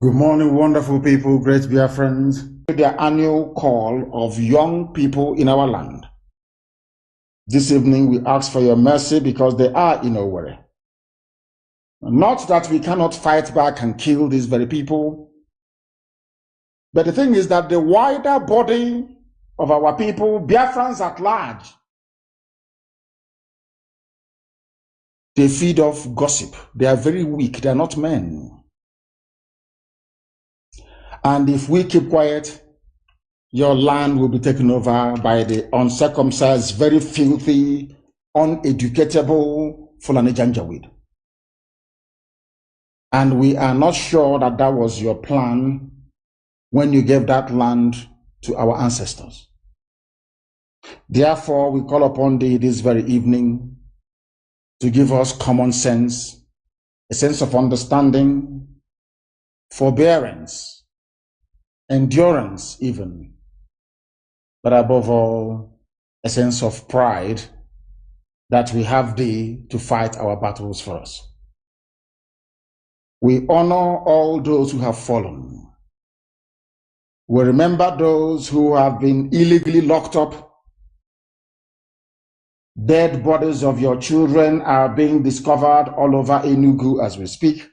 Good morning, wonderful people, great Biafrans. Their annual call of young people in our land. This evening we ask for your mercy because they are in our way. Not that we cannot fight back and kill these very people, but the thing is that the wider body of our people, Biafrans at large, they feed off gossip. They are very weak. They are not men. And if we keep quiet, your land will be taken over by the uncircumcised, very filthy, uneducatable Fulani Janjaweed. And we are not sure that that was your plan when you gave that land to our ancestors. Therefore, we call upon thee this very evening to give us common sense, a sense of understanding, forbearance, endurance even, but above all, a sense of pride that we have thee to fight our battles for us. We honor all those who have fallen. We remember those who have been illegally locked up. Dead bodies of your children are being discovered all over Enugu as we speak.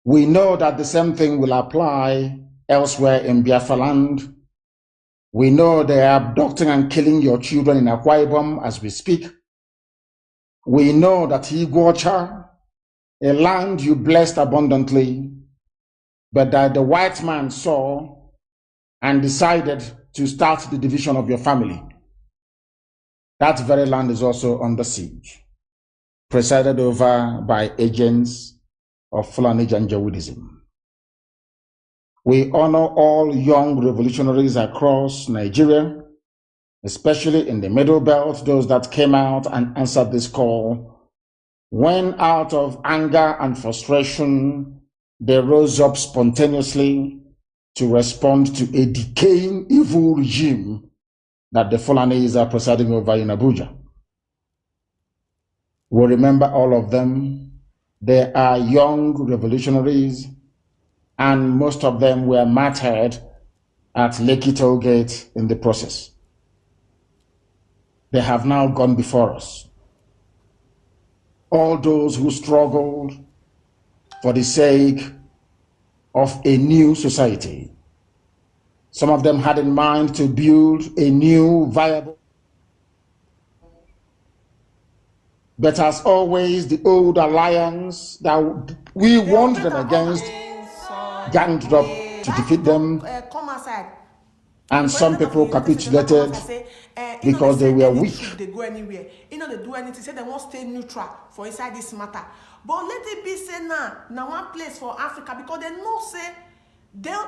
We know that the same thing will apply elsewhere in Biafra land. We know they are abducting and killing your children in Akwa Ibom as we speak. We know that Iguacha, a land you blessed abundantly, but that the white man saw and decided to start the division of your family. That very land is also under siege, presided over by agents of Fulani Janjaweedism. We honor all young revolutionaries across Nigeria, especially in the Middle Belt, those that came out and answered this call, when out of anger and frustration, they rose up spontaneously to respond to a decaying evil regime that the Fulanis are presiding over in Abuja. We remember all of them. They are young revolutionaries, and most of them were martyred at Lekki Toll Gate in the process. They have now gone before us. All those who struggled for the sake of a new society. Some of them had in mind to build a new, viable. But as always, the old alliance that we warned them against ganged up to defeat them. And some people capitulated because they were weak. They go anywhere. They do anything. Say they won't stay neutral for inside this matter. But let it be say now one place for Africa, because they know say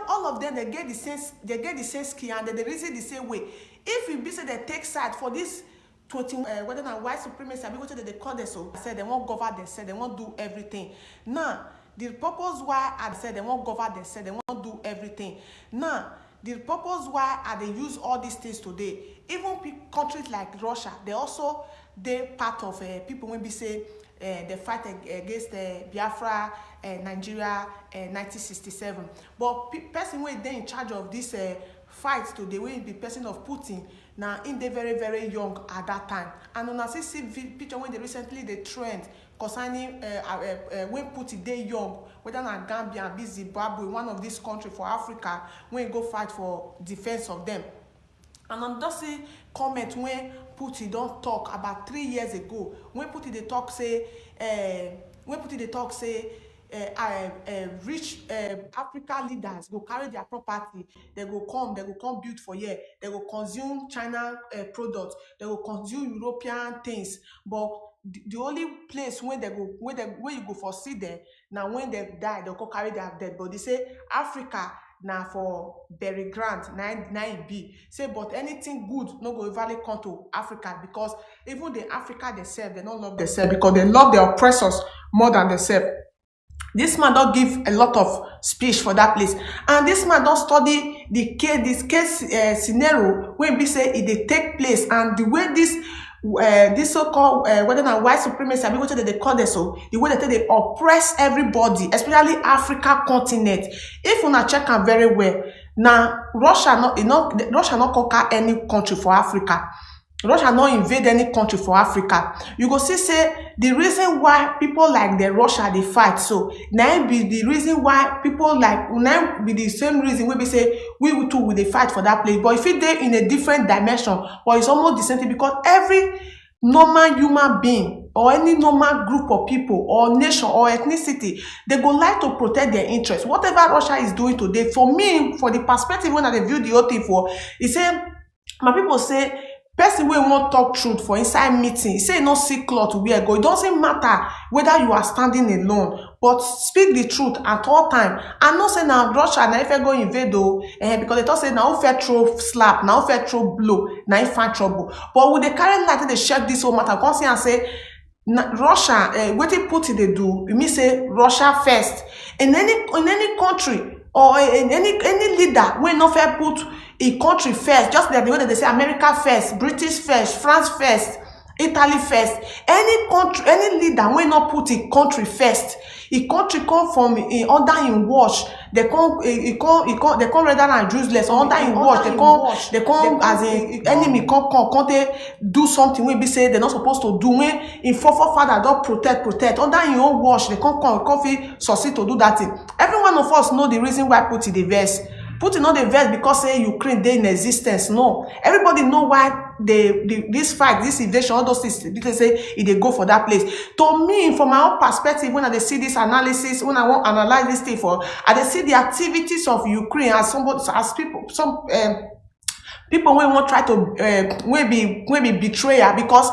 all of them they get the same skin and they reason the same way. If you be say they take side for this 20 whether or white supremacy, I mean, what they call this, so I said they won't govern themselves, they won't do everything. Now, the purpose why I said they won't govern themselves, they won't do everything. Now, the purpose why they use all these things today, even countries like Russia, they part of people when we say they fight against Biafra, Nigeria, 1967. But person when they in charge of this fight today, will be person of Putin. Now, in the very, very young at that time. And on a see picture when they recently the trend concerning when Putin they young, whether not Gambia, Zimbabwe, one of these countries for Africa, when go fight for defense of them. And on just see comment when Putin don't talk about 3 years ago, when Putin they talk say, rich African leaders go carry their property, they go come build for here, they go consume China products, they go consume European things, but the only place where you go for see them now when they die, they go carry their dead body. Say Africa now for bury ground, now be say, but anything good no go ever come to Africa, because even the Africa themselves, they don't love themselves because they love their oppressors more than themselves. This man don't give a lot of speech for that place, and this man don't study this case scenario when we say it they take place, and the way this this so-called whether na white supremacy, I mean what they call this, so the way that they oppress everybody, especially Africa continent. If una check am very well, now Russia not conquer any country for Africa. Russia not invade any country for Africa. You go see say the reason why people like the Russia they fight, so now be the reason why people like now be the same reason we be say we too will they fight for that place. But if it they in a different dimension, but it's almost the same thing, because every normal human being or any normal group of people or nation or ethnicity, they go like to protect their interests. Whatever Russia is doing today, for me, for the perspective when I view the whole thing for, he say my people say person wey wan talk truth for inside meeting, say no see cloth to wear go. It doesn't matter whether you are standing alone, but speak the truth at all time. And not say now Russia na if I go invade though, because they talk say now who fair throw slap, now who fair throw blow, now if find trouble. But with the current light they check this whole matter, come see and say Russia, wetin Putin they do, you mean say Russia first. In any country or in any leader wey no fair put a country first, just like the way that they say America first, British first, France first, Italy first. Any country, any leader wey not put a country first, a country come from under in wash, they come rather than useless, under in wash, they come as a enemy come they do something we be say they're not supposed to do, when in father don't protect under your own wash, they come feel succeed to do that thing. Every one of us know the reason why Putin the verse. Putin not the verse because say Ukraine they in existence. No, everybody know why this fight, this invasion, all those things, because say if they go for that place. To me, from my own perspective, when I see this analysis, when I want to analyze this thing for, I see the activities of Ukraine as somebody, as people, some people when want try to maybe betrayer, because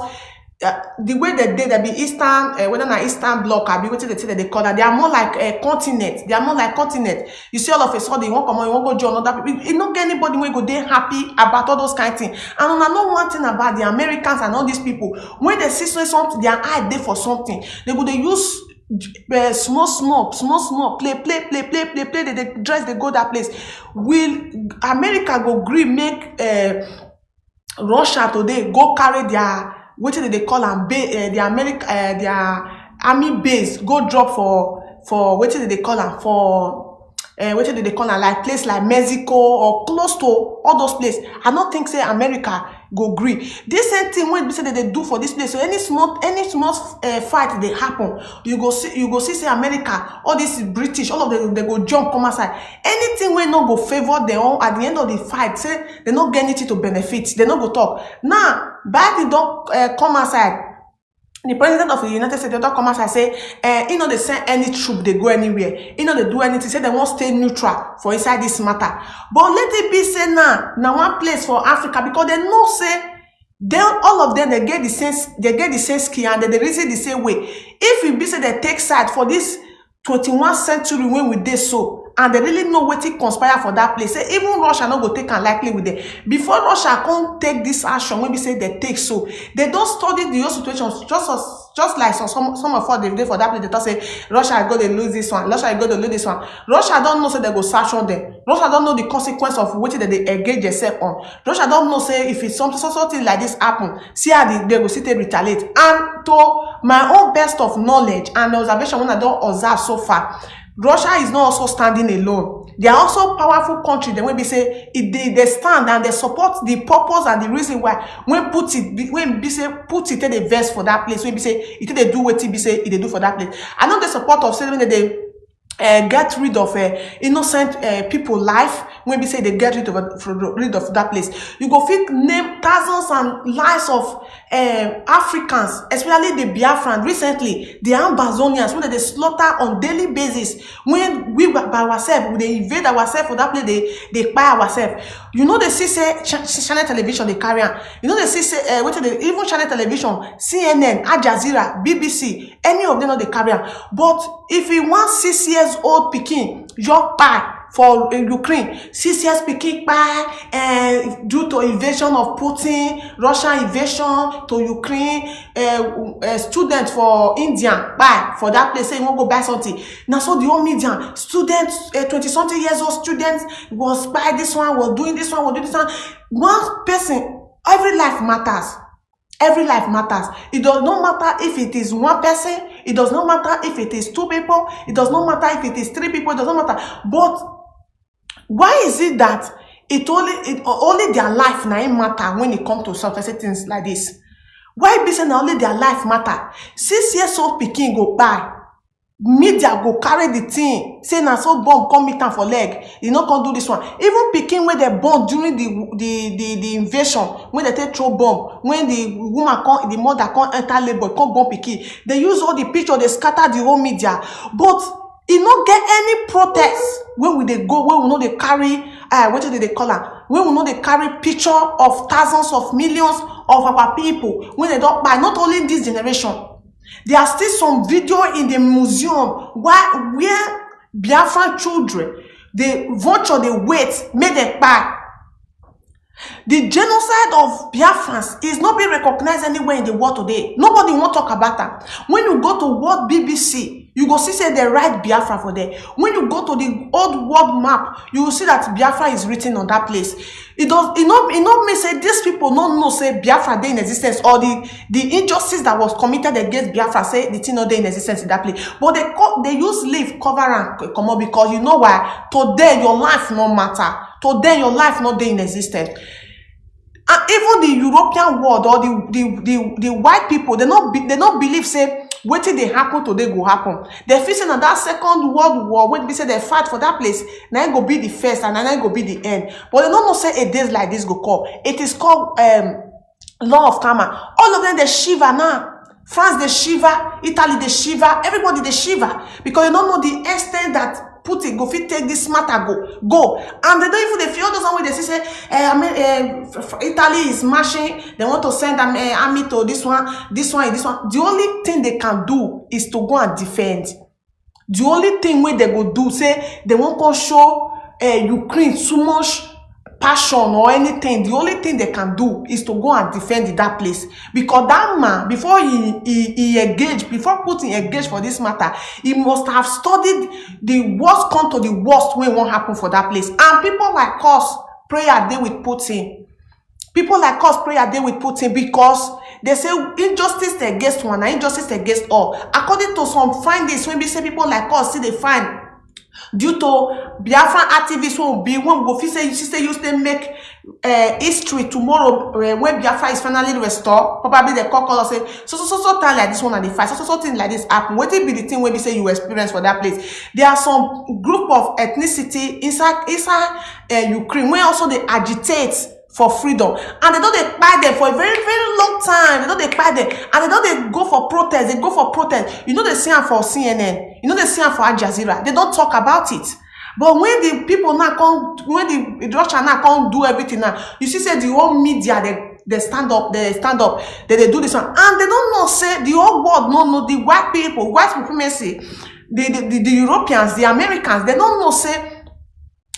the way they did, be Eastern, whether na Eastern bloc, I be what they say that they call that, they are more like a continent. They are more like continent. You see, all of a sudden, you won't come on, you won't go join other people. You don't get anybody when go there happy about all those kind of things. And I know one thing about the Americans and all these people, when they see something, their eye there for something, they go they use small play, they dress, they go that place. Will America go agree make Russia today go carry their what did they call them? Their army base go drop for what did they call them? For what did they call them? Like place like Mexico or close to all those places. I don't think say America go agree. This same thing when we say that they do for this place. So any small fight they happen, you go see say America, all this is British, all of them they go jump come outside. Anything when not go favor them all at the end of the fight, say they not get anything to benefit. They not go talk. Now Biden don't come outside. The president of the United States don't come outside say, you know they send any troop, they go anywhere. You know they do anything. Say they won't stay neutral for inside this matter. But let it be say now one place for Africa, because they know say then all of them they get the same skill and they reason the same way. If you be say they take side for this 21st century when we did so, and they really know what it conspire for that place. Say even Russia not go take unlikely with them. Before Russia can't take this action, when we say they take so, they don't study the whole situation just like some of us they did for that place. They thought say Russia go to lose this one, Russia go to lose this one. Russia don't know say they go sanction them. Russia don't know the consequence of what they engage themselves on. Russia don't know say if it's something like this happen, see how they go sit and retaliate. And to my own best of knowledge and the observation when I don't observe so far, Russia is not also standing alone. They are also powerful country. Then when we say they stand and they support the purpose and the reason why when we say put it in the verse for that place, when we say it they do what we say it they do for that place. I know the support of saying that they get rid of innocent people life. When we say they get rid of that place, you go fit name thousands and lives of Africans, especially the Biafrans. Recently, the Ambazonians, when they slaughter on daily basis. When we by ourselves, they invade ourselves for that place, they buy ourselves. You know, they see say channel television they carry on. You know, they see say even channel television, CNN, Al Jazeera, BBC, any of them know they carry on. But if you want 6 years old Peking, your pie for Ukraine, 6 years Peking pie, due to invasion of Putin, Russian invasion to Ukraine, students for India buy for that place, say you won't go buy something. Now so the whole media, students, 20-something years old students was buy this one, was doing this one, was doing this one. One person, every life matters. Every life matters. It does not matter if it is one person. It does not matter if it is two people. It does not matter if it is three people. It does not matter. But why is it that only their life now matter when it comes to some things like this? Why be saying only their life matter? 6 years old pikin go by. Media go carry the thing, say na so bomb come meet am for leg. You no come do this one. Even pikin when they born during the invasion, when they take throw bomb, when the woman come, the mother come enter labor, come bomb pikin. They use all the picture, they scatter the whole media. But it no get any protest when we they go, when we know they carry what do they call am? When we know they carry picture of thousands of millions of our people, when they don't buy, not only this generation. There are still some video in the museum where Biafran children, they vulture, they wait, make them buy. The genocide of Biafrans is not being recognized anywhere in the world today. Nobody want to talk about that. When you go to World BBC, you go see say they write Biafra for there. When you go to the old world map, you will see that Biafra is written on that place. It not mean say these people don't know say Biafra dey in existence, or the injustice that was committed against Biafra say the thing not dey in existence in that place. But they use leaf cover and come up, because you know why? Today your life no matter. Today your life not dey in existence. And even the European world or the white people, they not believe say wetin dey happen today go happen. They feel say na that second world war when they say they fight for that place, now it go be the first and now it go be the end. But they don't know say a days like this go come. It is called law of karma. All of them they shiver now. France they shiver, Italy they shiver, everybody they shiver, because you don't know the extent that Putin go fit take this matter go, and they don't even feel those one where they say Italy is marching, they want to send an army to this one. The only thing they can do is to go and defend. The only thing where they go do, say they won't go show Ukraine too much passion or anything. The only thing they can do is to go and defend that place, because that man, before he engaged, before Putin engaged for this matter, he must have studied the worst come to the worst when it won't happen for that place. And people like us pray a day with Putin. People like us pray a day with Putin, because they say injustice against one and injustice against all. According to some findings, when we say people like us see they find, due to Biafran activists will be when we go say you still make history tomorrow when Biafra is finally restored. Probably they call us say so time like this one and the fight, so thing like this happen. What will be the thing when we say you experience for that place? There are some group of ethnicity inside Ukraine where also they agitate for freedom, and they don't they buy them for a very, very long time. They don't they buy them, and they don't they go for protest. They go for protest. You know they see them for CNN. You know they see them for Al Jazeera. They don't talk about it. But when the people now come, when the Russia now come do everything now, you see say the whole media they stand up, they do this one, and they don't know say the whole world no know, the white people, white supremacy, the Europeans, the Americans, they don't know say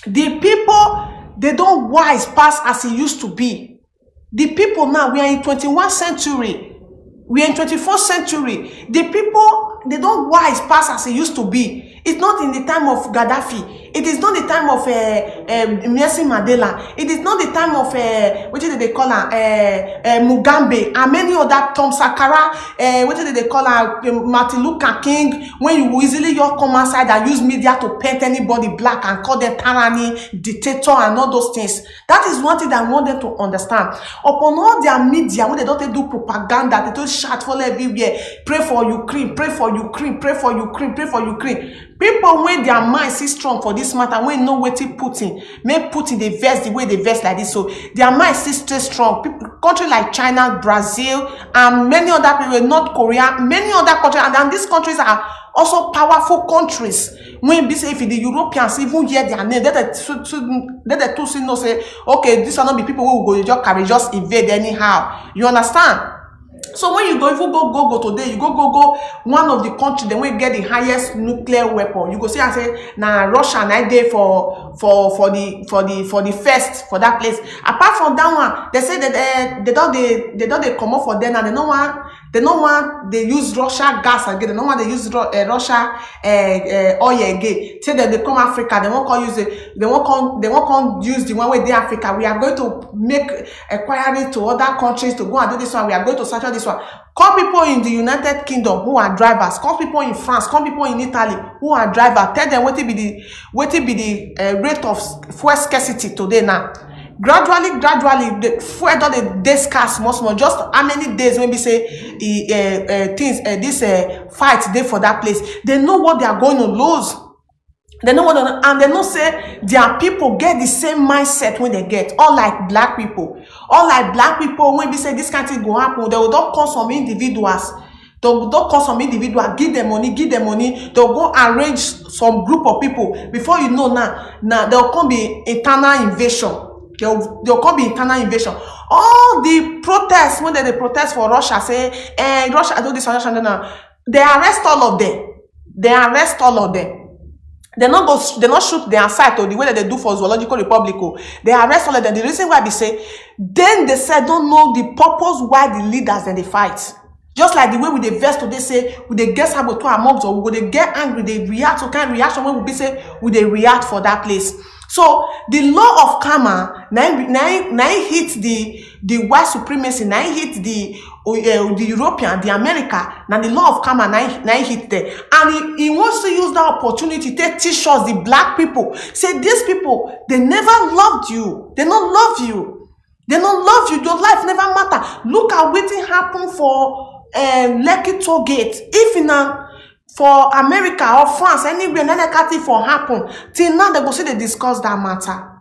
the people. They don't wise past as it used to be. The people now, we are in 21st century. We are in 24th century. The people, they don't wise past as it used to be. It's not in the time of Gaddafi. It is not the time of Nelson Mandela. It is not the time of what did they call her? Mugabe and many other Tom Sankara. What did they call her? Martin Luther King. When you easily come outside and use media to paint anybody black and call them tyranny, dictator, and all those things. That is one thing that I want them to understand. Upon all their media, when they don't do propaganda, they don't shout for everywhere. Pray for Ukraine. Pray for Ukraine. Pray for Ukraine. Pray for Ukraine. People when their mind is strong for this matter, when no way to Putin, make Putin the verse the way they verse like this, so their mind is still strong. People, countries like China, Brazil, and many other people, North Korea, many other countries, and these countries are also powerful countries. When if the Europeans even hear their name, they too see no say, okay, this will not be people who will go just invade anyhow. You understand? So when you go, if you go today, you go one of the countries, then we get the highest nuclear weapon. You go see and say, nah, Russia and day for the first for that place. Apart from that one, they say that they don't come up for them, and they They no want they use Russia gas again. They no want they use Russia oil again. Say that they come Africa, they won't use it. They won't come use the one way they Africa. We are going to make inquiry to other countries to go and do this one. We are going to sanction this one. Call people in the United Kingdom who are drivers. Call people in France. Call people in Italy who are drivers. Tell them what will be the rate of fuel scarcity today now. Gradually, the fuel don dey dey scarce more. Just how many days when we say this fight dey for that place, they know what they are going to lose. They know what, and they know say their people get the same mindset when they get. Unlike black people, when we say this kind of thing go happen, they will don't call some individuals. They'll call some individual, give them money. They'll go arrange some group of people. Before you know now they'll come be internal invasion. They'll come be internal invasion. All the protests, when they protest for Russia, say, Russia do this, Russia, they arrest all of them. They not shoot their site or the way that they do for Zoological Republic. They arrest all of them. The reason why they say, then they say don't know the purpose why the leaders and they fight. Just like the way with the verse today say, we they get saboteur amongst or we they get angry, they react to kind of reaction when we be say, we they react for that place. So the law of karma now hit the white supremacy, now hit the European, the America. Now the law of karma now hit there, and he wants to use that opportunity to teach us the black people. Say these people, they never loved you. They don't love you. They don't love you. Your life never matter. Look at what happened for Lekki toll gate. If in for America or France, anywhere, nothing for happen. Till now, they go see they discuss that matter.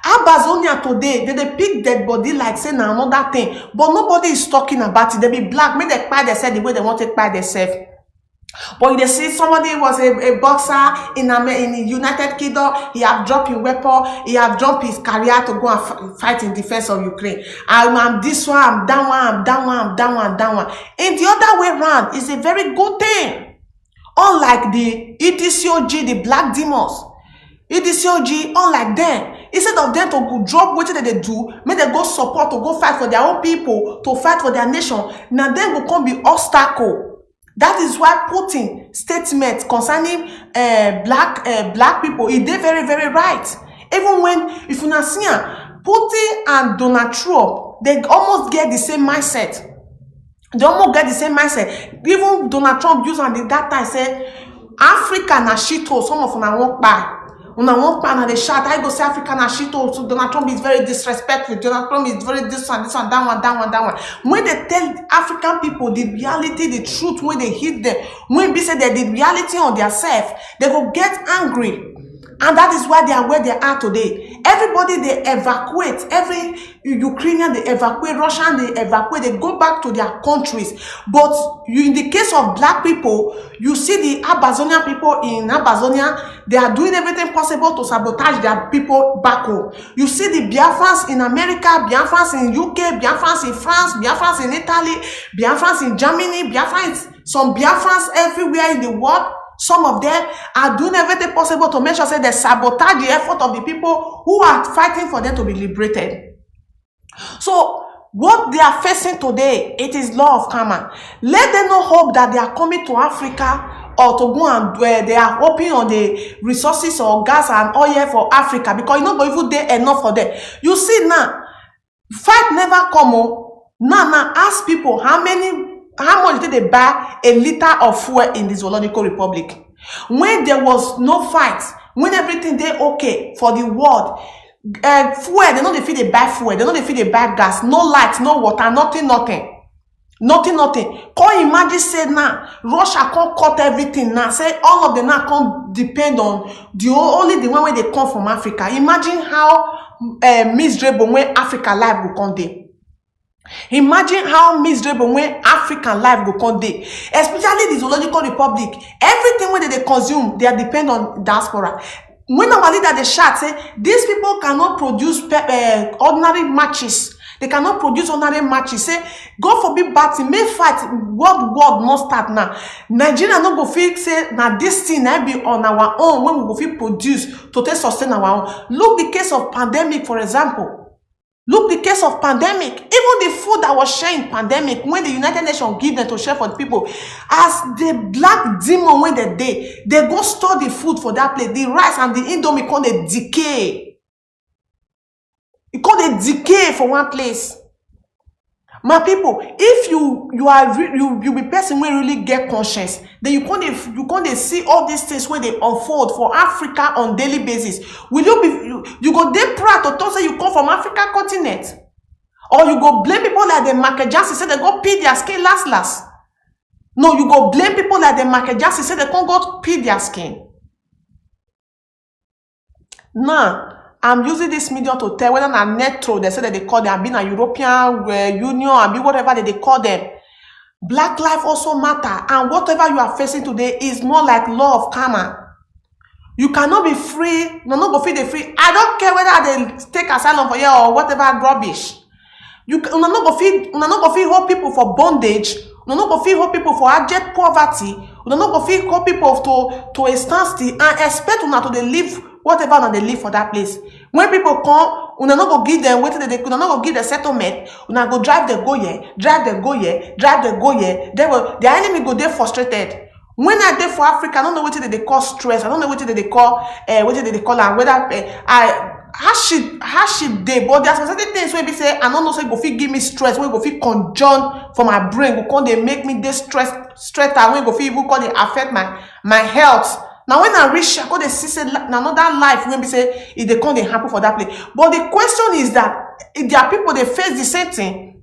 Abazonia today, they pick dead body like say now another thing, but nobody is talking about it. They be black, make they buy themselves the way they want to buy themselves. But they see somebody was a boxer in the United Kingdom, he have dropped his weapon, he have dropped his career to go and fight in defense of Ukraine. I'm this one, I'm that one, I'm that one. In the other way around, it's a very good thing. Unlike the EDCOG, the black demons. EDCOG, unlike them, instead of them to go drop what they do, make them go support to go fight for their own people, to fight for their nation. Now them will come be obstacle. That is why Putin statement concerning black people, it did very, very right. Even when, if you not see Putin and Donald Trump, they almost get the same mindset. Even Donald Trump used on the that time said, Africa na shito, some of them won't buy. When I want pan and they shout, I go say Africa na shito. So Donald Trump is very disrespectful. Donald Trump is very this one, that one. When they tell African people the reality, the truth, when they hit them, when they say that the reality on their self, they will get angry. And that is why they are where they are today. Everybody, they evacuate. Every Ukrainian, they evacuate. Russian, they evacuate. They go back to their countries. But in the case of black people, you see the Amazonian people in Amazonia, they are doing everything possible to sabotage their people back home. You see the Biafrans in America, Biafrans in UK, Biafrans in France, Biafrans in Italy, Biafrans in Germany, some Biafrans everywhere in the world. Some of them are doing everything possible to make sure they sabotage the effort of the people who are fighting for them to be liberated. So what they are facing today, it is law of karma. Let them not hope that they are coming to Africa or to go and they are hoping on the resources or gas and oil for Africa, because you know not even there enough for them. You see now, fight never come. Now ask people how much did they buy a liter of fuel in the Zoological Republic? When there was no fight, when everything they okay for the world, fuel, they know they feel they buy fuel, they know they feel they buy gas, no light, no water, nothing. Can't imagine say now, Russia can't cut everything now, say all of them now can't depend on only the one where they come from Africa. Imagine how miserable when Africa life will come there. Imagine how miserable when African life will come there, especially the Zoological Republic. Everything when they consume, they are depend on diaspora. When our leader they shout say these people cannot produce ordinary matches, they cannot produce ordinary matches. Say God forbid bad thing, may fight world not start now. Nigeria no go feel say now this thing I be on our own when we go feel produce to sustain our own. Look the case of pandemic for example. Look the case of pandemic. Even the food that was shared in pandemic, when the United Nations give them to share for the people, as the black demon when they go store the food for that place. The rice and the indomie called a decay. It called a decay for one place. My people, if you be person who really get conscience, then you can't see all these things when they unfold for Africa on daily basis. Will you go dey proud to talk say you come from African continent, or you go blame people like the Michael Jackson say they go peel their skin last? No, you go blame people like the Michael Jackson say they can't go peel their skin. Now, I'm using this medium to tell whether I'm netro, they say that they call them, being a European Union, and be whatever that they call them. Black life also matter, and whatever you are facing today is more like law of karma. You cannot be free, no go feel the free. I don't care whether they take asylum for you or whatever rubbish. You not go feel hold people for bondage. You not go feel hold people for abject poverty. You not go feel hold people to a standstill and expect una to live whatever they live for that place. When people come, una not go give them what they could not go give the settlement. Una go drive the go here, drive the go here, drive the go here. The enemy go there frustrated. When I dey for Africa, I don't know what they call stress. I don't know what they call and whether hardship day, but there's certain things where we say I don't know say go fit give me stress, when go fit conjure for my brain, go come they make me this stress out, when go fit even call they affect my health. Now when I reach, I go they see say another life when we say if they come they happen for that place. But the question is that if there are people they face the same thing.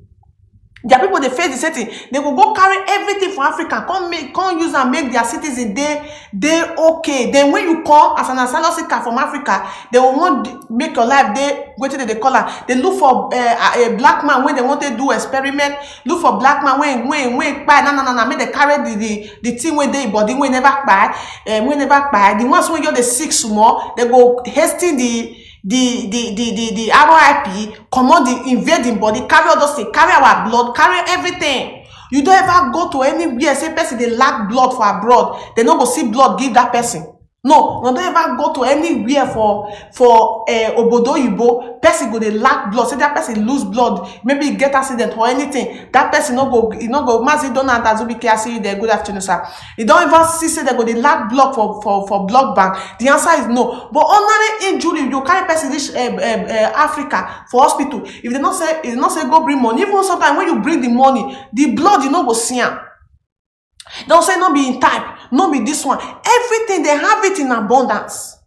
There are people they face the same thing. They will go carry everything for Africa, come use and make their citizens they okay. Then when you come as an asylum seeker from Africa, they will want to make your life go to the color. They look for a black man when they want to do experiment. Look for black man when buy no. Make they carry the thing when they body when never buy The ones when you're the sick small, they go hasten the RIP, come on, the invading body, carry all those things, carry our blood, carry everything. You don't ever go to anywhere, say person they lack blood for abroad, they don't go see blood give that person. No, you don't ever go to anywhere for obodo yibo, person go they lack blood, say that person lose blood, maybe he get accident or anything, that person no go Mazi Donald Azubike, I see you there, good afternoon sir. You don't even see say they go they lack blood for blood bank. The answer is no. But ordinary injury, you carry person reach Africa for hospital. If they not say go bring money, even sometimes when you bring the money, the blood you know go see am. Don't say no be in type, no be this one. Everything they have it in abundance.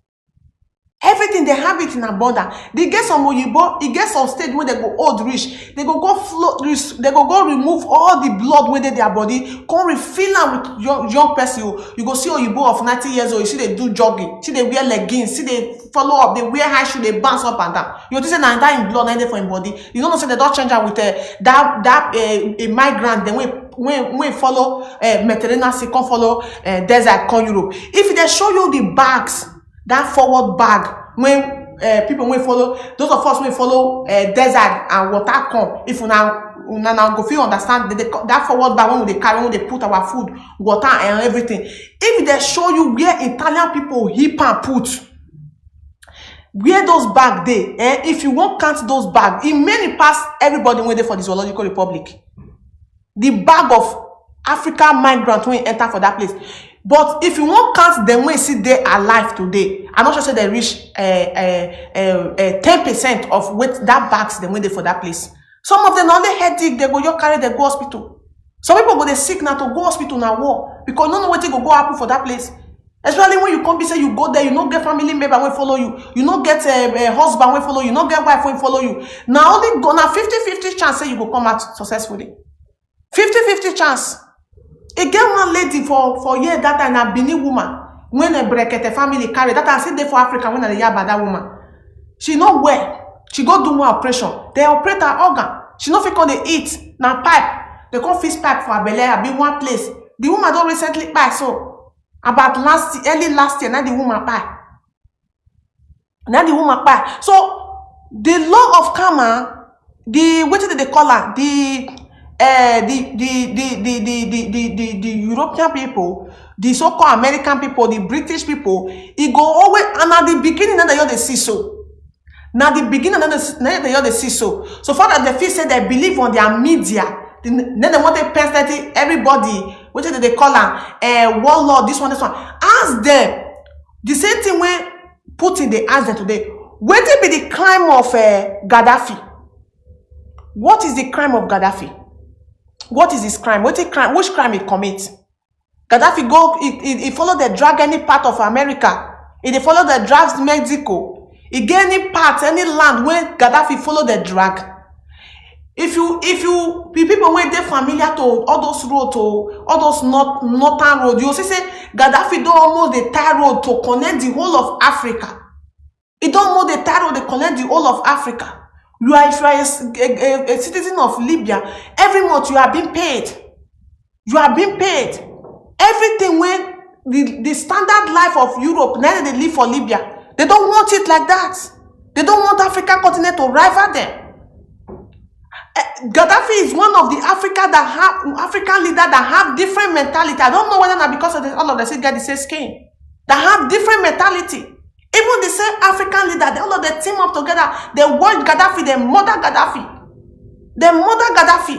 Everything they have it in abundance. They get some oyibo, it get some state where they go old rich. They go float, they go remove all the blood within their body, come refill them with young person. You go see oyibo of 90 years old, you see they do jogging, see they wear leggings, see they follow up, they wear high shoe, they bounce up and down. You say now that in blood, not for in body. You don't know say they don't change out with a migrant, then when follow Mediterranean Sea, come follow desert, come Europe. If they show you the bags, that forward bag, when people will follow, those of us will follow desert and water come. If you now go feel understand that forward bag when they carry, when they put our food, water and everything. If they show you where Italian people heap and put, where those bags they, if you won't count those bags, it many pass everybody when they for the Zoological Republic. The bag of African migrant when enter for that place. But if you won't count them when you see they alive today, I'm not sure say they reach 10% of what that bags them when they for that place. Some of them only headache, they go you carry they go hospital. Some people go they sick now to go hospital now war because no know what go happen for that place. Especially when you come be say you go there, you not get family member when follow you, you not get a husband when follow you, not get wife when follow you. Now only go now 50-50 chance say you go come out successfully. 50-50 chance. It get one lady for year that time a Benin woman when a brekete family carry that I see there for Africa when they hear about that woman. She not well. She go do more operation. They operate her organ. She not fit they eat now pipe. They come fix pipe for her belly. Be one place. The woman don't recently buy so about early last year. Now the woman buy. So the law of karma, what did they call her? The European people, the so-called American people, the British people, it go always and at the beginning that they see so. Now the beginning, now they see so. So far that they feel say they believe on their media. Then they want to personality everybody. What do they call them? Warlord, this one. Ask them. The same thing when Putin they ask them today. What will be the crime of Gaddafi? What is the crime of Gaddafi? What is his crime? What is crime? Which crime he commit? Gaddafi go, he follow the drag any part of America. He follow the drags Mexico. He get any part, any land where Gaddafi follow the drag. If you people when they familiar to all those roads, to all those northern roads, you see say Gaddafi don't almost the tie road to connect the whole of Africa. It don't almost the tie road to connect the whole of Africa. If you are a citizen of Libya, every month you are being paid. You are being paid. Everything when the standard life of Europe, now they live for Libya. They don't want it like that. They don't want African continent to rival them. Gaddafi is one of the African leader that have different mentality. I don't know whether not because of all of them say get the same skin. That have different mentality. Even the same African leader, all of them team up together. They watch Gaddafi, they murder Gaddafi. They murder Gaddafi.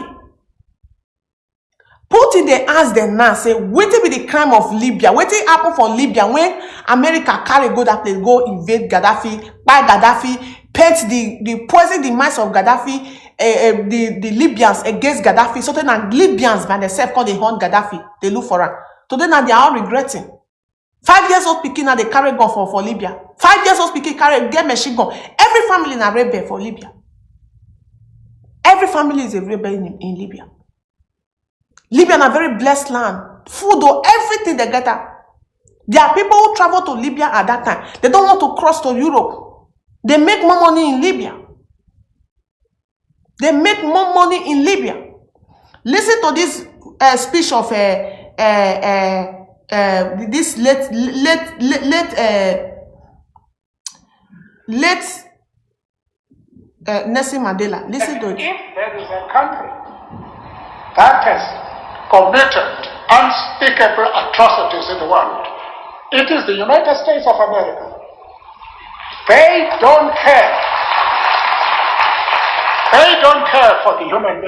Putin they ask them now, say, what will be the crime of Libya? What will happen for Libya when America carry go that place, go invade Gaddafi, buy Gaddafi, paint the poison the minds of Gaddafi, the Libyans against Gaddafi. So then Libyans by themselves call they hunt Gaddafi. They look for her. Today now they are all regretting. 5 years old speaking now they carry gun for Libya. 5 years old speaking carry get machine gun. Every family in a rebel for Libya. Every family is a rebel in Libya. Libya is a very blessed land. Food or everything they get. There are people who travel to Libya at that time. They don't want to cross to Europe. They make more money in Libya. They make more money in Libya. Listen to this speech of this late Nelson Mandela. Listen to it. If there is a country that has committed unspeakable atrocities in the world, it is the United States of America. They don't care. They don't care for human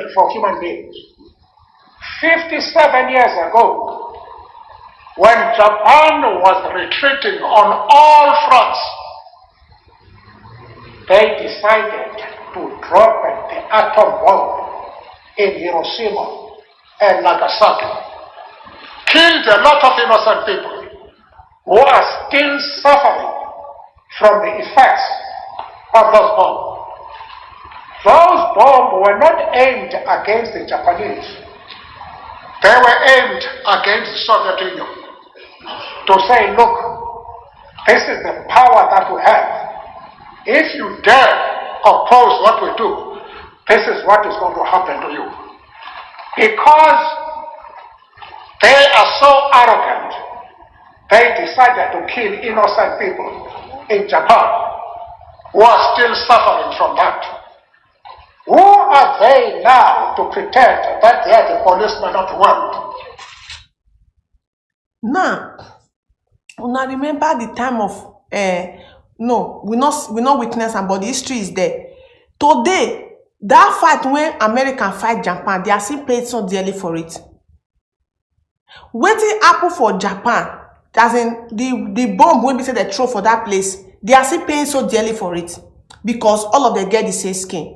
beings. 57 years ago, when Japan was retreating on all fronts, they decided to drop the atom bomb in Hiroshima and Nagasaki. Killed a lot of innocent people who are still suffering from the effects of those bombs. Those bombs were not aimed against the Japanese. They were aimed against the Soviet Union to say, look, this is the power that we have. If you dare oppose what we do, this is what is going to happen to you. Because they are so arrogant, they decided to kill innocent people in Japan who are still suffering from that. Who are they now to pretend that they are the policemen of the world? Now, remember the time of no, we not witness and but the history is there. Today, that fight when America fight Japan, they are still paid so dearly for it. Waiting happen for Japan, as in the bomb when we say they throw for that place, they are still paying so dearly for it because all of them get the same skin.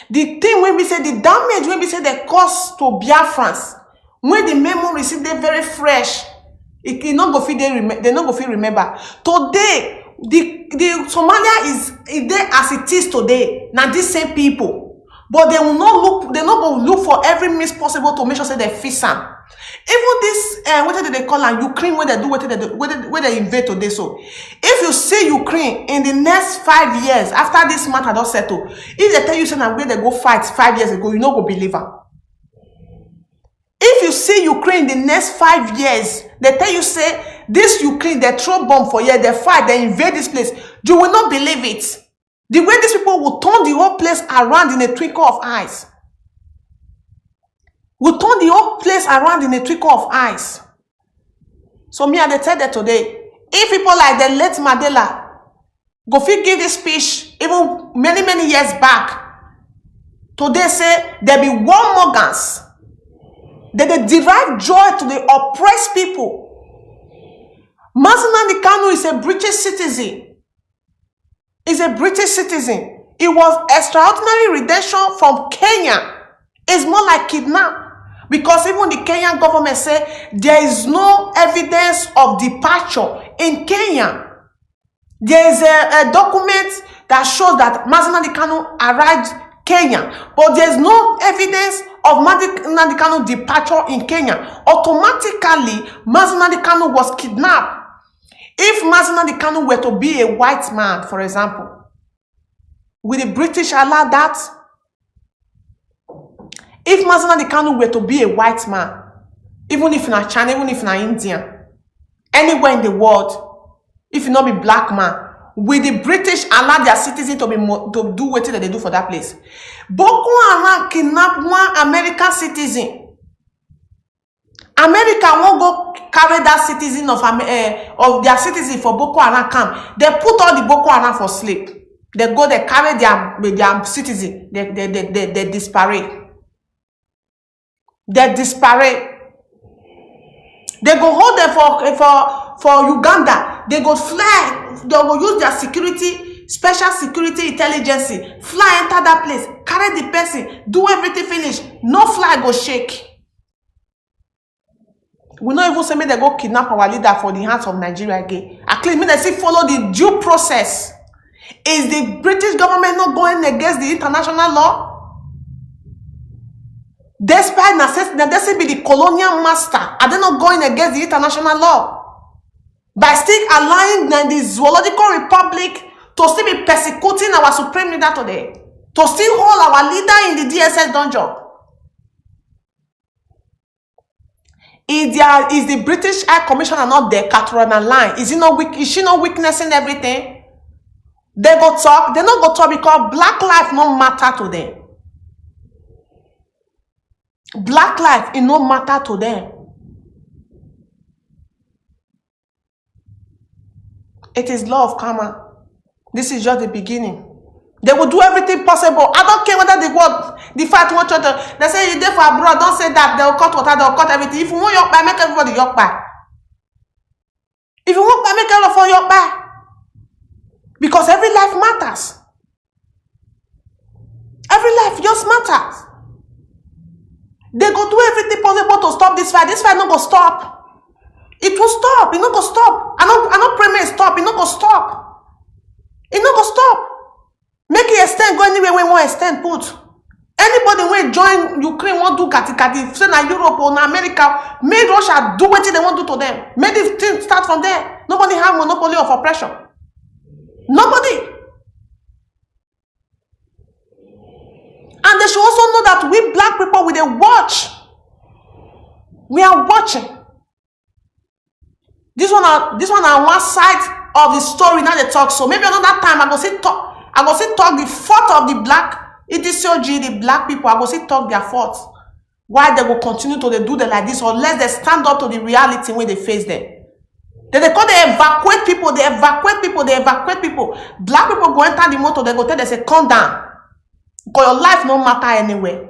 The thing when we say the damage when we say the cost to Biafrans, when the memories is they very fresh, it not go fit they not go fit remember. Today, the Somalia is there as it is today. Now these same people, but they will not look. They not go look for every means possible to make sure say they fix them. Even this, what did they call them? Ukraine, when they do what they invade today. So, if you see Ukraine in the next 5 years after this matter don't settle, if they tell you something where they go fight 5 years ago, you not go believe them. If you see Ukraine in the next 5 years, they tell you say this Ukraine they throw bomb for years, they fight, they invade this place, you will not believe it. The way these people will turn the whole place around in a twinkle of eyes. We turn the whole place around in a twinkle of eyes. So me and they tell that today, if people like the late Mandela, go fit give this speech even many years back. Today say there be war Morgans. They derive joy to the oppressed people. Mazi Nnamdi Kanu is a British citizen. Is a British citizen. It was extraordinary redemption from Kenya. It's more like kidnap. Because even the Kenyan government say there is no evidence of departure in Kenya. There is a document that shows that Mazi Nnamdi Kanu arrived Kenya, but there is no evidence of Mazi Nnamdi Kanu departure in Kenya. Automatically, Mazi Nnamdi Kanu was kidnapped. If Mazi Nnamdi Kanu were to be a white man, for example, will the British allow that? If Mazi Nnamdi Kanu were to be a white man, even if in China, even if in India, anywhere in the world, if you not be black man, will the British allow their citizens to do what they do for that place? Boko Haram kidnap one American citizen. America won't go carry that citizen of their citizen for Boko Haram camp. They put all the Boko Haram for sleep. They go, they carry their citizen. They disparate. They disparate. They go hold them for Uganda. They go fly. They will use their security, special security intelligence, fly enter that place, carry the person, do everything finish. No fly go shake. We not even say me they go kidnap our leader for the hands of Nigeria again. At least me they see follow the due process. Is the British government not going against the international law? Despite they be the colonial master, are they not going against the international law? By still allowing the Zoological Republic to still be persecuting our supreme leader today, to still hold our leader in the DSS dungeon. Is the British High Commissioner not there, Catherine and line? Is she not witnessing everything? They go talk, they not go talk because black life no matter to them. Black life, it no matter to them. It is law of karma. This is just the beginning. They will do everything possible. I don't care whether the fight want to. They say you there for abroad. Don't say that. They will cut water. They will cut everything. If you want your buy, make everybody your buy. If you want buy, make everybody your buy. Because every life matters. Every life just matters. They go do everything possible to stop this fight. This fight not go stop. It will stop. It not go stop. I not pray may stop. It not go stop. It not go stop. Make it extend. Go anywhere when want extend. Put anybody when join Ukraine want do kati. Say na Europe or na America. Make Russia do what they want to do to them. Make the thing start from there. Nobody have monopoly of oppression. Nobody. And they should also know that we black people with a watch. We are watching. This one on one side of the story now they talk. So maybe another time I go see talk the fault of the black EDCOG, the black people. I go see talk their fault. Why they will continue to do them like this unless they stand up to the reality when they face them. Then they call they evacuate people, they evacuate people. Black people go enter the motor, they go tell they say calm down. Because your life no matter anywhere.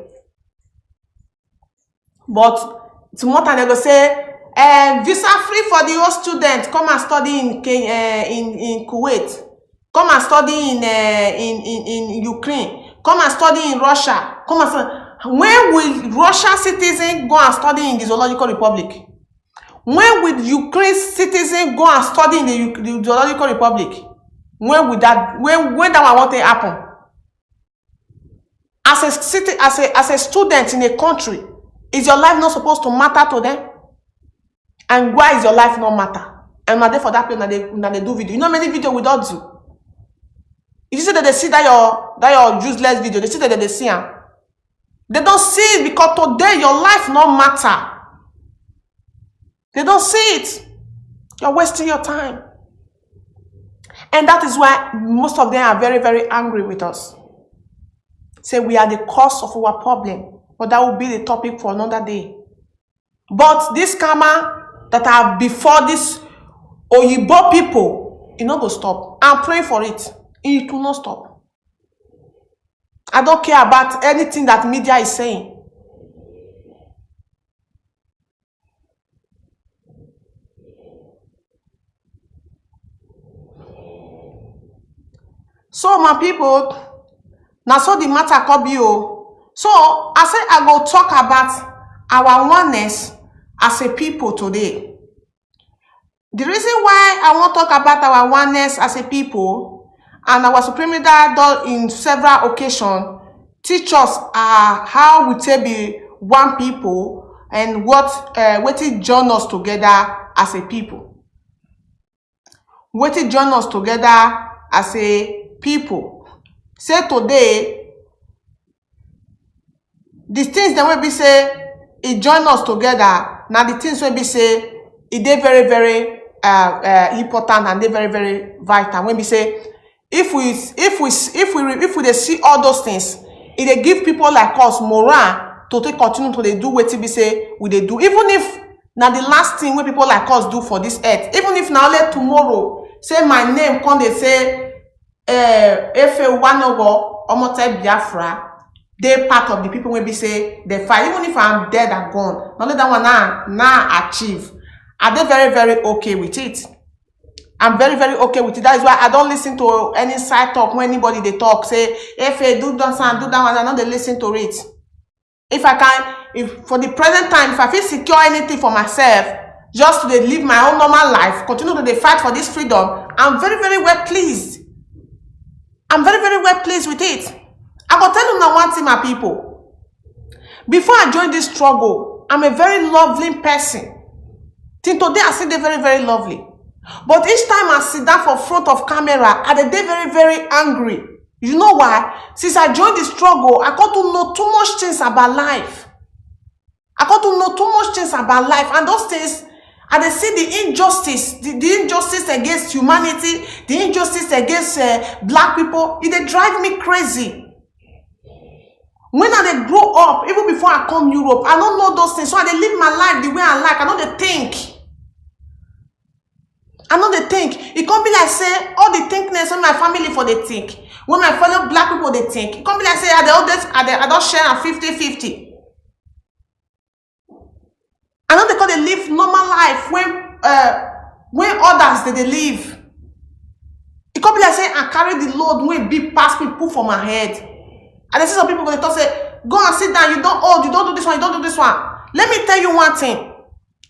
But tomorrow they go say visa free for the old students. Come and study in Kuwait. Come and study in Ukraine. Come and study in Russia. Come and study. When will Russian citizens go and study in the Zoological Republic? When will Ukraine citizens go and study in the Zoological Republic? When will that? When that one want to happen? As a student in a country, is your life not supposed to matter to them? And why is your life not matter? And not there for that place that they do video. You know many video without do. If you say that they see that your useless video, they see that they see them. They don't see it because today your life not matter. They don't see it. You're wasting your time. And that is why most of them are very, very angry with us. Say we are the cause of our problem. But that will be the topic for another day. But this karma that are before this Oyibo people, It not go stop. I'm praying for it. It will not stop. I don't care about anything that media is saying. So my people, now so the matter could be. So I say I go talk about our oneness as a people today. The reason why I want to talk about our oneness as a people, and our Supreme Leader in several occasions teach us how we take be one people and what it join us together as a people. What it join us together as a people. Say today, the things that will be say it join us together. Now the things will be say it they very very important and they very very vital. When we say if we they see all those things, it they give people like us morale to continue to they do what we say we they do. Even if now the last thing what people like us do for this earth, even if now let tomorrow say my name come they say Efe Omote Biafra, they part of the people will be say they fight. Even if I'm dead and gone, not let that one now achieve. Are they very very okay with it? I'm very very okay with it. That is why I don't listen to any side talk when anybody they talk say if do that and do that one, I don't they listen to it. If I can, if for the present time, if I feel secure anything for myself, just to live my own normal life, continue to fight for this freedom, I'm very very well pleased. I'm very very well pleased with it. I will tell you now one thing, my people. Before I joined this struggle, I'm a very lovely person. Till today, I see they very very lovely. But each time I sit down for front of camera, I dey very very angry. You know why? Since I joined the struggle, I got to know too much things about life. I got to know too much things about life, and those things, I dey see the injustice, the injustice against humanity, the injustice against black people. It dey drive me crazy. When I dey grow up, even before I come Europe, I don't know those things, so I dey live my life the way I like. I know they think. I know they think. It can't be like say all the thinkness when my family for they think. When my fellow black people they think. It can't be like say I don't share a 50-50. I know they live normal life when others they live. It can't be like say I carry the load when big pass people for my head. And I see some people they talk say, go and sit down, you don't hold, you don't do this one, you don't do this one. Let me tell you one thing.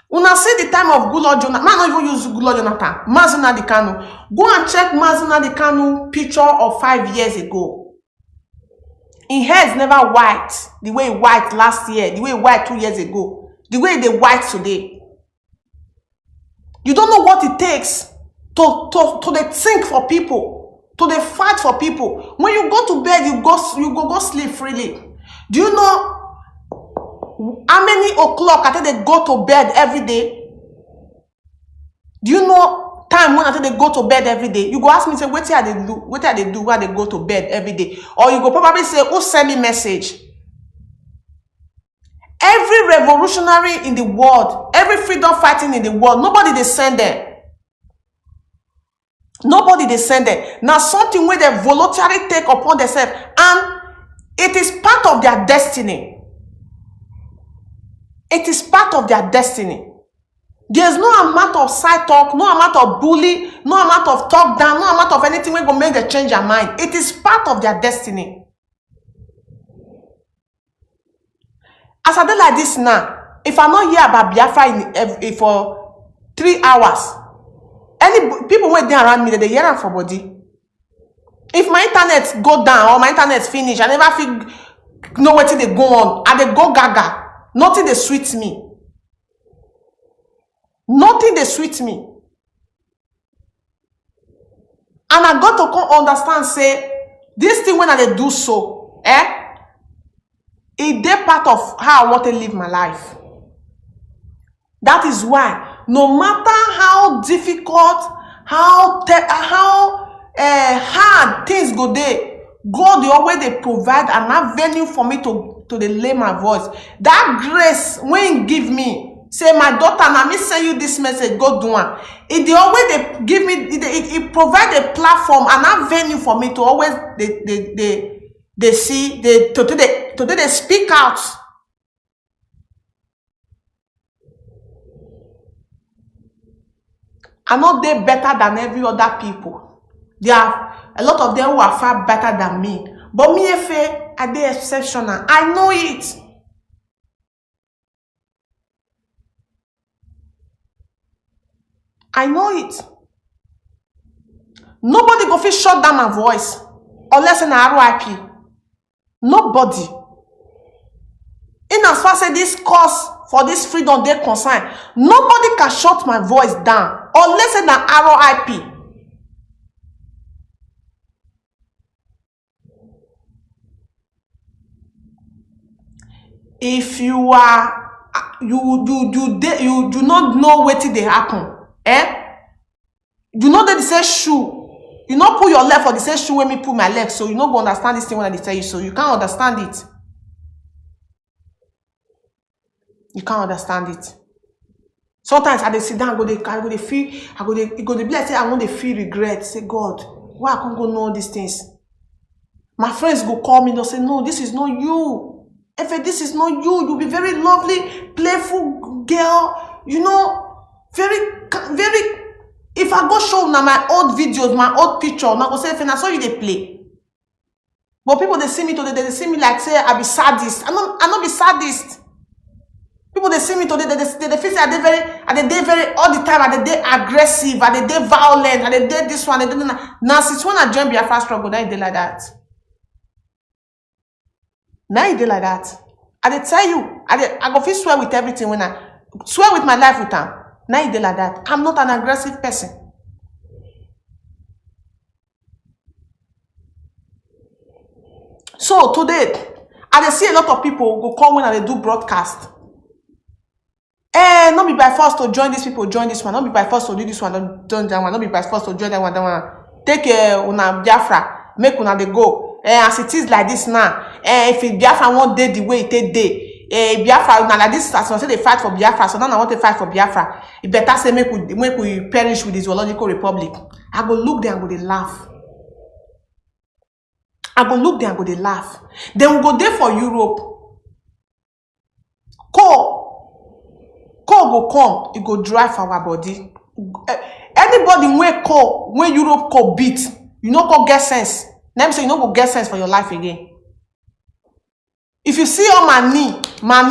When I see the time of good Lord Jonathan, man, not even use good Lord Jonathan, Mazi Kanu. Go and check Mazi Kanu picture of 5 years ago. His hair is never white, the way it white last year, the way it white 2 years ago, the way they white today. You don't know what it takes to think for people, to fight for people. When you go to bed, you go sleep freely. Do you know how many o'clock I think they go to bed every day? Do you know time when I think they go to bed every day? You go ask me, say, what are they do? What are they do when they go to bed every day? Or you go probably say, who send me message? Every revolutionary in the world, every freedom fighting in the world, nobody they send them. Nobody they send them. Now something where they voluntarily take upon themselves, and it is part of their destiny. It is part of their destiny. There's no amount of side talk, no amount of bully, no amount of talk down, no amount of anything will go make them change their mind. It is part of their destiny. As I do like this now, if I not hear about Biafra for 3 hours, any people went there around me, they hear them for body. If my internet go down or my internet finish, I never feel know what they go on, and they go gaga. Nothing they sweet me. Nothing they sweet me. And I got to come understand, say, this thing when I do so, it they part of how I want to live my life. That is why, no matter how difficult, how hard things go there, God, they always they provide an avenue for me to lay my voice. That grace when give me, say my daughter, now me send you this message, go do one. It the always they give me, it provide a platform and a venue for me to always they see today they speak out. I'm not they better than every other people. There are a lot of them who are far better than me. But me, Efe, are they exceptional? I know it. I know it. Nobody go fit shut down my voice unless in a RIP. Nobody. In as far as this cause for this freedom they concern, nobody can shut my voice down unless in an RIP. If you are you do not know what they happen, you know that they say shoe. You not put your leg for the same shoe when me put my leg, so you not go understand this thing when I tell you, so you can't understand it. You can't understand it. Sometimes I sit down, I go to feel, it go to be like say I want to feel regret. Say God, why I can't go know these things? My friends go call me, they'll say, no, this is not you. Efe, this is not you. You'll be very lovely, playful girl, you know, very. If I go show now my old videos, my old picture, now go say, Efe, I saw you they play. But people they see me today, they see me like say I be sadist. I not be sadist. People they see me today, they feel say I they very all the time, they aggressive, they violent, they this one, they do now. Since when I joined Biafra struggle, now they like that. Now they like that. I tell you, I go feel swear with everything when I swear with my life with them. Now they like that. I'm not an aggressive person. So today, I see a lot of people go come when they do broadcast. Not be by force to join these people, join this one. Not be by force to do this one, don't join that one. Not be by force to join that one. Take una Biafra, make una they go. As it is like this now. If Biafra won't day the way it day. Biafra now like this, as I say they fight for Biafra, so now I want to fight for Biafra. It better say make we perish with the zoological republic. I go look there and go they laugh. I go look there and go they laugh. Then we go there for Europe. Call go come, it go drive our body. Anybody when Europe call beat, you know go get sense. Let me say you know go get sense for your life again. If you see all my knee, my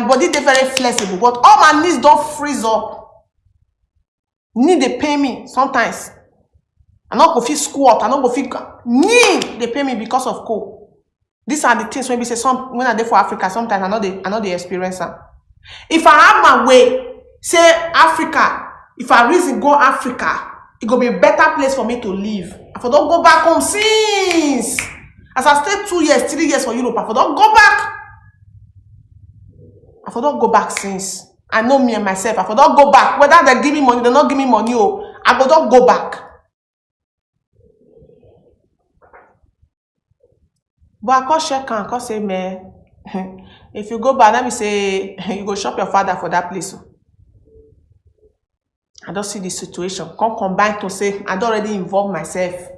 body they very flexible, but all my knees don't freeze up. Knee they pay me sometimes. I not go feel squat, I not go feel knee they pay me because of cold. These are the things when we say when I dey for Africa, sometimes I know they experience them. If I have my way, say Africa, if I reason go Africa, it go be a better place for me to live. I don't go back home since. As I stayed 2 years, 3 years for Europe, I don't go back. I don't go back since. I know me and myself. I don't go back. Whether they give me money, they not give me money. Oh, I don't go back. But I can't check and I can't say, man, if you go back, let me say, you go shop your father for that place. I don't see the situation. Can't combine to say, I don't already involve myself.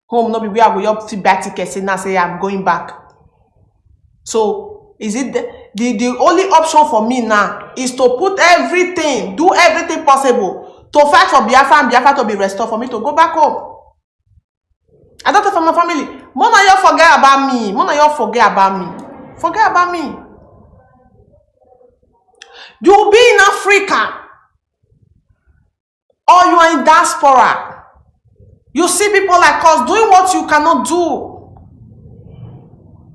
Home not be where I go up to buy tickets and now say I'm going back. So, is it the only option for me now is to put everything, do everything possible to fight for Biafra and Biafra to be restored for me to go back home. I don't for my family. More than you forget about me. More than you forget about me. Forget about me. You'll be in Africa or you are in diaspora. You see people like us doing what you cannot do.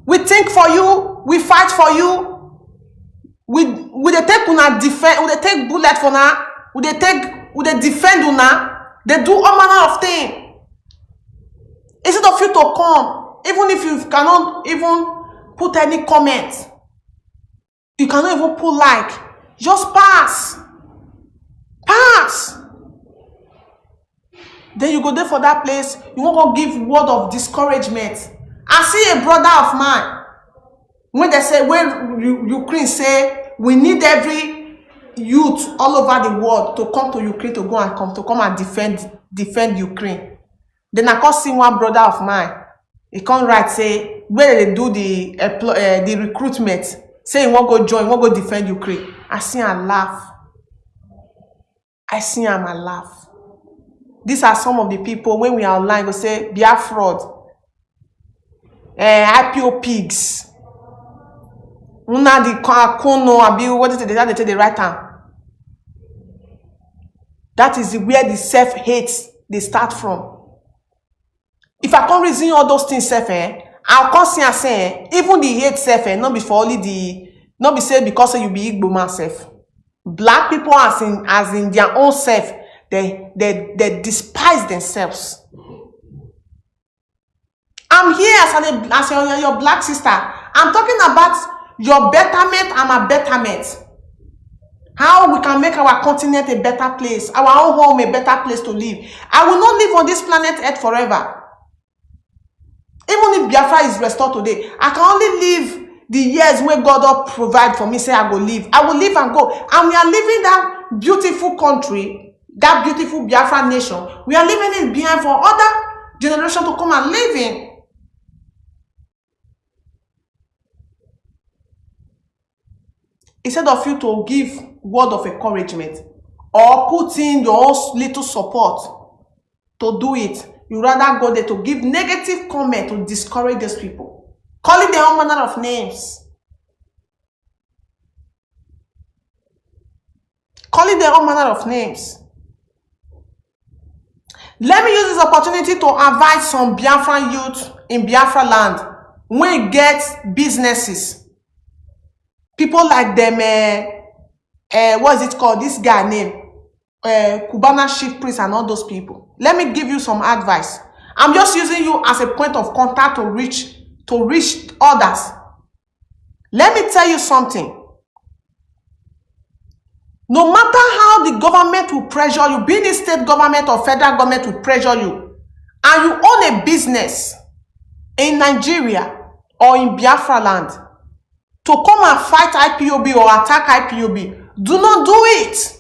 We think for you. We fight for you. We they take una defend. We they take bullet for now. We they defend una. They do all manner of things. Instead of you to come, even if you cannot even put any comment, you cannot even put like, just pass. Pass. Then you go there for that place, you won't go give word of discouragement. I see a brother of mine. when they say, when Ukraine say, we need every youth all over the world to come to Ukraine to come and defend Ukraine. Then I can see one brother of mine, he come write say, where they do the recruitment, say he won't go join, won't go defend Ukraine. I see him laugh. I see him and laugh. These are some of the people when we are online go say Biafra, IPO pigs. Nnamdi Kanu abi what is it they take the right hand. That is where the self-hate they start from. If I can't reason all those things self, I'll come see and say even the hate self, not before only the not be said because you be Igbo man self. Black people as in their own self, they despise themselves. I'm here as your black sister. I'm talking about your betterment and my betterment. How we can make our continent a better place, our own home a better place to live. I will not live on this planet Earth forever. Even if Biafra is restored today, I can only live the years when God will provide for me. Say I will live. I will live and go. And we are living that beautiful country, that beautiful Biafra nation. We are leaving it behind for other generations to come and live in. Instead of you to give word of encouragement or put in your own little support to do it, you rather go there to give negative comment to discourage these people, calling their own manner of names, calling their own manner of names. Let me use this opportunity to invite some Biafran youth in Biafra land when it gets businesses. People like them, what is it called? This guy named Cubana Chief Priest and all those people. Let me give you some advice. I'm just using you as a point of contact to reach others. Let me tell you something. No matter how the government will pressure you, be it state government or federal government will pressure you, and you own a business in Nigeria or in Biafra land, to come and fight IPOB or attack IPOB, do not do it.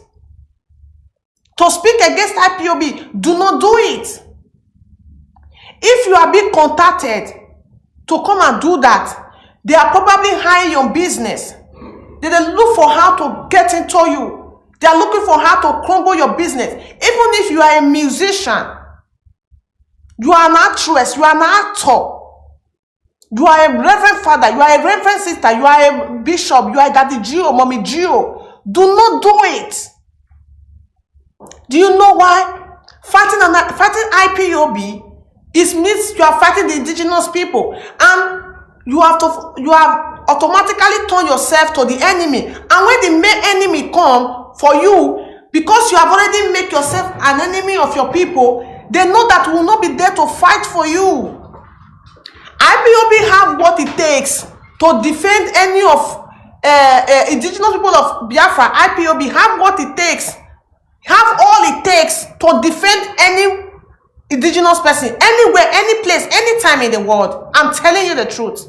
To speak against IPOB, do not do it. If you are being contacted to come and do that, they are probably hiding your business. They look for how to get into you. They are looking for how to crumble your business. Even if you are a musician, you are an actress, you are an actor, you are a reverend father, you are a reverend sister, you are a bishop, you are a daddy Gio, mommy Gio. Do not do it. Do you know why? Fighting IPOB means you are fighting the indigenous people, and you have automatically turned yourself to the enemy. And when the main enemy come for you, because you have already made yourself an enemy of your people, they know that will not be there to fight for you. IPOB have what it takes to defend any of indigenous people of Biafra. IPOB have what it takes, have all it takes to defend any indigenous person, anywhere, any place, anytime in the world. I'm telling you the truth.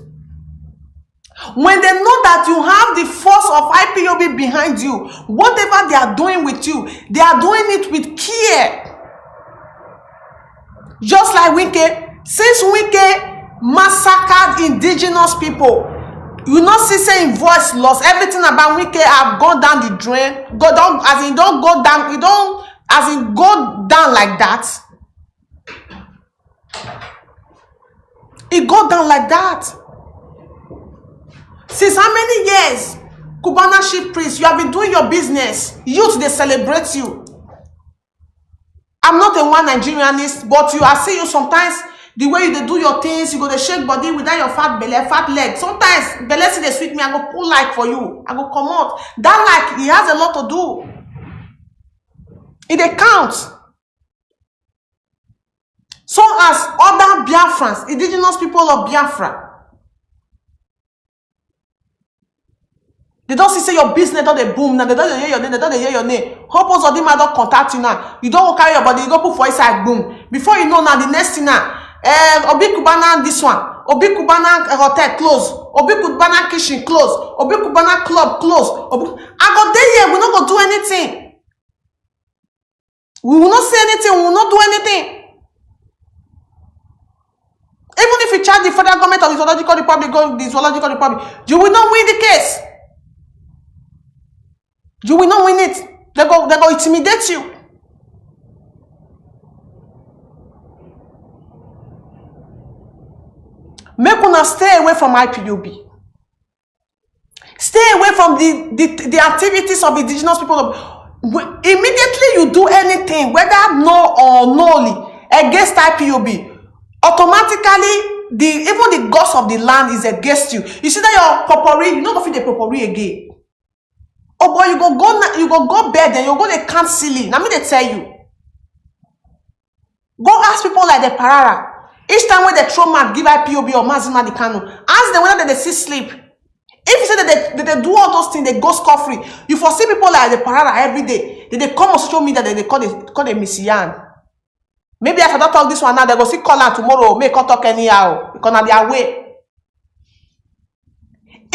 When they know that you have the force of IPOB behind you, whatever they are doing with you, they are doing it with care. Just like Wike, since Wike massacred indigenous people, you not see saying voice loss, everything about Wike have gone down the drain, go down, as in don't go down, you don't, as in go down like that. It go down like that. Since how many years, Cubana Chief Priest, you have been doing your business, youth, they celebrate you. I'm not a one Nigerianist, but I see you sometimes, the way you do your things, you go to shake body without your fat belly, fat leg. Sometimes, belly see they sweet me, I go pull like for you. I go come out. That like, he has a lot to do. It counts. So as other Biafrans, indigenous people of Biafra, they don't say your business, don't they boom now, they don't hear your name, they don't hear your name. Hopos of them don't contact you now. You don't carry your body, you go put for inside boom. Before you know now, the next thing now, Obi Cubana this one. Obi Kubana hotel close. Obi Kubana kitchen close. Obi Kubana club close. I go there here. We not go do anything. We will not say anything. We will not do anything. Even if you charge the federal government of the Zoological Republic, you will not win the case. You will not win it. They go intimidate you. Make una stay away from IPOB. Stay away from the activities of indigenous people. Immediately you do anything, whether no or nolly, against IPOB, automatically even the gods of the land is against you. You see that your potpourri, you not go fit the potpourri again. Oh boy, you go bed and you go to can't silly. Now me they tell you. Go ask people like the Parara. Each time when they throw mad, give IPOB or Mazi the Kanu, ask them whether they see sleep. If you say that they do all those things, they go scot-free. You foresee people like the Parara every day. They come on social media, they call a Messian. Maybe if I don't talk this one now, they go see call her tomorrow, make her talk anyhow. Because now they are way.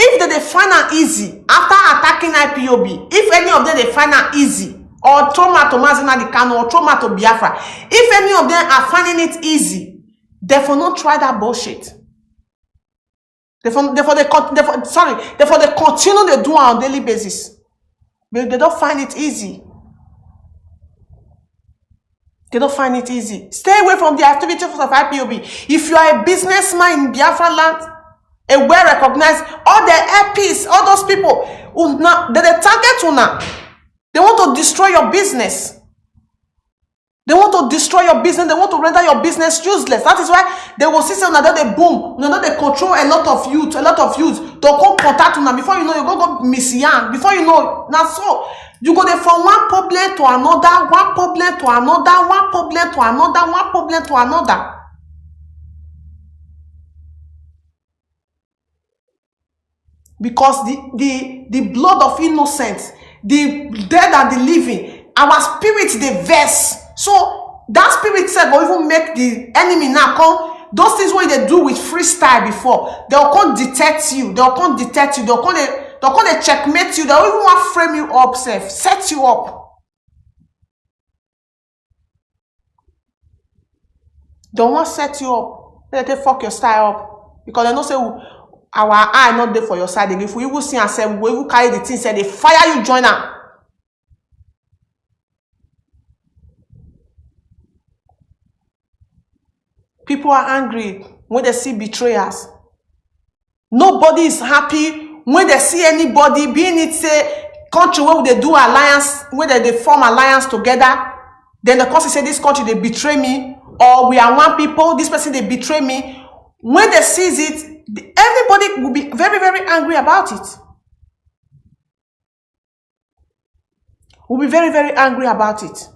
If they find her easy after attacking IPOB, if any of them they find her easy, or trauma to Mazi the Kanu, or trauma to Biafra, if any of them are finding it easy, therefore not try that bullshit. Therefore they continue to do it on a daily basis. But they don't find it easy. They don't find it easy. Stay away from the activities of IPOB. If you are a businessman in Biafra land, a well-recognized, all the APs, all those people, they target you now. They want to destroy your business. They want to destroy your business. They want to render your business useless. That is why they will see another they boom. Another they control a lot of youth. To come contact you now. Before you know, you go Messian. Before you know, now so you go there from one problem to another, one problem to another, one problem to another, one problem to another. Because the blood of innocence, the dead and the living, our spirits they verse. So that spirit said will even make the enemy now come. Those things what they do with freestyle before, they'll come detect you, they'll come checkmate you, they'll even want to frame you up, set you up. They want to set you up. They fuck your style up. Because they don't say our eye not there for your side. If we will see and say we will carry the thing, say they fire you, join her. People are angry when they see betrayers. Nobody is happy when they see anybody, being it say country where they do alliance, where they form alliance together. Then the country say this country they betray me, or we are one people, this person they betray me. When they sees it, everybody will be very, very angry about it. Will be very, very angry about it.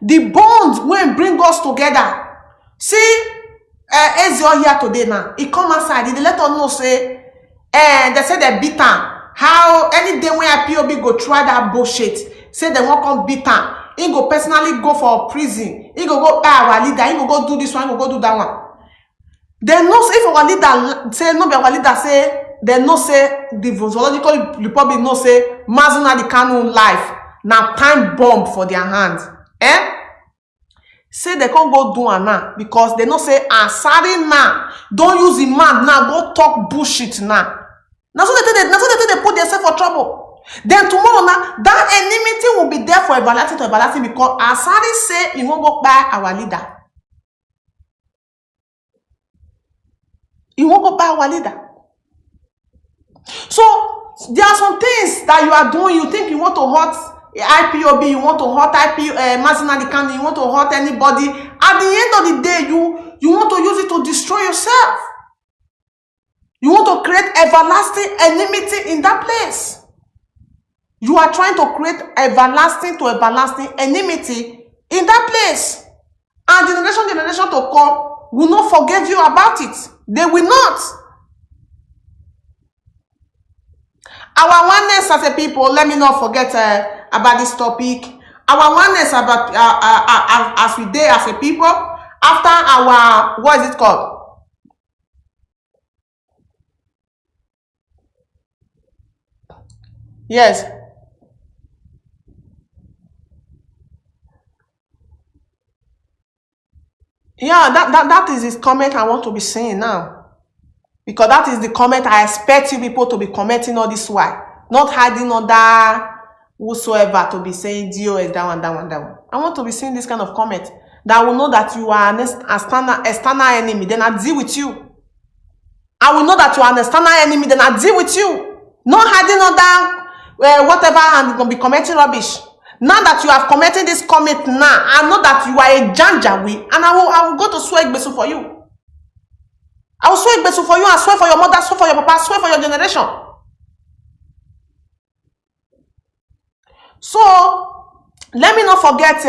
The bond when bring us together. See, Ezio here today now. He come outside. He let us know say, they say they beat him. How any day when IPOB go try that bullshit, say they won't come beat him. He go personally go for prison. He go pay our leader. He go do this one. He go do that one. They know if our leader say no, be our leader say they know say the Zoological Republic know say Mazi the Kanu life now time bomb for their hands. Say they can't go do it now because they know say sorry now. Don't use the man now. Go talk bullshit now. Now so they put themselves for trouble. Then tomorrow now that enmity will be there for everlasting to everlasting because Asari say he won't go buy our leader. He won't go buy our leader. So there are some things that you are doing. You think you want to hurt IPOB, you want to hurt Mazi the Kanu, you want to hurt anybody. At the end of the day, you want to use it to destroy yourself. You want to create everlasting enmity in that place. You are trying to create everlasting to everlasting enmity in that place. And generation to come will not forgive you about it. They will not. Our oneness as a people, let me not forget about this topic. Our oneness about as we did as a people, our after our, what is it called? Yes. Yeah, that is his comment I want to be saying now. Because that is the comment I expect you people to be commenting all this while. Not hiding under whosoever to be saying DOS, that one, that one, that one. I want to be seeing this kind of comment that will know that you are an external enemy, then I deal with you. I will know that you are an external enemy, then I deal with you. Not hiding under whatever and going to be commenting rubbish. Now that you have commented this comment now, I know that you are a janjawi, and I will go to swear Igbesu for you. I will swear Igbesu for you, and swear for your mother, swear for your papa, swear for your generation. So let me not forget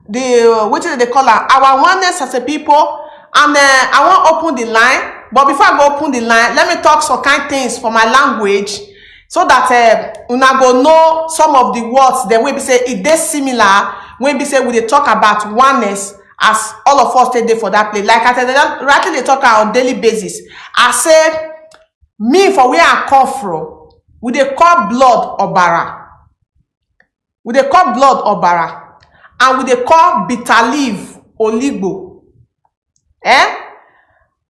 what they call our oneness as a people, and I want to open the line. But before I go open the line, let me talk some kind things for my language, so that una go know some of the words that we be say it is similar when we say we dey talk about oneness as all of us take there for that place. Like I rightly they talk on daily basis. I say me for where I come from, we dey call blood obara. We dey call blood obara, and we dey call bitter leaf oligbo.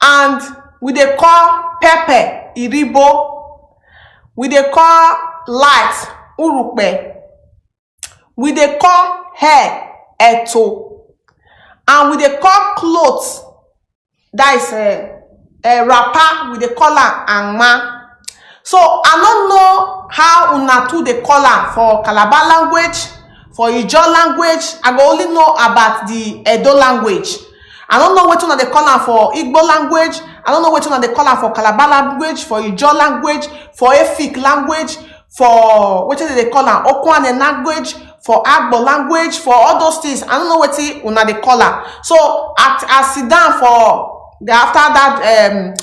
And we dey call pepper iribo. We dey call light urupe. We dey call hair eto. And we dey call clothes, that is a wrapper, we dey call am angma. So I don't know how una two dey call am for Calabar language, for Ijaw language. I go only know about the Edo language. I don't know what una dey call am for Igbo language. I don't know what una dey call am for Calabar language, for Ijaw language, for Efik language, for what they call am Okwane language, for Agbo language, for all those things. I don't know what una dey call am. So I sit down for the after that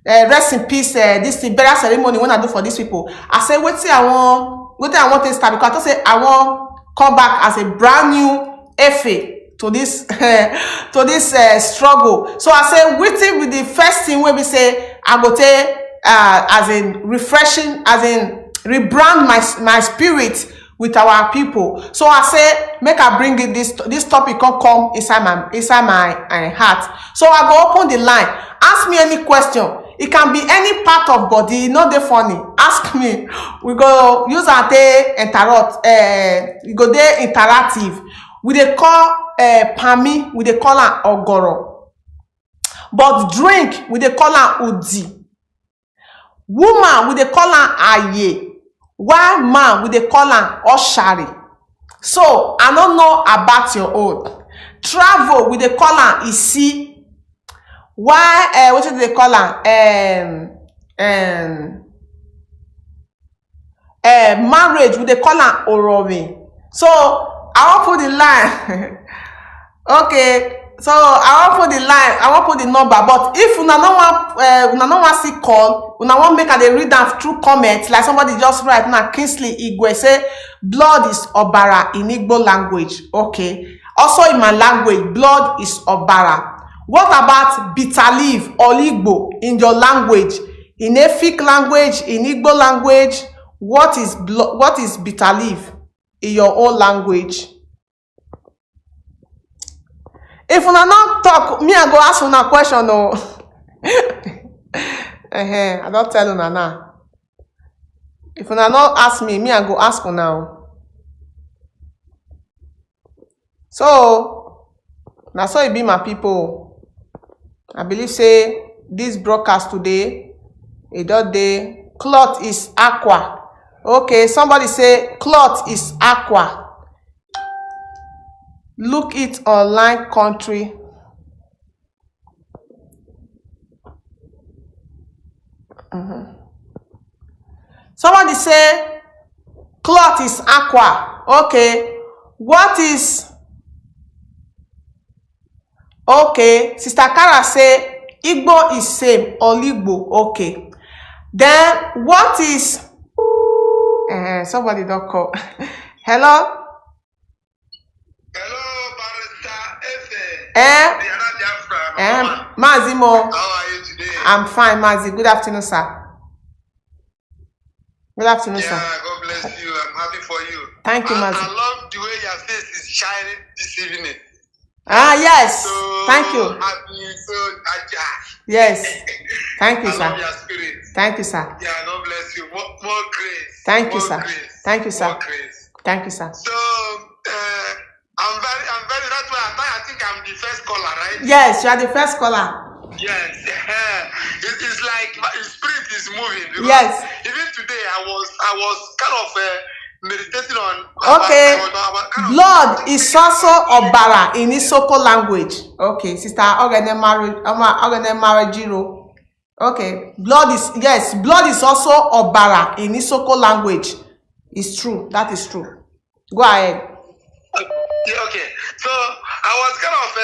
rest in peace this burial ceremony when I do for these people. I say what I want to start, because I say I want come back as a brand new Efe to this to this struggle. So I say waiting with the first thing when we say I go take as in refreshing, as in rebrand my spirit with our people. So I say make I bring it this topic come inside my heart. So I go open the line. Ask me any question. It can be any part of body, not the funny. Ask me. We go use our we go there interactive. We dey call pami, we dey call am ogoro. But drink, we dey call am udi. Woman, we dey call am aye. While man, we dey call am oshari. So I don't know about your own. Travel, we dey call am isi. Why what do they call am? Marriage, we dey call am orowe. So I want put the line. Okay, so I want put the line. I want put the number. But if una no want see call, una want make I read down through comments, like somebody just write now. Kingsley Igwe say blood is obara in Igbo language. Okay, also in my language, blood is obara. What about bitter leaf or Igbo in your language? In Efik language, in Igbo language, what is bitter leaf in your own language? If una not talk, me I go ask una question. No, I don't tell una now. If una not ask me I go ask una now. So now so it be my people. I believe say this broadcast today, cloth is aqua. Okay, somebody say cloth is aqua. Look it online country. Somebody say cloth is aqua. Okay, what is? Okay, Sister Kara say Igbo is same or Igbo. Okay, then what is? Somebody don't call. Hello. Hello, Barrister Efe. Mazi Mo. How are you today? I'm fine, Mazi. Good afternoon, sir. Good afternoon, sir. Yeah, God bless you. I'm happy for you. Thank you, Mazi. I love the way your face is shining this evening. Yes. So thank you. Happy, so yes. Thank you, sir. I love your spirit. Thank you, sir. Yeah, God bless you. More grace. Thank you, more sir. Grace. Thank you, sir. More grace. Thank you, sir. So I'm very. That's why I think I'm the first caller, right? Yes, you are the first caller. Yes, it's like my spirit is moving. Because yes. Even today, I was kind of meditating on. Okay. Blood is also Obara in Isoko language. Okay, sister Ogene Marajiro. Okay, blood is also Obara in Isoko language. It's true. That is true. Go ahead. Okay. So I was kind of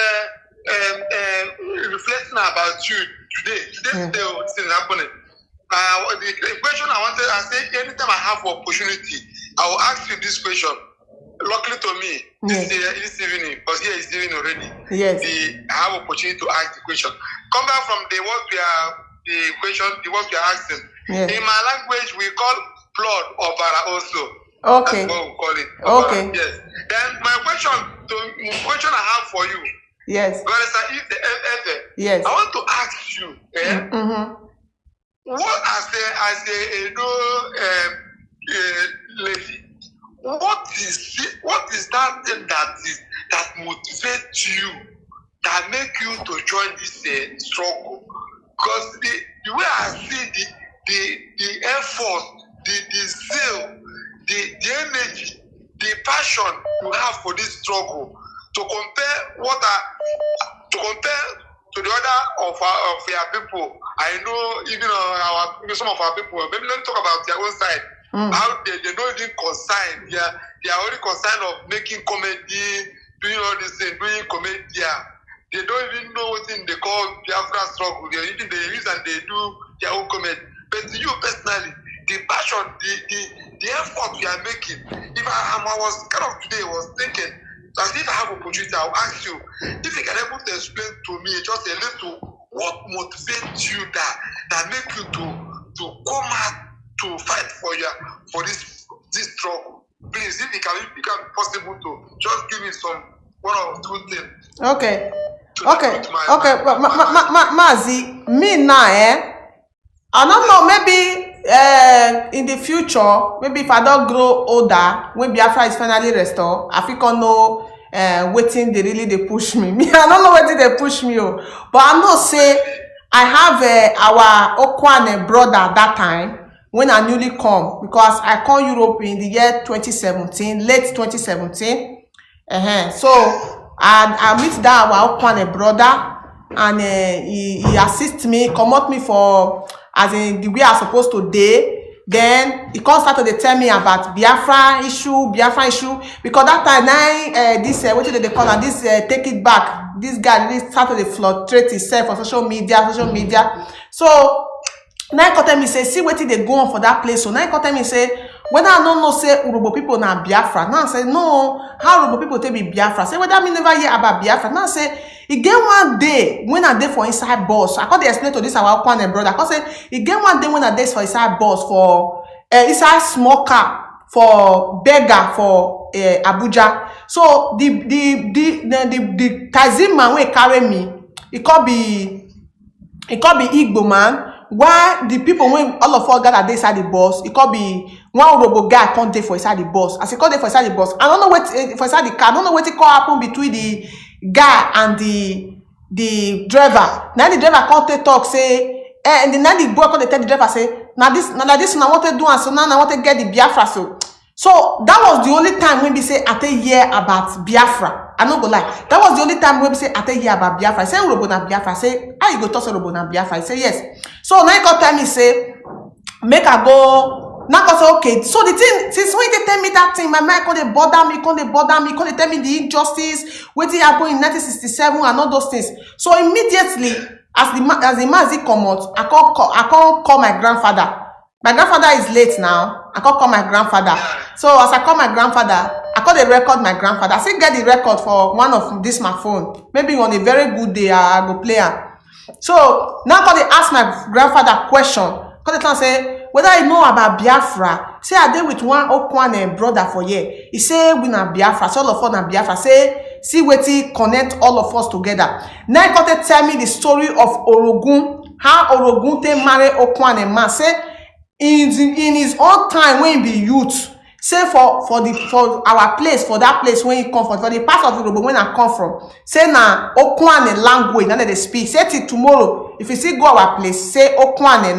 reflecting about you today. What's happening? The question I said, anytime I have opportunity, I will ask you this question. Luckily to me, this evening, because here is evening already. Yes. I have opportunity to ask the question. Come back from the what we are asking. Yes. In my language, we call blood Obara also. Okay. That's what we call it. Okay. Yes. Then my question I have for you. Yes. Yes. I want to ask you. What as a lady? What is that thing that motivates you, that make you to join this struggle? Because the way I see the effort, the zeal, the energy, the passion you have for this struggle, to compare to the other of your people. I know even some of our people. Maybe let me talk about their own side. How they don't even concern. They are only concerned of making comedy, doing all these things, doing comedy. They don't even know what thing they call Biafra struggle. They use and they do their own comedy. But to you personally, the passion, the effort you are making. If I was kind of today was thinking, as if I have opportunity, I'll ask you if you can able to explain to me just a little what motivates you that make you to come out to fight for this struggle. Please, if it can be possible to just give me one or two things. Okay. Mazi, me now, I don't know, maybe in the future, maybe if I don't grow older, when Biafra is finally restored, I think I know waiting they push me. I don't know waiting they push me, but I know say I have our Okwane brother that time when I newly come, because I come Europe in the year 2017, late 2017. So I meet that our Okwane brother, and he assist me, come me for as in the way I supposed to day. Then he come start to tell me about Biafra issue, because that time this what did they call it? This take it back. This guy really started to fluctuate himself on social media. So now he tell me say, see what they go on for that place. So now he tell me say, whether I don't know say Urobo people na Biafra. Now I say no, how Urobo people tell me Biafra? Say whether me never hear about Biafra. Now I say e get one day when I dey for inside bus. I can't explain to this our Okwane brother. I say e get one day when I dey for inside bus for inside small car for beggar for Abuja. So the taxi man wey carry me, it could be Igbo man. Why the people when all of us gather inside the bus, it could be one Urobo guy can't dey for inside the bus. As he can't dey for inside the bus, I don't know what for inside the car. I don't know what it could happen between the guy and the driver. Now the driver can't talk say, and then the boy can't tell the driver say, now this I want to do, and so now I want to get the Biafra. So that was the only time when we say I tell hear about Biafra. I no go lie. That was the only time when we say I tell hear about Biafra. I say Urobo na Biafra. I say how you go talk Urobo na Biafra? I say yes. So now he come tell me say make I go. Now I say okay. So the thing since when they tell me that thing, my mind can't bother me, can't tell me the injustice, what happened in 1967 and all those things. So immediately as the Mazi come out, I can't call my grandfather. My grandfather is late now. I can't call my grandfather. So as I call my grandfather, I call the record my grandfather. I still get the record for one of this my phone. Maybe on a very good day, I go play am. So now call they ask my grandfather question. Call they say whether I know about Biafra. Say I dey with one Okwane brother for here. He say we na Biafra. So all of us na Biafra. Say see wetin connect all of us together. Now call they tell me the story of Orogun. How Orogun take marry Okwane man. Say in his own time when he be youth. Say for our place, for that place when he come from, for the part of Yoruba when I come from, say na Okwane language, now they speak. Say till tomorrow, if you see go our place, say Okwane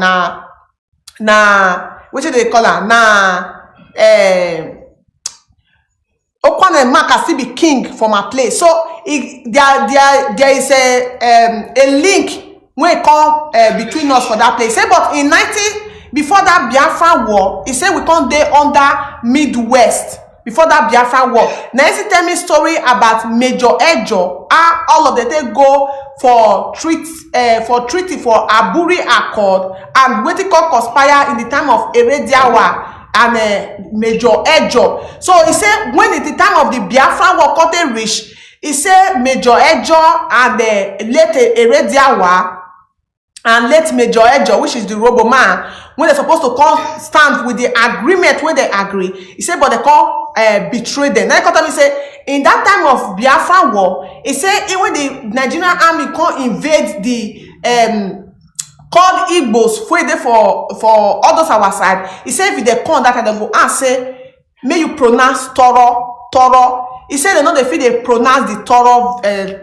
na what do they call her? Okwane man can still be king for my place. So there is a link when it come between us for that place. Say but in before that Biafra war, he said we can't dey under Midwest. Before that Biafra war. Now he tell me story about Major Ejo. All of them they go for treaty for Aburi Accord and what it called conspire in the time of Erediawa and Major Ejo. So he said when at the time of the Biafra war got reach, he said Major Ejo and late Erediawa and late Major Ejo, which is the Robo man, when they're supposed to come stand with the agreement when they agree, he said, but they call betray them. Now he say in that time of Biafra war, he said even the Nigerian army can't invade the called Igbos for all those our side. He said if they come that and they go and say, may you pronounce Toro. He said they know they pronounce the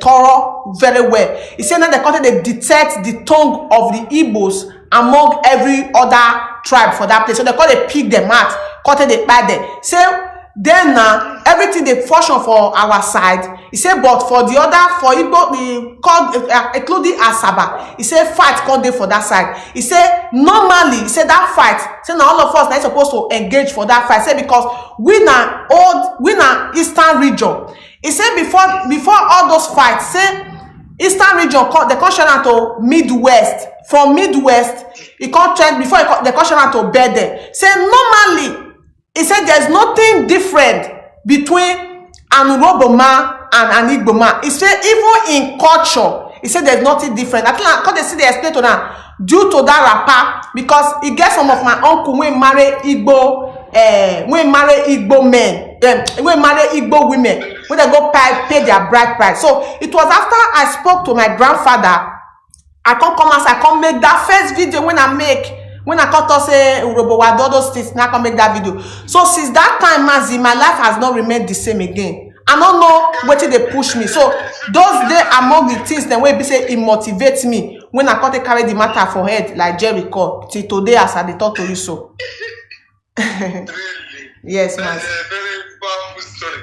Toro very well. He said now they detect the tongue of the Igbos among every other tribe for that place. So they call they pick them out, they buy them. So then now everything they function for our side. He said, but for the other, for Igbo, the called including Asaba, he said fight can't for that side. He said normally, he said that fight, say now all of us are supposed to engage for that fight. Say because we na Eastern region. He said before all those fights, say Eastern region they come to Midwest. From Midwest, he can't change before they come to Bede. Say normally, he said there's nothing different between an Uroboma and an Igboma. He said even in culture, he said there's nothing different. I think they see they explain to them due to that rapper because he gets some of my uncle when marry Igbo, when marry Igbo men, when marry Igbo women, when they go pay their bride price. So it was after I spoke to my grandfather, I can't make that first video when I cut to say Urobo those things, now I can make that video. So since that time, Mazi, my life has not remained the same again. I don't know what they push me. So those days among the things that way be say it motivates me when I can't carry the matter for head like Jericho till today as I talk to you so. Really? Yes, Mazi. That's a very powerful story.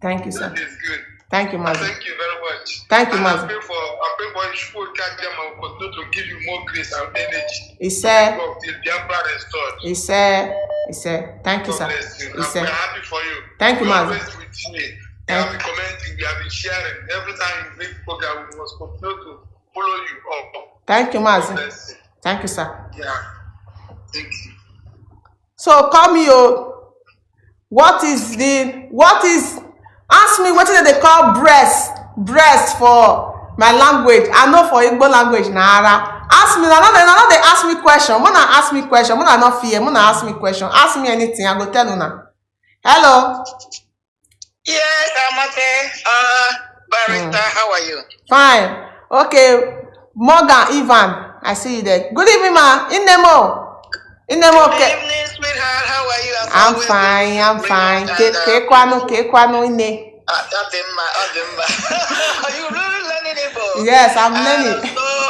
Thank you, sir. That is good. Thank you, Mazi. Thank you very much. Thank you, Mazi. I pray for you should catch them and continue to give you more grace and energy. He said. He said. Thank you, sir. We're happy for you. Thank you, Mazi. We have been commenting, we have been sharing. Every time you make program, we must continue to follow you up. Thank you, Mazi. Thank you, sir. Yeah. Thank you. So come here. What is ask me what they call breast for my language. I know for Igbo language Nara. Ask me, now they ask me question. When I ask me question, when I not fear, when I ask me question, ask me anything, I go tell you now. Hello. Yes, Omote. Barrister, how are you? Fine. Okay. Morgan, Ivan, I see you there. Good evening, ma. Okay. Good evening, sweetheart. How are you? I'm fine. Kekwano ine. Are you really learning Igbo? Yes, I'm learning.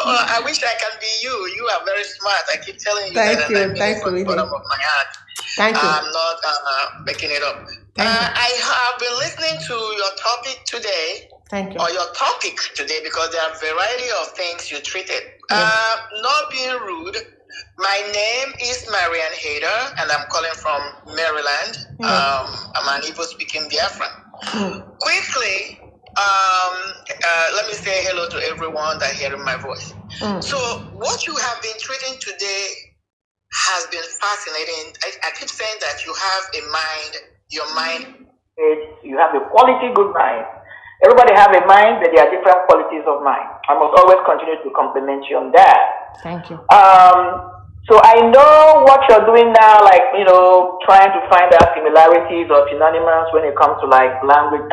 I wish I can be you. You are very smart. I keep telling you Thank that. You. And I mean Thank it from you. the bottom of my heart. Thank you. I'm not making it up. I have been listening to your topic today. Thank you. Or your topic today because there are a variety of things you treated. Yes. Not being rude. My name is Marianne Hader, and I'm calling from Maryland. I'm an Igbo-speaking Biafran. Quickly, let me say hello to everyone that hearing my voice. So, what you have been treating today has been fascinating. I keep saying that you have a mind. Your mind You have a quality good mind. Everybody have a mind, but there are different qualities of mind. I must always continue to compliment you on that. Thank you. So I know what you're doing now, like, you know, trying to find out similarities or synonymous when it comes to like language,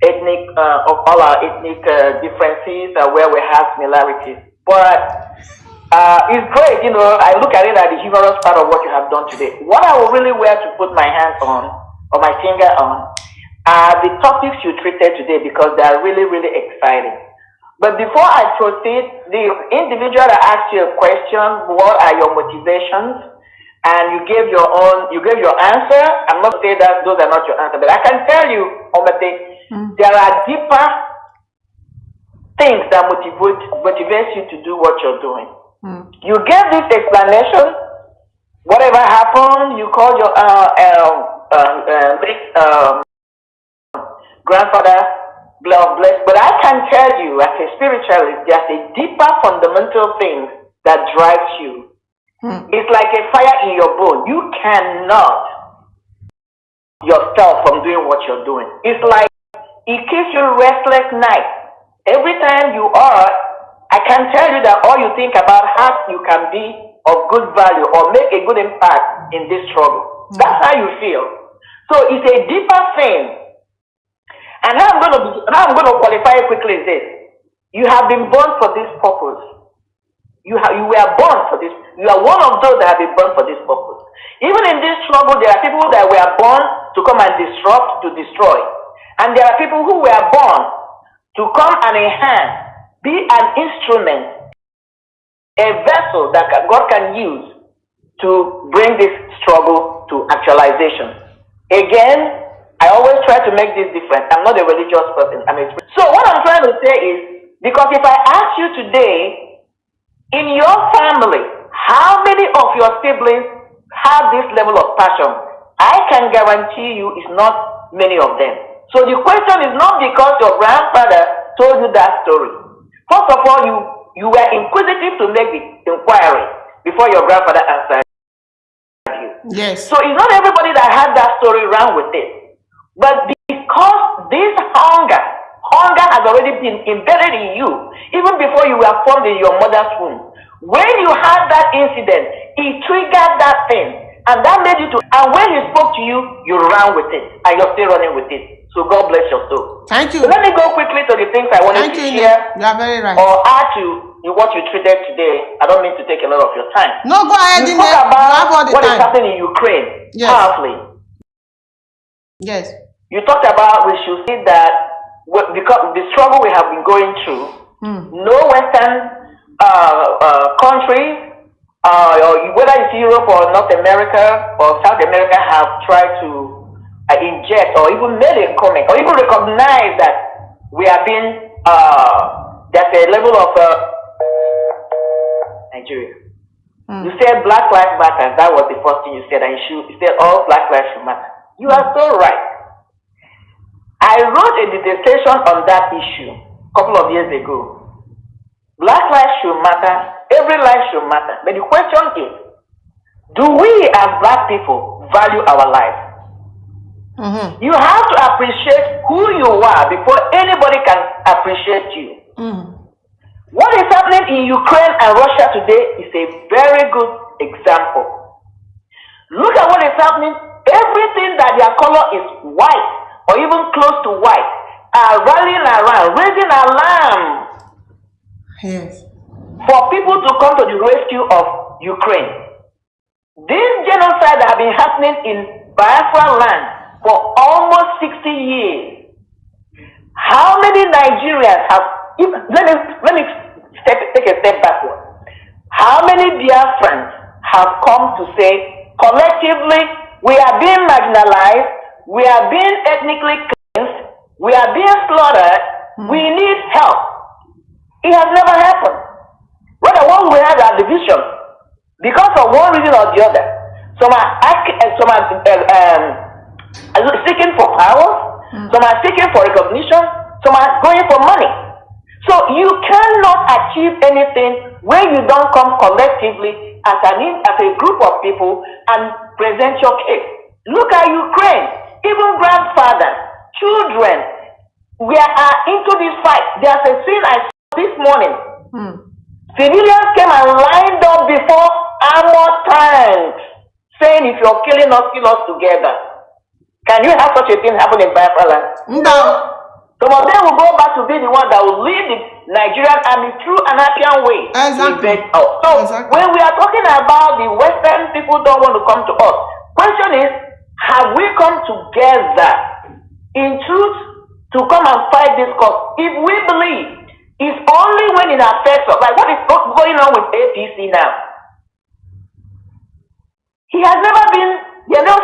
ethnic, of all our ethnic differences, where we have similarities. But it's great, you know, I look at it as the humorous part of what you have done today. What I would really wear to put my hands on, or my finger on, are the topics you treated today, because they are really, really exciting. But before I proceed, the individual that asked you a question, what are your motivations? And you gave your answer. I'm not saying that those are not your answer, but I can tell you, Omote, there are deeper things that motivates you to do what you're doing. You gave this explanation. Whatever happened, you called your grandfather blessed, but I can tell you as a spiritualist, there's a deeper fundamental thing that drives you. It's like a fire in your bone. You cannot yourself from doing what you're doing. It's like it keeps you restless night. Every time you are, I can tell you that all you think about how you can be of good value or make a good impact in this struggle. That's how you feel. So it's a deeper thing. And how I'm going to qualify it quickly is this: you have been born for this purpose. You were born for this. You are one of those that have been born for this purpose. Even in this struggle, there are people that were born to come and disrupt, to destroy, and there are people who were born to come and enhance, be an instrument, a vessel that God can use to bring this struggle to actualization. Again, I always try to make this different. I'm not a religious person. So what I'm trying to say is, because if I ask you today, in your family, how many of your siblings have this level of passion? I can guarantee you it's not many of them. So the question is not because your grandfather told you that story. First of all, you were inquisitive to make the inquiry before your grandfather answered you. Yes. So it's not everybody that had that story around with it. But because this hunger has already been embedded in you, even before you were formed in your mother's womb. When you had that incident, it triggered that thing, and that made you to, and when he spoke to you, you ran with it, and you're still running with it. So God bless your soul. Thank you. So let me go quickly to the things I wanted to share. You are very right. Or add to what you treated today. I don't mean to take a lot of your time. No, go ahead. You talk about what is happening in Ukraine. Yes. Powerfully. Yes. You talked about we should see that because the struggle we have been going through, no Western countries, or whether it's Europe or North America or South America, have tried to inject or even made a comment or even recognize that we are being, there's a level of Nigeria. You said Black Lives Matter. That was the first thing you said, and you said all Black lives should matter. You are so right. I wrote a dissertation on that issue a couple of years ago. Black lives should matter, every life should matter. But the question is, do we as Black people value our life? You have to appreciate who you are before anybody can appreciate you. What is happening in Ukraine and Russia today is a very good example. Look at what is happening. Everything that their color is white, or even close to white, are rallying around, raising alarm for people to come to the rescue of Ukraine. This genocide that has been happening in Biafra land for almost 60 years. How many Nigerians have, let me take a step backward. How many Biafrans have come to say, collectively, we are being marginalized, we are being ethnically cleansed, we are being slaughtered, we need help. It has never happened. Rather, when we have a division, because of one reason or the other, some are seeking for power, some are seeking for recognition, some are going for money. So you cannot achieve anything when you don't come collectively as a group of people and present your case. Look at Ukraine. even grandfathers, children, we are into this fight. There's a scene I saw this morning. Civilians came and lined up before armored tanks, saying if you're killing us, kill us together. Can you have such a thing happen in Biafra land? No. Some of them will go back to be the one that will lead the Nigerian army through an African way. Exactly. So when we are talking about the Western people don't want to come to us, question is, have we come together in truth to come and fight this cause? If we believe it's only when it affects us, like what is going on with APC now? He has never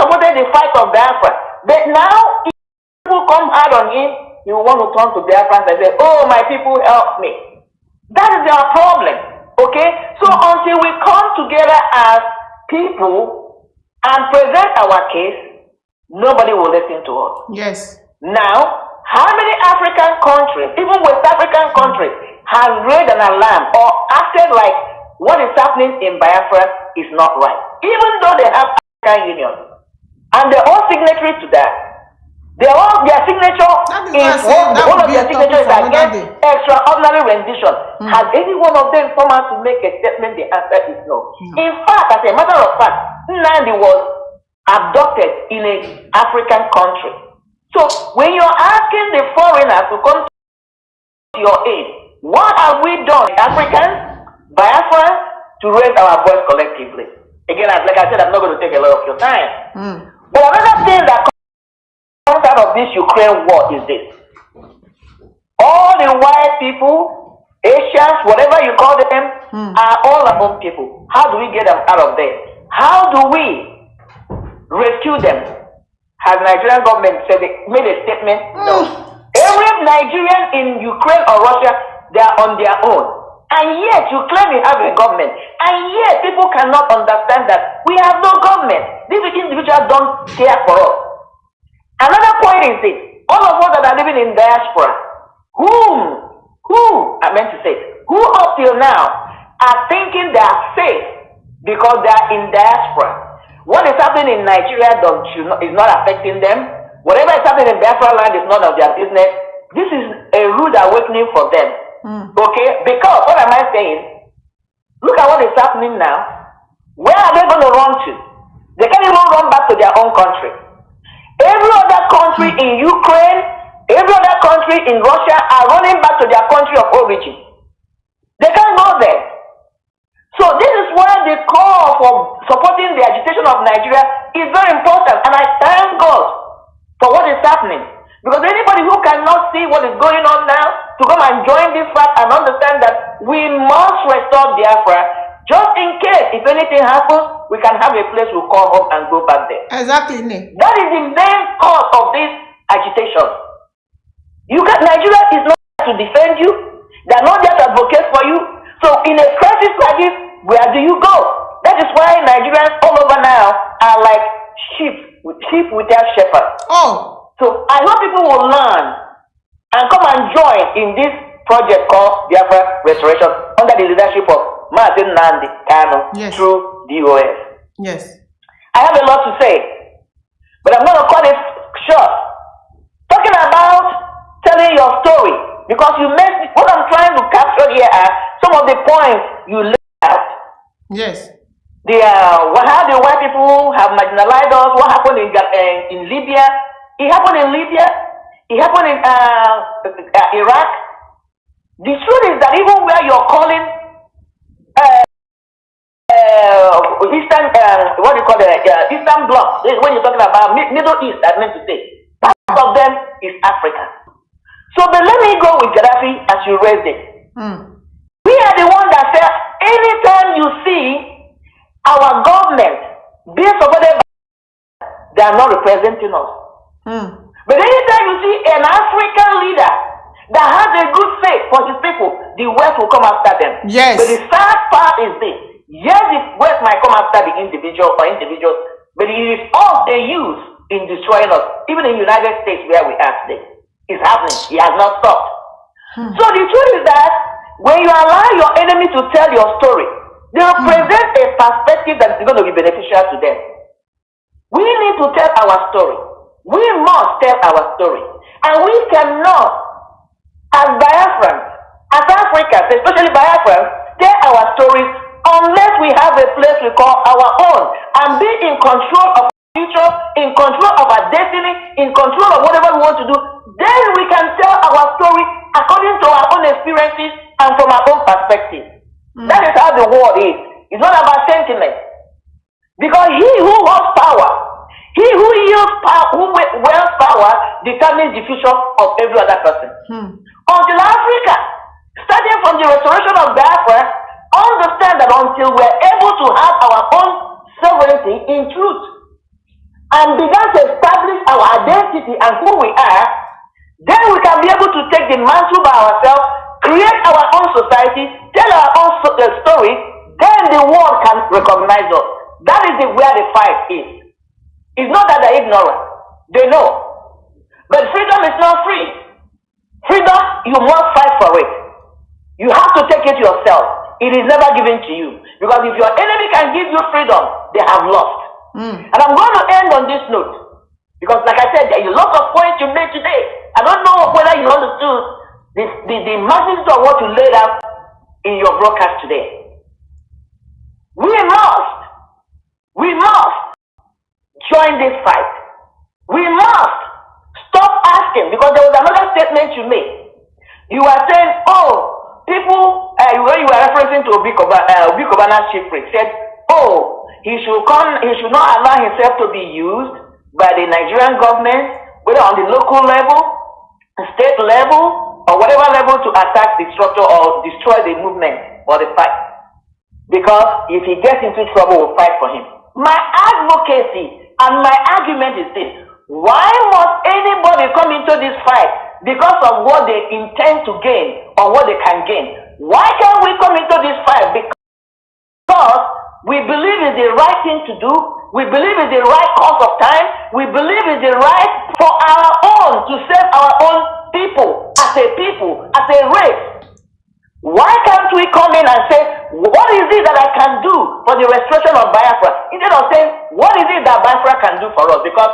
supported the fight of Biafra. But now, if people come hard on him, he will want to turn to Biafrans and say, oh, my people help me. That is our problem. Okay? So until we come together as people and present our case, nobody will listen to us. Yes. Now, how many African countries, even West African countries, have raised an alarm or acted like what is happening in Biafra is not right? Even though they have African Union. And they're all signatories to that. Their signature is one of their signatures is against extraordinary rendition. Has any one of them come out to make a statement? The answer is no. In fact, as a matter of fact, Nnamdi was abducted in an African country. So when you're asking the foreigners to come to your aid, what have we done, Africans, Biafrans, to raise our voice collectively? Again, like I said, I'm not going to take a lot of your time. But another thing that comes out of this Ukraine war is this. All the white people, Asians, whatever you call them, are all our own people. How do we get them out of there? How do we rescue them? Has Nigerian government made a statement? No. Every Nigerian in Ukraine or Russia, they are on their own. And yet you claim you have a government. And yet people cannot understand that we have no government. These individuals don't care for us. Another point is this. All of us that are living in diaspora, who up till now are thinking they are safe because they are in diaspora. What is happening in Nigeria is not affecting them. Whatever is happening in Biafra land is none of their business. This is a rude awakening for them. Okay? Because, what am I saying? Look at what is happening now. Where are they going to run to? They can't even run back to their own country. Every other country in Ukraine, every other country in Russia are running back to their country of origin. They can't go there. So this is why the call for supporting the agitation of Nigeria is very important. And I thank God for what is happening. Because anybody who cannot see what is going on now, to come and join this fight and understand that we must restore Biafra, just in case if anything happens, we can have a place we call home and go back there. Exactly, Nick. That is the main cause of this agitation. Nigeria is not there to defend you. They are not there to advocate for you. So in a crisis like this, where do you go? That is why Nigerians all over now are like sheep without shepherd. Oh. So I hope people will learn and come and join in this project called Biafra Restoration under the leadership of Mazi Nnamdi Kanu through DOS. Yes. I have a lot to say, but I'm going to cut it short. Talking about telling your story, because what I'm trying to capture here are some of the points you laid out. Yes. How the white people have marginalized us, what happened in Libya. It happened in Libya. It happened in Iraq. The truth is that even where you're calling Eastern, Eastern Bloc, when you're talking about Middle East, I meant to say, part of them is Africa. So, but let me go with Gaddafi as you raised it. We are the one that said, anytime you see our government being supported by, they are not representing us. But anytime you see an African leader that has a good faith for his people, the West will come after them. Yes. But the sad part is this. Yes, the West might come after the individuals, but it is all they use in destroying us. Even in the United States where we are today, it's happening. It has not stopped. So the truth is that when you allow your enemy to tell your story, they will present a perspective that is going to be beneficial to them. We need to tell our story. We must tell our story. And we cannot, as Biafrans, as Africans, especially Biafrans, tell our stories unless we have a place we call our own and be in control of our future, in control of our destiny, in control of whatever we want to do. Then we can tell our story according to our own experiences and from our own perspective. That is how the world is. It's not about sentiment. Because he who holds power, he who yields power, who wields power, determines the future of every other person. Until Africa, starting from the restoration of Biafra, understand that until we're able to have our own sovereignty in truth and begin to establish our identity and who we are, then we can be able to take the mantle by ourselves, create our own society, tell our own story, then the world can recognize us. That is where the fight is. It's not that they're ignorant. They know. But freedom is not free. Freedom, you must fight for it. You have to take it yourself. It is never given to you. Because if your enemy can give you freedom, they have lost. And I'm going to end on this note. Because like I said, there are a lot of points you made today. I don't know whether you understood the magnitude of what you laid out in your broadcast today. We must join this fight. We must stop asking, because there was another statement you made. You were saying, oh, people, when you were referencing to Obi Kobana's chief priest, said, oh, he should not allow himself to be used by the Nigerian government, whether on the local level, state level, or whatever level, to attack the structure or destroy the movement or the fight. Because if he gets into trouble, we'll fight for him. My advocacy and my argument is this: why must anybody come into this fight because of what they intend to gain or what they can gain? Why can't we come into this fight because we believe it's the right thing to do, we believe it's the right course of time, we believe it's the right for our own, to save our own people, as a race? Why can't we come in and say, what is it that I can do for the restoration of Biafra? Instead of saying, what is it that Biafra can do for us? Because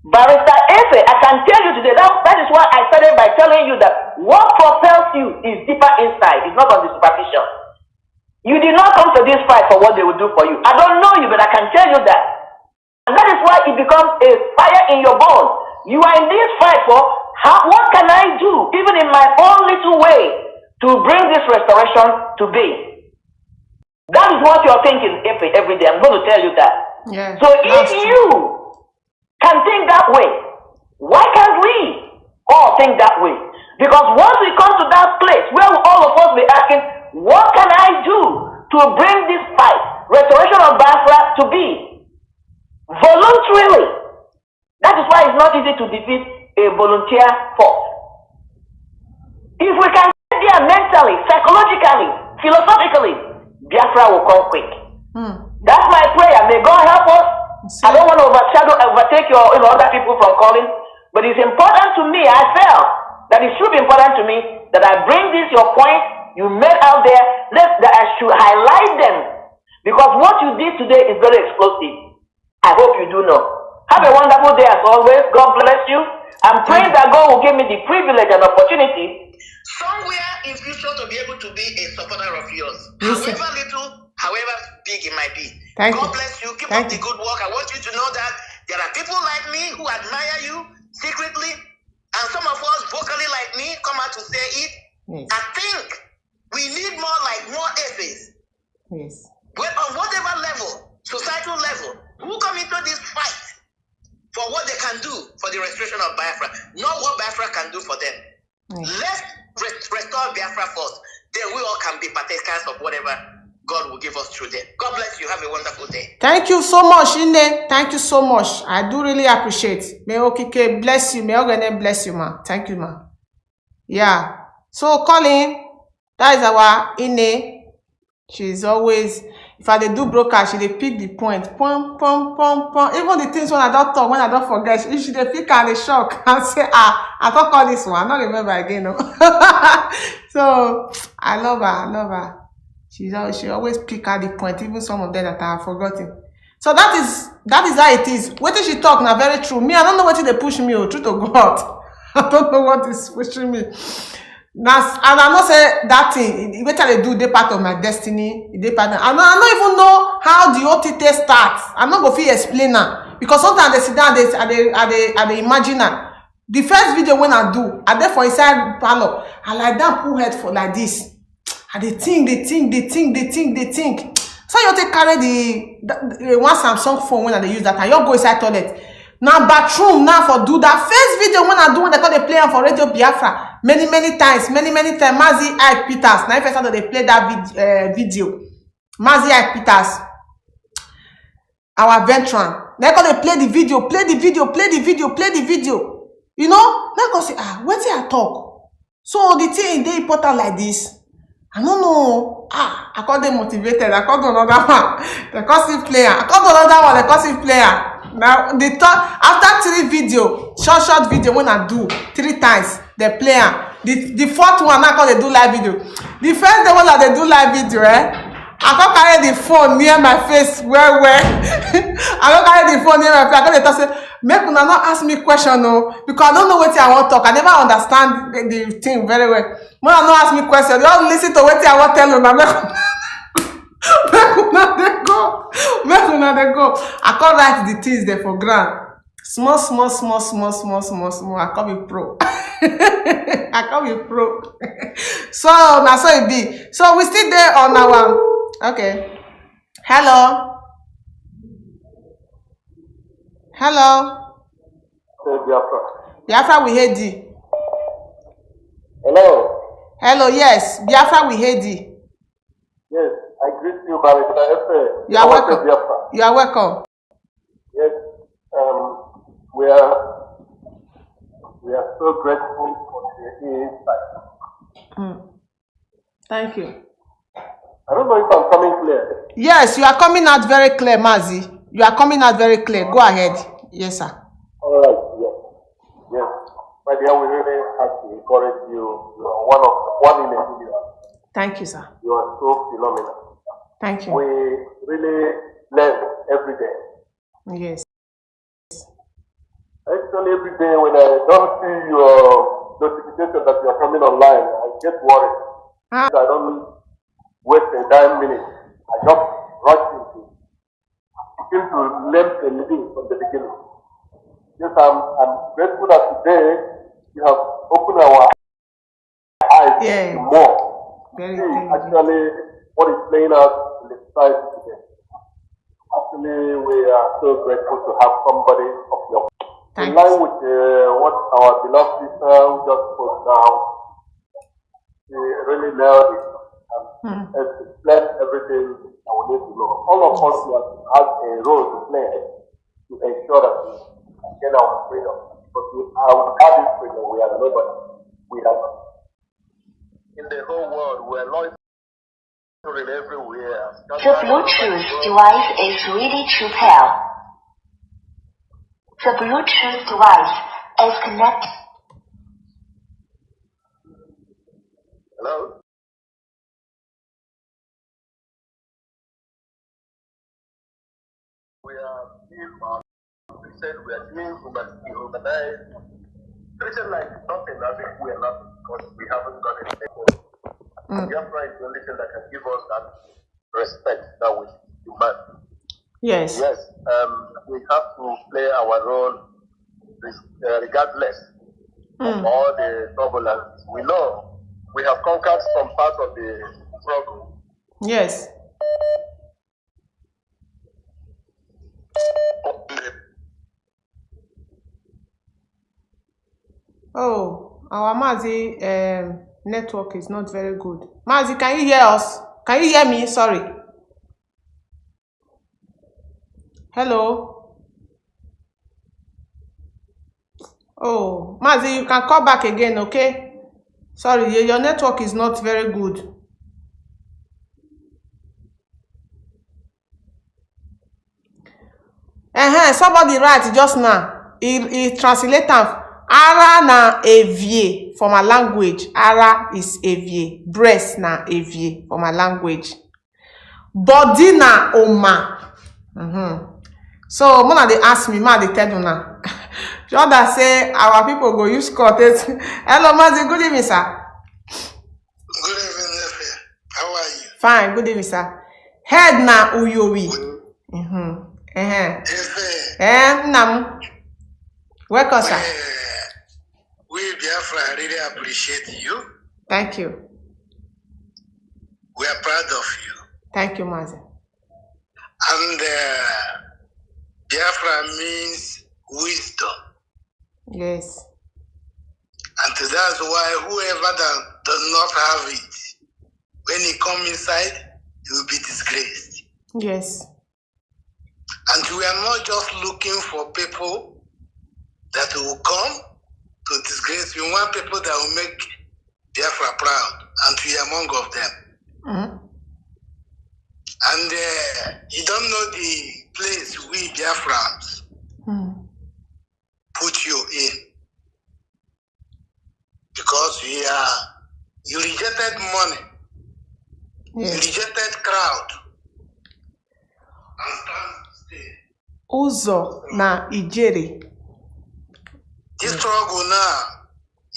Barrister Efe, I can tell you today, that is why I started by telling you that what propels you is deeper inside, it's not on the superficial. You did not come to this fight for what they will do for you. I don't know you, but I can tell you that. And that is why it becomes a fire in your bones. You are in this fight for, what can I do, even in my own little way, to bring this restoration to be? That is what you're thinking every day. I'm going to tell you that. Yeah, so if you can think that way, why can't we all think that way? Because once we come to that place where all of us be asking, what can I do to bring this fight, restoration of Biafra, to be voluntarily? That is why it's not easy to defeat a volunteer force. If we can get there mentally, psychologically, philosophically, Biafra will come quick. That's my prayer. May God help us. I don't want to overtake other people from calling, but it's important to me. I felt that it should be important to me that I bring this, your point you made out there, that I should highlight them, because what you did today is very explosive. I hope you do know. Have a wonderful day as always. God bless you. I'm praying that God will give me the privilege and opportunity somewhere in future to be able to be a supporter of yours. However little, however big it might be. God bless you. Keep up the good work. I want you to know that there are people like me who admire you secretly, and some of us vocally like me come out to say it. I think we need more Efes. Yes. But on whatever level, societal level, who come into this fight for what they can do for the restoration of Biafra, not what Biafra can do for them. Let's restore Biafra first. Then we all can be partakers of whatever God will give us through them. God bless you. Have a wonderful day. Thank you so much, Ine. Thank you so much. I do really appreciate. May Okike bless you. May Ogene bless you, ma. Thank you, ma. Yeah. So, Colin, that is our Ine. She's always, if I do broadcast, she pick the point. Pum, pum, pum, pum. Even the things when I don't talk, when I don't forget, she pick and they shock and say, I don't call this one. I don't remember again. No? So, I love her. She always pick out the point, even some of them that I have forgotten. So that is how it is. What did she talk now? Very true. Me, I don't know what they push me. Oh, true to God. I don't know what is pushing me. Now, and I know say that thing, what they do, they part of my destiny. They part. I don't even know how the OTT starts. I'm not going to explain now because sometimes they sit down, they imagine that. The first video when I do, I there for inside parlor, I like that pull head for like this. And they think. So you take carry the one Samsung phone when I use that, and you go inside toilet. Now bathroom now for do that first video when I do when they call they play for Radio Biafra many times. Mazi I Peters. Now first time they play that video. Mazi I Peters, our veteran. They call they play the video. You know, now go say, what's I talk? So the thing they important like this. I don't know. I call them motivated. I call another one. The cursive player. I call another one. The cursive player. Now the talk after 3 video, short video when I do 3 times, the player. The fourth one I call they do live video. The first the one that they do live video, I can't carry the phone near my face. Where? I don't carry the phone near my face. I can't say. Make una not ask me question, no, because I don't know what I want to talk. I never understand the thing very well. When I not ask me question, you all listen to what I want to tell you. Make una dey go. I can't write the things there for ground. Small. I can't be pro. I can't be pro. So now so it be. So we still there on our. Okay. Hello. Hey, Biafra. Biafra, we heard you. Hello, yes. Biafra, we heard you. Yes, I greet you, Biafra Efe. You are welcome. You are welcome. Yes, we are so grateful for the insight. Thank you. I don't know if I'm coming clear. Yes, you are coming out very clear, Mazi. You are coming out very clear. Go ahead. Yes, sir. All right, yes. My dear, we really have to encourage you. You are one in a million. Thank you, sir. You are so phenomenal. Thank you. We really learn every day. Yes. Actually, every day when I don't see your notification that you are coming online, I get worried. I don't waste a damn minute. I just rush into begin to learn a living from the beginning. Yes, I'm grateful that today you have opened our eyes more. Very actually what is playing out in the society today. Actually, we are so grateful to have somebody of your in line with what our beloved sister who just spoke now. She really nailed it and explained everything I we need to know. All of us have a role to play to ensure that we get our freedom. Because without this freedom, we are nobody. We are not. In the whole world, we are not everywhere. The Bluetooth device is ready to pair. The Bluetooth device is connected. Hello? We are being we are doing humanized. Treated like nothing, as if we are nothing, because we haven't got anything. Biafra is the only thing that can give us that respect that we demand. Yes. Yes, we have to play our role regardless of all the turbulence. We know we have conquered some part of the struggle. Yes. Oh, our Mazi network is not very good. Mazi, can you hear us? Can you hear me? Sorry. Hello. Oh, Mazi, you can call back again, okay? Sorry, your network is not very good. Somebody write just now. He translate ara na evie for my language. Ara is evie. Breast na evie for my language. Body na oma. So Mona they ask me, ma they tell you now. Sure that say our people go use court. Hello, Mazi, good evening, sir. Good evening, Efe. How are you? Fine, good evening, sir. Head na uyowi. Efe. Nam. Welcome, sir. We Biafra really appreciate you. Thank you. We are proud of you. Thank you, Mazi. And Biafra means wisdom. Yes. And that's why whoever that does not have it, when he come inside, he will be disgraced. Yes. And we are not just looking for people that will come to disgrace. We want people that will make Biafra proud, and we are among of them. And you don't know the place we Biafrans put you in, because you rejected money, you rejected crowd, and stay. Uzo na ijeri. This struggle now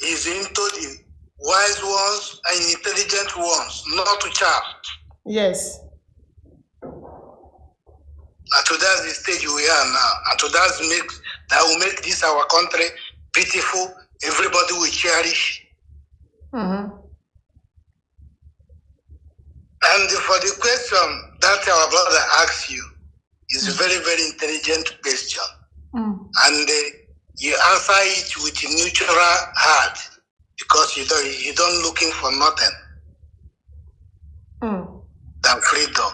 is into the wise ones and intelligent ones, not to chaff. Yes. And to that's the stage we are now. And to that will make this our country beautiful. Everybody will cherish. And for the question that our brother asks you, is a very, very intelligent question. And you answer it with a neutral heart, because you don't looking for nothing than freedom.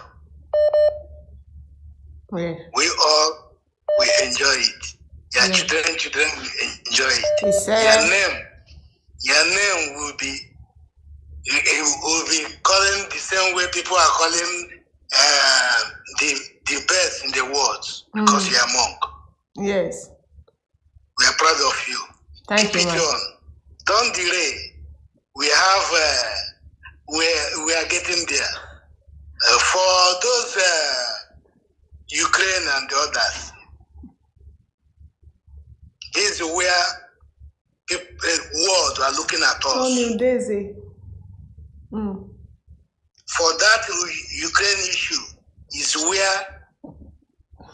Yeah. We enjoy it. Your children will enjoy it. Your name will be calling the same way people are calling the best in the world, because you are monk. Yes. We are proud of you. Thank you, John. Don't delay. We are getting there. For those Ukraine and the others, this is where world are looking at us. New Daisy. For that Ukraine issue is where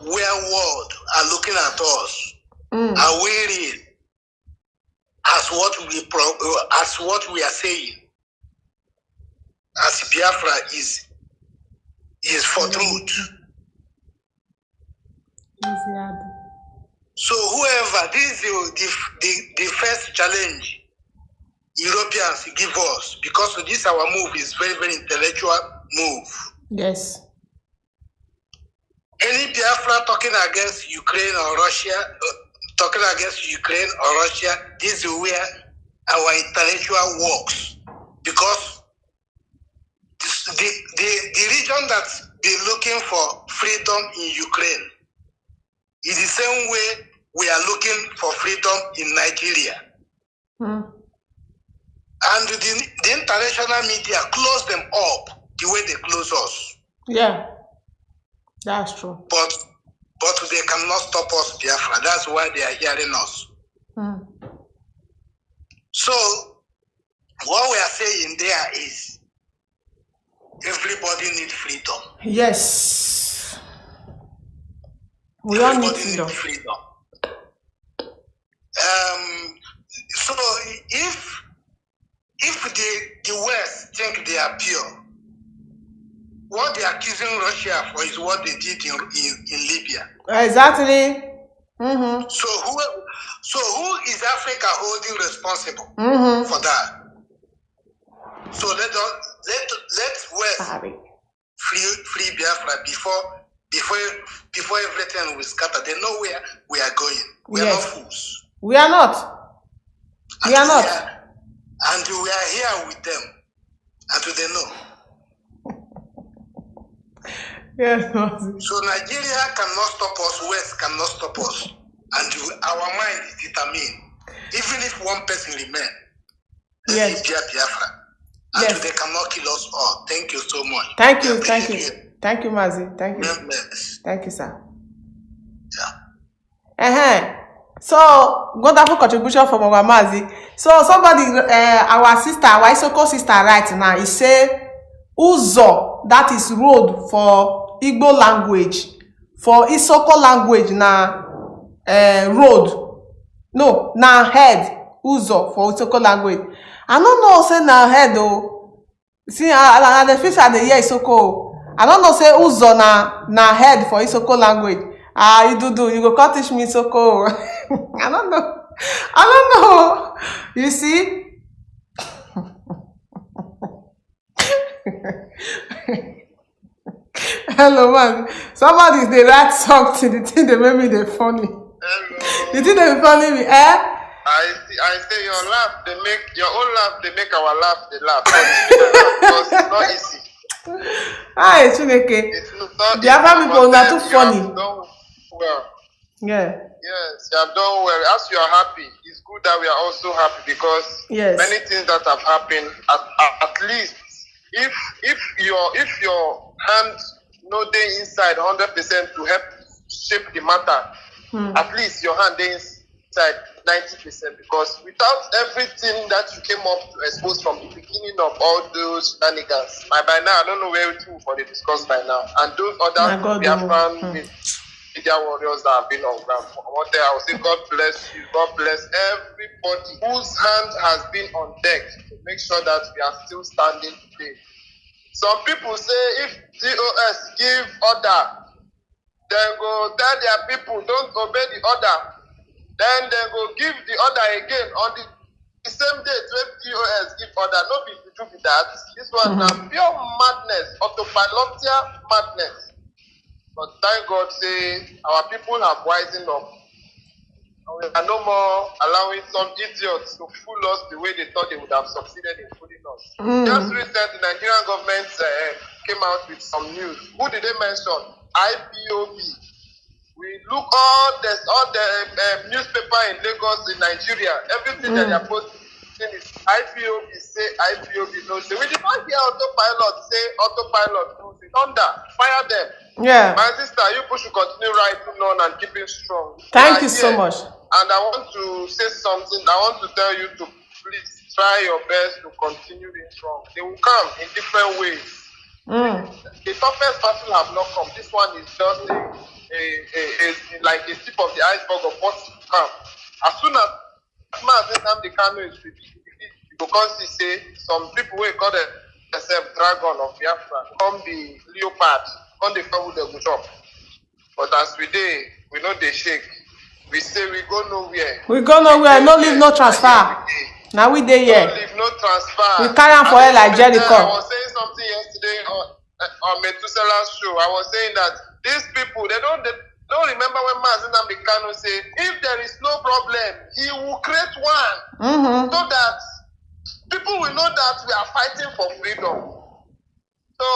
world are looking at us. Are we real as what we are saying? As Biafra is for truth. So whoever, this is the first challenge Europeans give us, because this our move is very, very intellectual move. Yes. Any Biafra talking against Ukraine or Russia, this is where our intellectual works, because the region that's been looking for freedom in Ukraine is the same way we are looking for freedom in Nigeria. And the international media close them up the way they close us. Yeah, that's true. But they cannot stop us, Biafra. That's why they are hearing us. So what we are saying there is everybody needs freedom. Yes. We all need freedom. So if the West think they are pure, what they are accusing Russia for is what they did in Libya. Exactly. So who is Africa holding responsible for that? So let West free Biafra before everything will scatter. They know where we are going. We are not fools. We are not. We are not. And we are here with them. And do they know? Yes. So Nigeria cannot stop us, West cannot stop us. And our mind is determined. Even if one person remains, let's see Biafra. And they cannot kill us all. Thank you so much. Thank you, Mazi. Thank you. God bless. Thank you, sir. Yeah. So wonderful contribution from our Mazi. So somebody, our sister, our Isoko sister right now, he say Uzo, that is road for Igbo language. For Isoko language na road. No, na head. Uzo for Isoko language. I don't know say na head though. See, the fish at the year Isoko. I don't know say Uzo na head for Isoko language. You do. You go come teach me Isoko. I don't know. You see? Hello, man. Somebody is the right something. The thing they make me they funny. Hello. The thing they funny me, I say your laugh, they make your own laugh, they make our laugh, they laugh. Because it's not easy. Hi, Chineke. It's not Biafra people are too funny. Done well. Yeah. Yes, you have done well. As you are happy, it's good that we are also happy because many things that have happened. At least, if your hand no day inside 100% to help shape the matter, at least your hand day inside 90% because without everything that you came up to expose from the beginning of all those shenanigans, by now I don't know where to for the discuss by now, and those other Biafran media warriors that have been on ground. I will say God bless you, God bless everybody whose hand has been on deck to make sure that we are still standing today. Some people say if DOS give order, then go tell their people don't obey the order. Then they go give the order again on the same day when DOS give order. No be to do with that. This one is pure madness, autopilotia madness. But thank God, say our people have wisened up. We are no more allowing some idiots to fool us the way they thought they would have succeeded in fooling us. Just recently, the Nigerian government came out with some news. Who did they mention? Ipob. We look all the newspaper in Lagos, in Nigeria. Everything that they are posting is Ipob. Say Ipob no say. We did not hear autopilot say autopilot no say. Thunder, fire them. Yeah. My sister, you should continue writing on and keeping strong. Thank you so much. And I want to say something. I want to tell you to please try your best to continue being strong. They will come in different ways. The toughest battle have not come. This one is just like a tip of the iceberg of what's to come. As soon as Nnamdi Kanu is released, you will come see say some people will call themselves dragon of Biafra, come the leopard, come the family they go chop. But as we know they shake. We say we go nowhere. We go nowhere. No leave, no transfer. Now we there here. No leave, no transfer. We carry on for air like Jericho. I was saying something yesterday on Methuselah's show. I was saying that these people they don't remember when Mazi Kanu say if there is no problem, he will create one so that people will know that we are fighting for freedom. So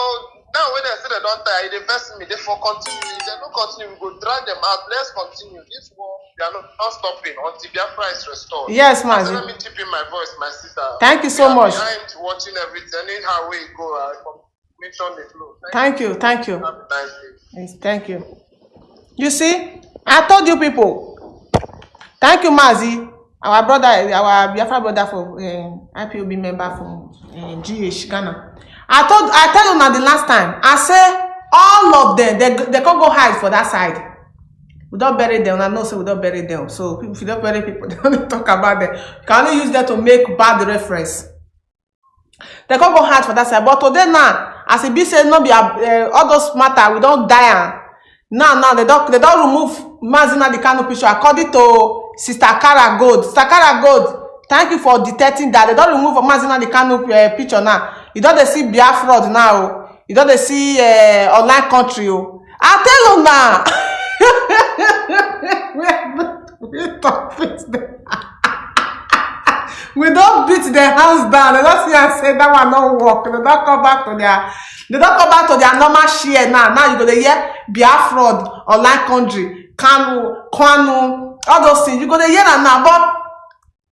now when they say they don't die, they invest in me, they for continue. If they don't continue, we go drag them out. Let's continue. This war, we are not stopping until Biafra is restored. Yes, Mazi. Let me tip in my voice, my sister. Thank you so much. Behind watching everything, anyhow we go, mention the flow. Thank you. Have a nice day. Yes, thank you. You see, I told you people. Thank you, Mazi. Our brother, our Biafra brother for IPOB member from GH Ghana. I tell you now the last time. I say all of them they can go hide for that side. We don't bury them. I know so we don't bury them. So if you don't bury people, they don't talk about them. You can only use them to make bad reference. They can go hide for that side. But today now, as it be said, no be all those matter. We don't die. Now they don't remove Mazi Kanu picture according to Sister Kara Gold. Sister Kara Gold. Thank you for detecting that. They don't remove Mazi Kanu picture now. You don't see Biafra now. You don't see online country. I tell you now. We don't beat their hands down. They don't see and say that one don't work. They don't come back to their normal share now. Now you go to hear Biafra online country, Kanu, all those things. You go to hear that now, but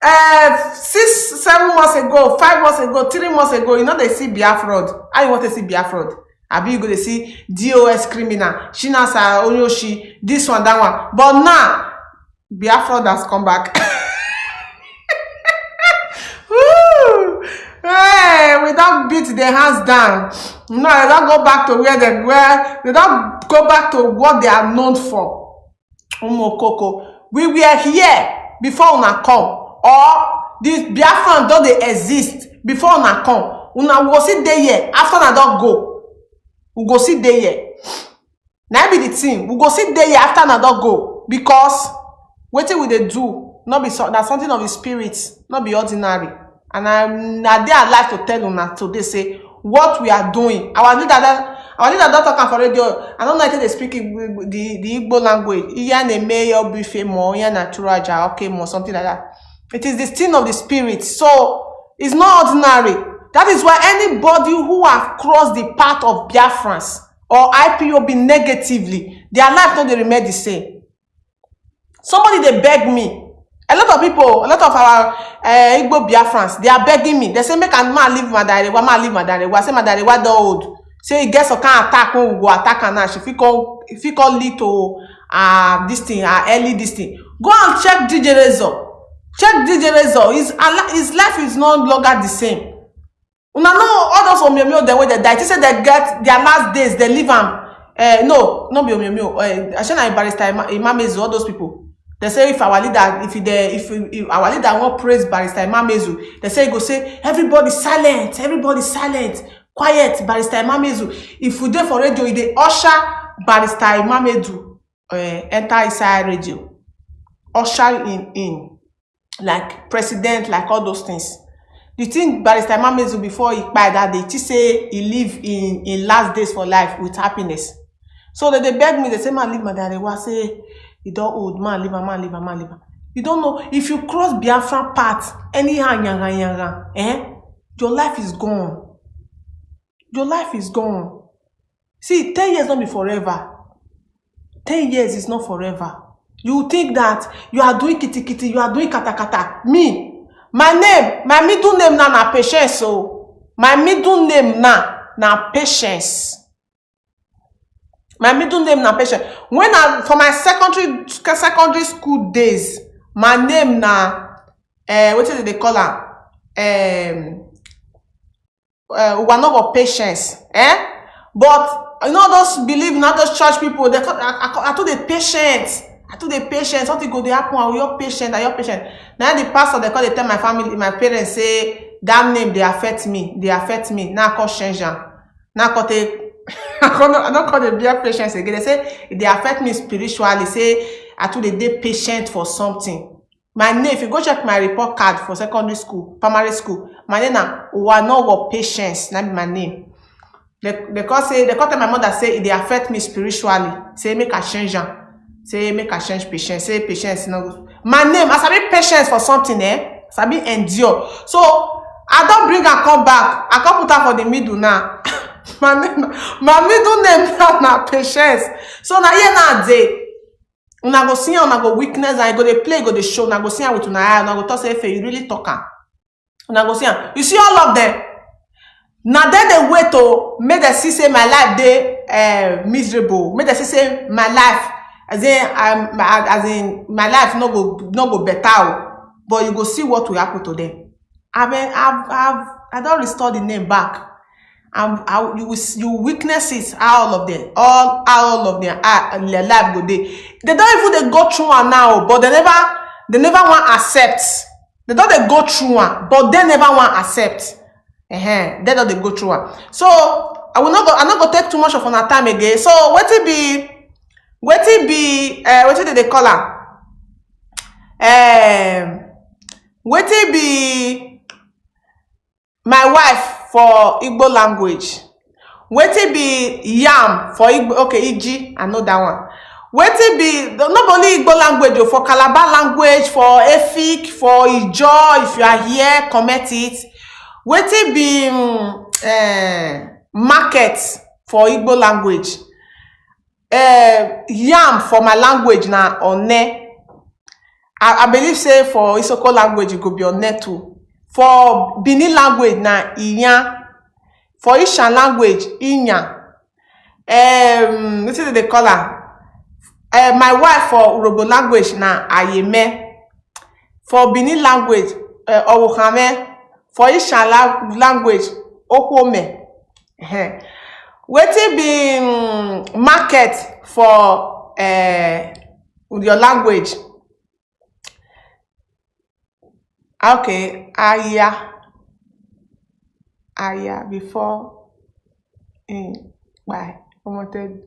6, 7 months ago, 5 months ago, 3 months ago, you know they see Biafra. How you want to see Biafra? Abi you go to see DOS criminal, Shinasa Onyoshi, this one, that one. But now, Biafra has come back. Woo! Hey, we don't beat their hands down. No, they don't go back to where they were. They don't go back to what they are known for. Umokoko. We were here before una come. Or these Biafrans don't they exist before una come. Una will sit there here. After una don't go. We go sit there here. Now be the thing. We go sit there here after una don't go. Because what will they do? Not be so, that's something of the spirit, not be ordinary. And I dare like to tell una today say what we are doing. Our leader don't talk for radio. I don't like they speak the Igbo language. Iyane mayor Bife mo, iyana turaja, okay, more something like that. It is the thing of the spirit, so it's not ordinary. That is why anybody who have crossed the path of Biafrans or IPOB negatively, their life not they remain the same. Somebody they beg me. A lot of people, a lot of our Igbo Biafrans, they are begging me. They say, make a man leave Madarewa, man leave Madarewa. I say Madarewa the old. Say he gets a kind attack when we go attack and if he can lead to this thing, early this thing. Go and check DJ Rezo. Check DJ Rezo. His life is no longer the same. Una know all those Omyomyo the way they die. They say they get their last days, they live no, not be Omyomyo. Ashana Barrister Imamezu, all those people. They say if our leader, if our leader won't praise Barrister Imamezu, they say he go say everybody silent, quiet, Barrister Imamezu. If we do for radio, they usher Barrister Imamezu enter inside radio, usher in like president, like all those things. You think Barrister Imamezu before he died that day, he say he live in last days for life with happiness. So they beg me, they say man leave Madarewa, say. You don't old man, leave. You don't know if you cross Biafra path, anyhow, your life is gone. Your life is gone. See, 10 years not be forever. 10 years is not forever. You think that you are doing kitty, you are doing kata. Me, my middle name na Patience. So my middle name na Patience. My middle name na Patience. When for my secondary school days, my name na what is it they call her? One of Patience. But you know those believe not those church people. They I told the patient. Something go they happen. You're patient. Now the pastor they call they tell my family, my parents say that name they affect me. Now I call change them. Now I call take. I don't call them their patience again. They say they affect me spiritually. Say I told they patient for something. My name, if you go check my report card for secondary school, primary school, my name na Wanowo Patience. That be my name. They call my mother say they affect me spiritually. Say make a change them. Say make a change patience. Say patience no. My name, as I be patience for something, as I be endure. So I don't bring her come back. I can't put her for the middle now. my middle name na Patience. So now here now day. Una go see una go weakness and go dey play, go dey show. Una go see with una eye. Una go talk say Efe, you really talk am. Una go see am. You see all of them. Now then they wait to make them see say my life dey miserable. Make them see say my life as in my life no go better. But you go see what will happen to them. I don't restore the name back. You witness it, all of them their life go day. They don't even they go through one now, but they never want accept. They don't they go through one, but they never want accept. They don't they go through one. So I'm not gonna take too much of our time again. So what did they call her? What it be my wife for Igbo language? What it be yam for Igbo? Okay, Iji, I know that one. What it be not only Igbo language, for Calabar language, for Efik, for Ijo. If you are here, comment it. What it be market for Igbo language? Yam for my language na one. I believe say for Isoko language it could be on net too. For Bini language na Inya. For Ishan language Inya. What is the color? My wife for Urhobo language na Ayeme. For Benin language, Owokame. For Ishan language, Okwome. Wetin be market for your language? Okay, Aya before bye. Omote.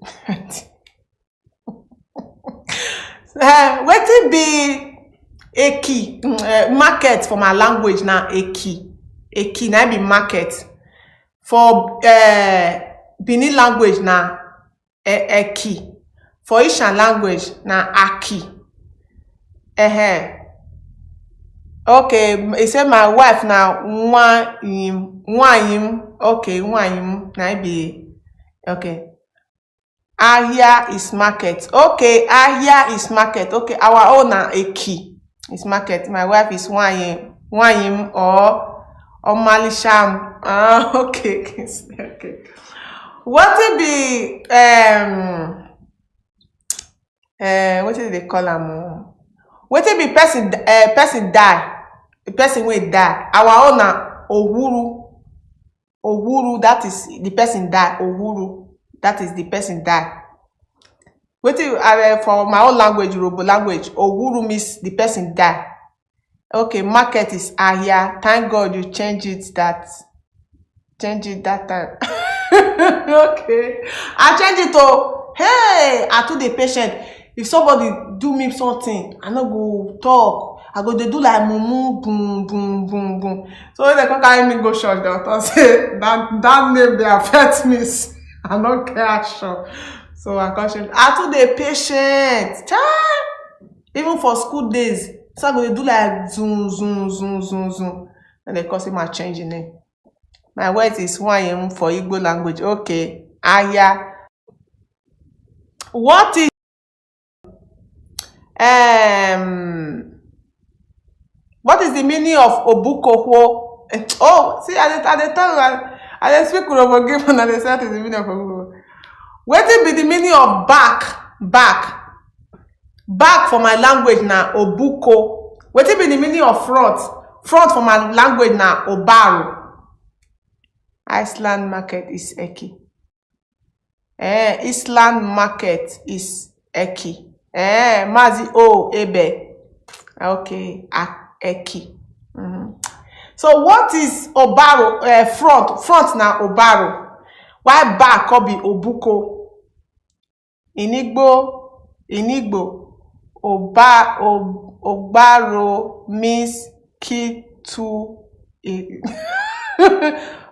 Wetin be Eki? Market for my language na Eki na be market. For Benin language na Eki. For Ishan language na Aki. Okay, he said my wife now Nwanyim. Okay, Nwanyim na be okay. Ahia is market. Okay, Ahia is market. Okay, our own na Eki is market. My wife is Nwanyim or Malisham. Okay. Okay. What will be what do they call them? What will be person die? The person will die. Our own na Ohuru, that is the person die. Ohuru, that is the person die. What for my own language, Urhobo language, Ohuru means the person die. Okay, market is Ahia. Thank God you change it that time. Okay, I change it to hey, I told the patient if somebody do me something, I no go talk. I go they do like mumu boom boom boom boom. So when they come carry me go church, doctor say that name they affect me. I don't care sure. So I can't change. I told the patient, even for school days, so I go they do like zoom. And they cause him a change in name. My word is Nwanyim for Igbo language. Okay, Aya. What is what is the meaning of Obukoho? Oh, see, at the time I speak Urhobo game and I say the meaning of Obukoho. What will be the meaning of back? Back for my language na Obuko. What will be the meaning of front? Front for my language na Obaro. Iceland market is Eki. Island market is Eki. Mazi Ebe. Okay, Eki. So what is Obaro? Front na Obaro. Why back could be Obuko? In Igbo, Obaro means key to it.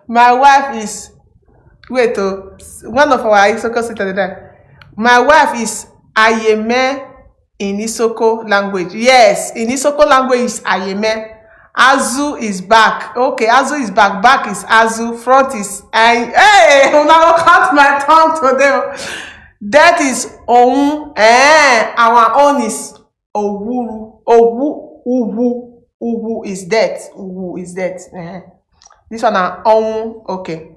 My wife is one of our Isoko sisters there. My wife is Ayeme in Isoko language. Yes, in Isoko language is Ayeme. Azu is back. Okay, Azu is back. Back is Azu. Front is I. Hey, I'm not gonna cut my tongue today. That is Oun. Our own is Owuru. Uwu is that. Uwu is that. This one are Oun. Okay.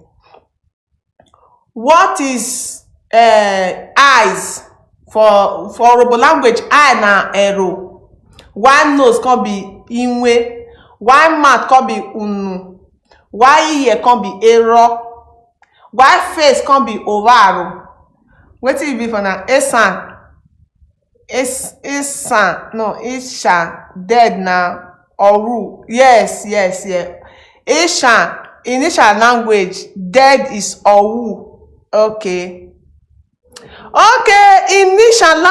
What is eyes for Urhobo language? Eye na ero. One nose can be inwe. One mouth can be unu. One ear can be ero. One face can be ovaro. What will it be for now? Esan. No, Isha dead now. Oru. Yes. Isha in Isha language, dead is Owu. Okay. In Ishan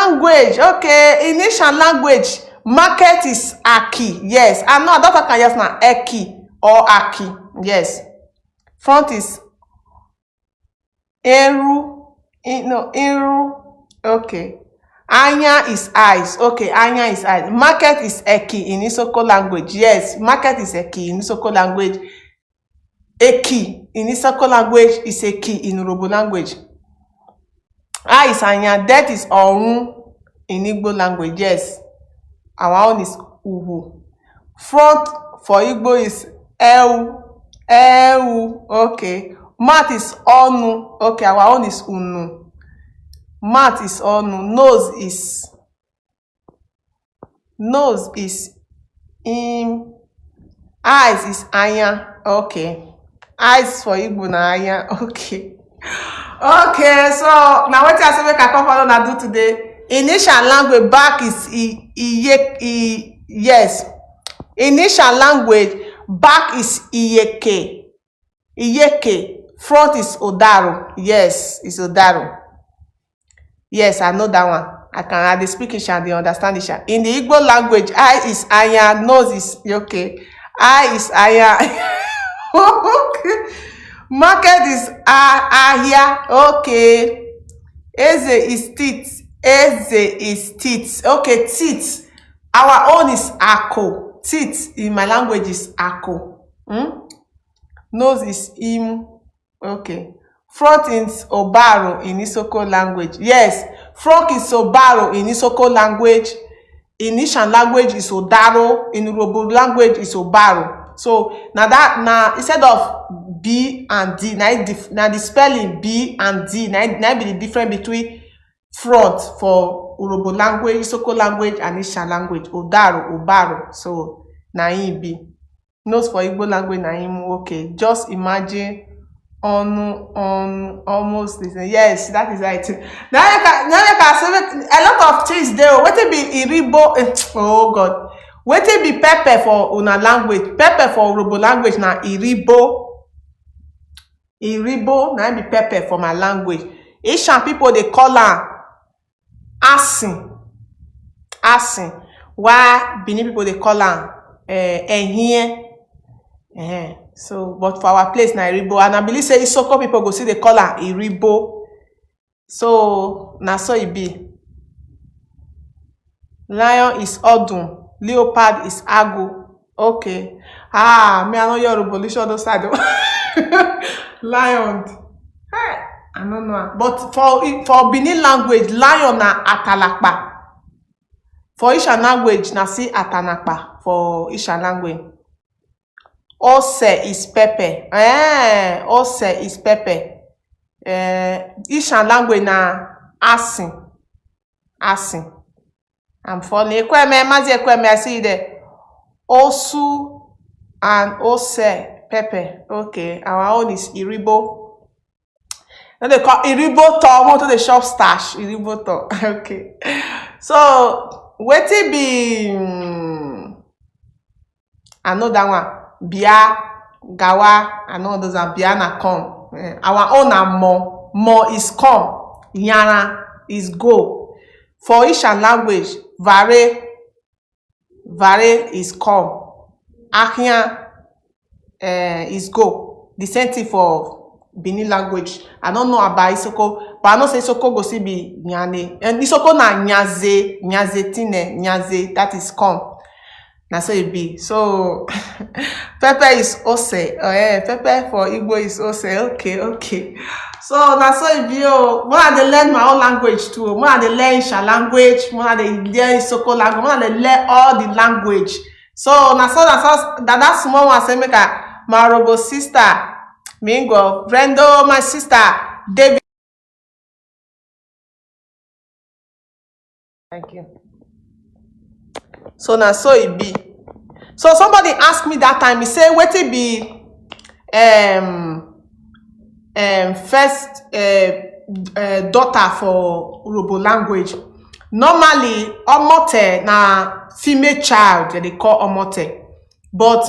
language, market is Aki. Yes. I know that can just now Eki or Aki. Yes. Front is Eru. Okay. Anya is eyes. Okay, Anya is eyes. Market is Eki in Isoko language. Yes, market is Eki in Isoko language. Eki in Isoko language is Eki in Urhobo language. Eye is Anya. That is Orun in Igbo language. Yes. Our own is Uhu. Front for Igbo is Eu. Okay. Mouth is Onu. Okay, our own is Unu. Mouth is onu. Nose is im. Eyes is anya. Okay. Eyes for Igbo na anya. Okay. Okay, so now what I say we can come follow na do today. Initial language back is yes. Initial language back is iyeke. Iyeke. Front is odaro. Yes, it's odaro. Yes, I know that one. I speak Isha, they understand Isha. In the Igbo language, eye is aya, nose is okay. Eye is aya. Okay. Market is ahia. Okay. Eze is teeth. Eze is teeth. Okay, teeth. Our own is ako. Teeth in my language is ako. Nose is im. Okay. Front is obaro in Isoko language. Yes, front is obaro in Isoko language. In Ishan language is odaro. In Urhobo language is obaro. So now instead of B and D, now the spelling B and D now be the difference between front for Urhobo language, Isoko language, and Ishan language. Odaro, obaro. So now it be. Nose for Igbo language now okay. Just imagine on almost listen. Yes, that is right. Now you can say a lot of things there. What it be iribo? Oh God. What it be pepper for una language? Pepper for Urhobo language na iribo. Iribo na be pepper for my language. Asian people they call am asin. Asin. Why Benin people they call am ehien. So, but for our place na iribo, and I believe say Isoko people go see the color iribo. So na so it be. Lion is odun, leopard is agu. Okay. Me I know your revolution those side. Lion. Hey, I don't know. But for Benin language, lion na atalakpa. For Ishan language, na si atanakpa for Ishan language. Ose is pepper. Ose is pepper. Ishan language na asin. Asin. I'm falling. Ekweme, Mazi Ekweme, I see there. Osu and ose pepper. Okay. Our own is iribo. Now they call iribo to. I want to the shop stash. Iribo to. Okay. So, what it be? I know that one. Bia, gawa, I know those are bia na come. Our own are mo. Mo is come. Yana is go. For Ishan language, vare is come. Ahia is go. The same thing for Benin language. I don't know about Isoko, but I know say Isoko go see be nyane. And Isoko na nyaze, nyazetine, nyaze, that is come. Na so it be. So pepper is ose. Pepper for Igbo is ose. Okay. So na so it be. When I learn my own language too. When I learn Isha language, when I learn Isoko language, when I learn all the language. So na so that small one say make my robo sister Mingo, Brendo, my sister David. Thank you. So now so it be. So somebody asked me that time, he say, what it be first daughter for Urhobo language. Normally, Omote na female child they call Omote. But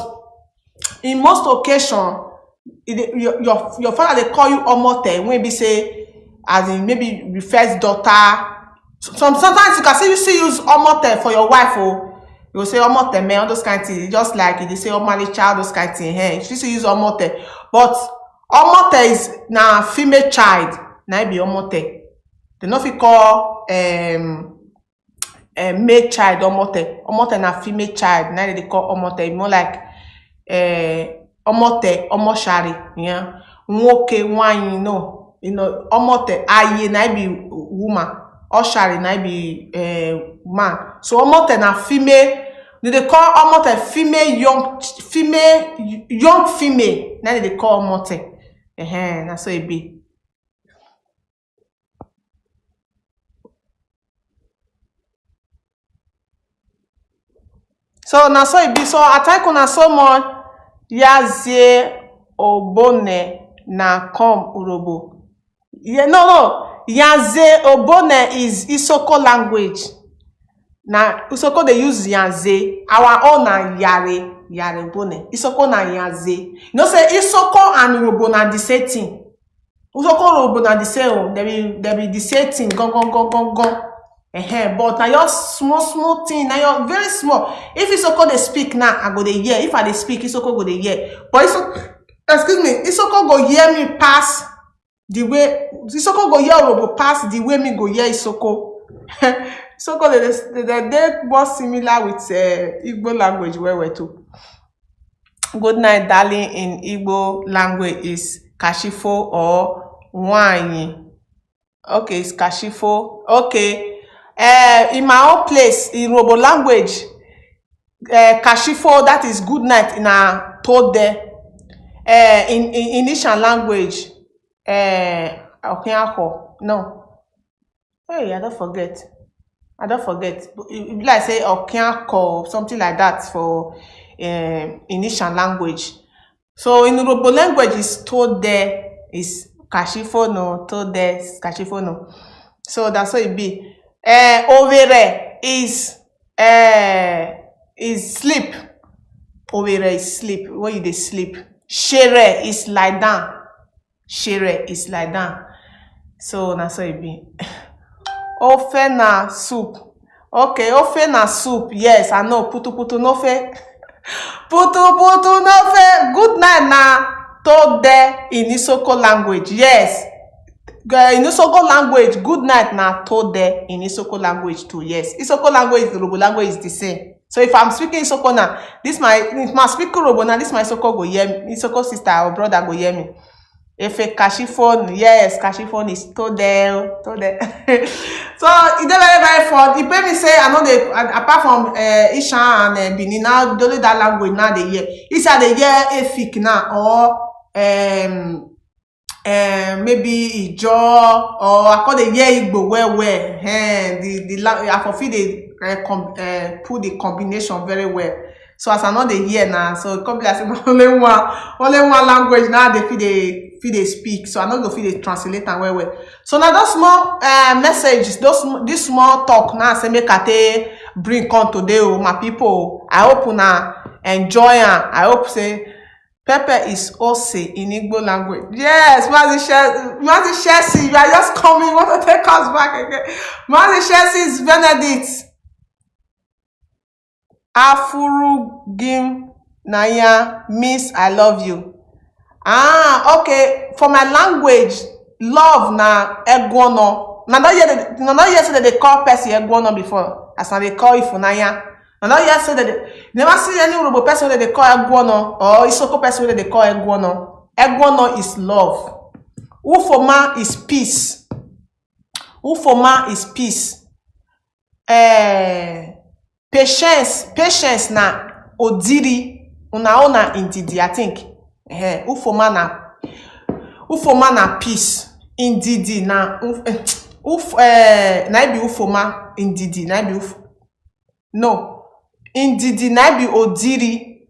in most occasions, your father they call you Omote, maybe say as in maybe the first daughter. Sometimes you can see use Omote for your wife, or you will say Omote man, all those kind of things. Just like they say Omali child, those kind of things. Hey, you see use Omote, but Omote is na female child. Now it be Omote. They not fit call male child Omote. Omote na female child. Now they call Omote. More like Omote, Omoshari. Yeah, Nwoke wine. You know Omote aye na be woman. Oshari na be man. So Omote na female. They call Omote female young female. Now they call Omote. That's so it be. So na so it be. So I thank una so much. Yazie obone na kom urobo. Yeah, no. Yaze obone is Isoko language. Na Isoko they use Yaze. Our own na Yare bone. Isoko na Yaze. You know say Isoko and Urobo na the same thing. Isoko Urobo na the same. They be the same thing. Go. But na your small thing. Na your very small. If Isoko they speak now, I go dey hear. If I dey speak, Isoko go dey hear. But Isoko go hear me pass the way Isoko go hear Urobo pass the way me go hear Isoko. Isoko they more similar with Igbo language where we too. Good night, darling. In Igbo language is Kashifo or Wanyi. Okay, it's Kashifo. Okay. In my own place, in Urobo language, Kashifo, that is good night in a Tode. In Initial language, Okiako. No. Hey, I don't forget. Like say Okiako, something like that for Initial language. So in Urobo language is Tode, is Kashifo no, Tode, Kashifo no. So that's what it be. Overe is sleep. Overe is sleep. When you dey sleep. Shere is lie down. So na so it be. Ofe na soup. Okay, ofe na soup. Yes, I know. Putu no fe. Putu no fe. Good night na Tode in Isoko language. Yes. In Isoko language, good night na Tode in Isoko language too. Yes, Isoko language, Urobo language is the same. So if I'm speaking Isoko now, if my speak Urobo now, this my Isoko go hear me. Isoko sister or brother go hear me. If a Kashifon, yes, Kashifon is Tode. So it's very fun. It made me say I know they apart from Isha and Benin now, only that language now they hear. It's they hear Efik now or maybe Ijo or I call the year Igbo well. I for feel they put the combination very well. So as I know the year now, so it come be like only one language now they feel they speak. So I know go feel they translate and well. So now those small messages, this small talk now say make I bring on today, my people. I hope una enjoy and I hope say pepper is ose in Igbo language. Yes, Mazi Chelsea, you are just coming. You want to take us back again? Mazi Chelsea is Benedict. Afurugim Naya means I love you. Okay. For my language, love na egwono. Na not yet say that they call person egwono before. As they call Ifunaya. And now you say that never see any Urobo person that they call Egwono or Isoko person that they call Egwono. Egwono is love. Ufoma is peace. Patience na odiri. Una indidi, I think. Ufoma na peace. Indidi na na be ufoma indidi na be no. Indidi na be odiri,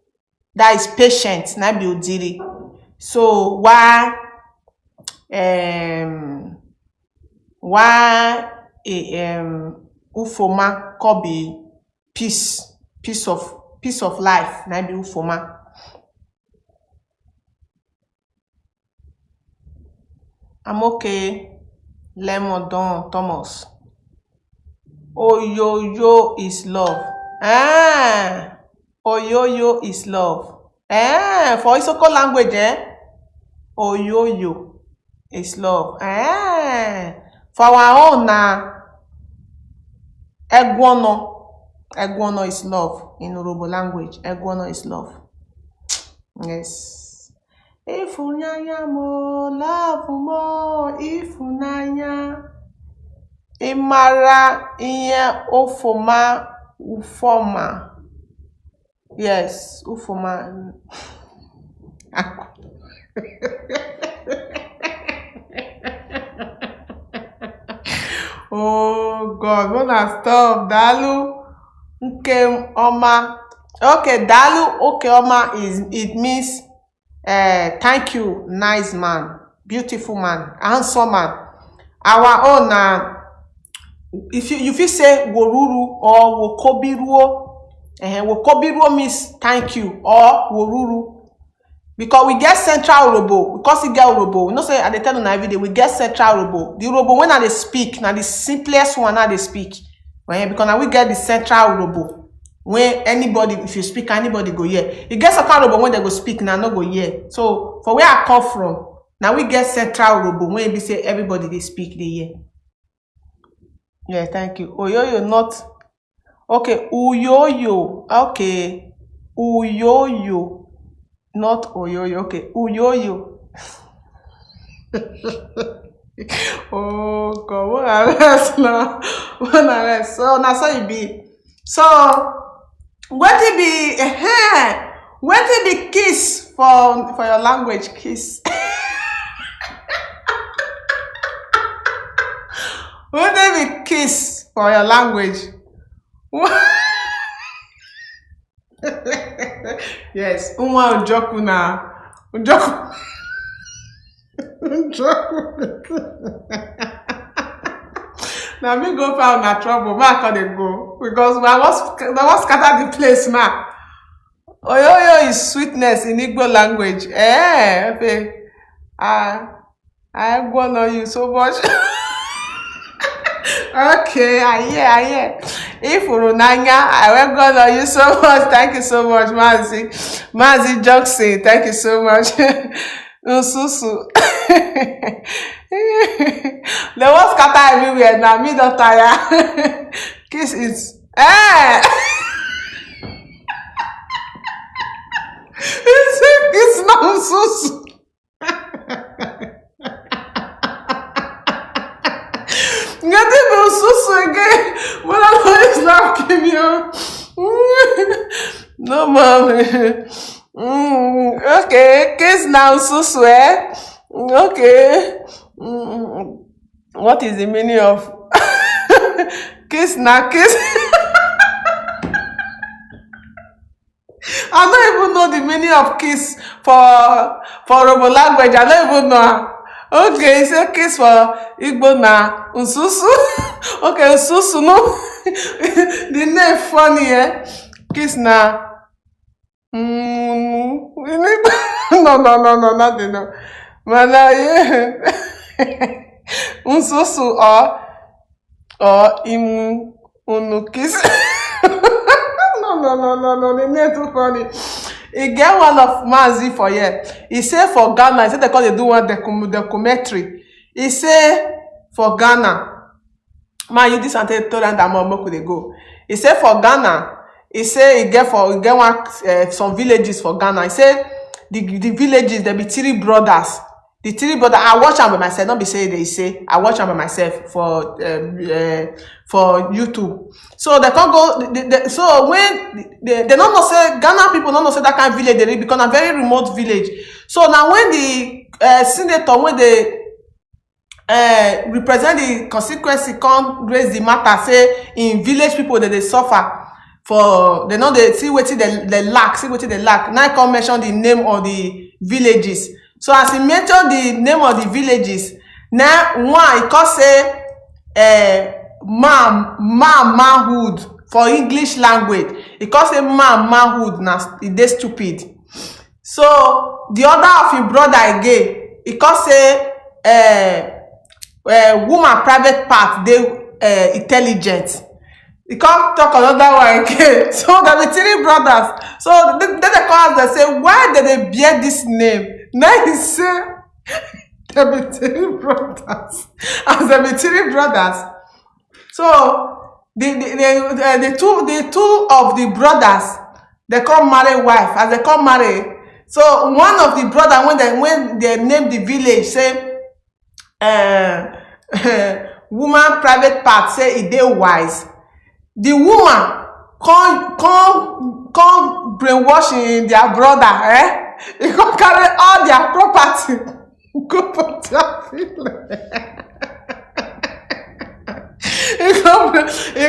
that is patient, na be odiri. So why ufoma could be peace of life, na be ufoma. I'm okay. Lemon Don Thomas. Oyoyo is love. Oyoyo is love. For Isoko language, Oyoyo is love. For our own Egwono is love in Urobo language. Egwono is love. Yes. Ifunanya mo, love mo, ifunanya. Imara iye ofoma ufoma. Yes, ufoma. Oh God, wanna stop, Dalu? Nkem Oma. Okay, Dalu Okeoma it means thank you, nice man, beautiful man, handsome man. Our own if you say woruru or wokobiruo, wokobiruo means thank you or woruru. Because we get central robo, because we get robo. You know, say at the time of every day we get central robo. The robo when they speak, now the simplest one now they speak. Because now we get the central robo. When anybody, if you speak, anybody go here. You get central robo when they go speak, now no go here. So for where I come from, now we get central robo when we say everybody they speak they hear. Yeah, thank you. Oyoyo not okay. Uyoyo okay. Uyoyo. Not oyoyo, okay. Uyoyo. Oh God, what a rest now. What a rest. So now so you be. So what it be? What it be kiss for your language? Kiss. What it be kiss for your language? Yes, unwa ujoku na ujoku. Now me go found na trouble. Ma can they go because I was scatter the place now. Oyoyo is sweetness in Igbo language. I go know you so much. Okay, I hear. If Urunanya, I will go know you so much. Thank you so much, Mazi. Mazi Johnson, thank you so much. Ususu. The was scatter everywhere now. Me don't tire. Kiss is. It's not Ususu. Nothing but Ususu again. But I always laughing you. No, mommy. Okay, kiss now, Ususu, eh? Okay. What is the meaning of kiss now, kiss? I don't even know the meaning of kiss for Robo language. I don't even know. Okay, it's a kiss for Igbo na Ususu. Okay, Ususu, no. The name funny, eh? Kiss na. No, nothing, no. Mana, yeah. Ususu or imu unu kiss. No, the name too funny. He get one of Mazi for here. He say for Ghana, he said they do one documentary. He say for Ghana, man, you this until told them that Momo could go. He say for Ghana, he say he get one some villages for Ghana. He say the villages there be 3 brothers. The 3 brothers, I watch them by myself. Don't be saying they say I watch them by myself for YouTube. So they can't go. So when they don't know say Ghana people don't know say that kind of village they become a very remote village. So now when the senator when they represent the consequences can't raise the matter say in village people that they suffer for they know they see what they lack. Now I can't mention the name of the villages. So as he mentioned the name of the villages, now one he can say manhood for English language. He can say manhood now they stupid. So the other of his brother again, he can say woman private part they intelligent. He can't talk another one again. So there were 3 brothers. So then they call us, they say, why did they bear this name? Now he say there were 3 brothers. As there were 3 brothers. So the two of the brothers, they come marry wife. As they come marry, so one of the brother when they name the village say woman private part say it dey wise. The woman come brainwashing their brother, he come carry all their property go for their village. He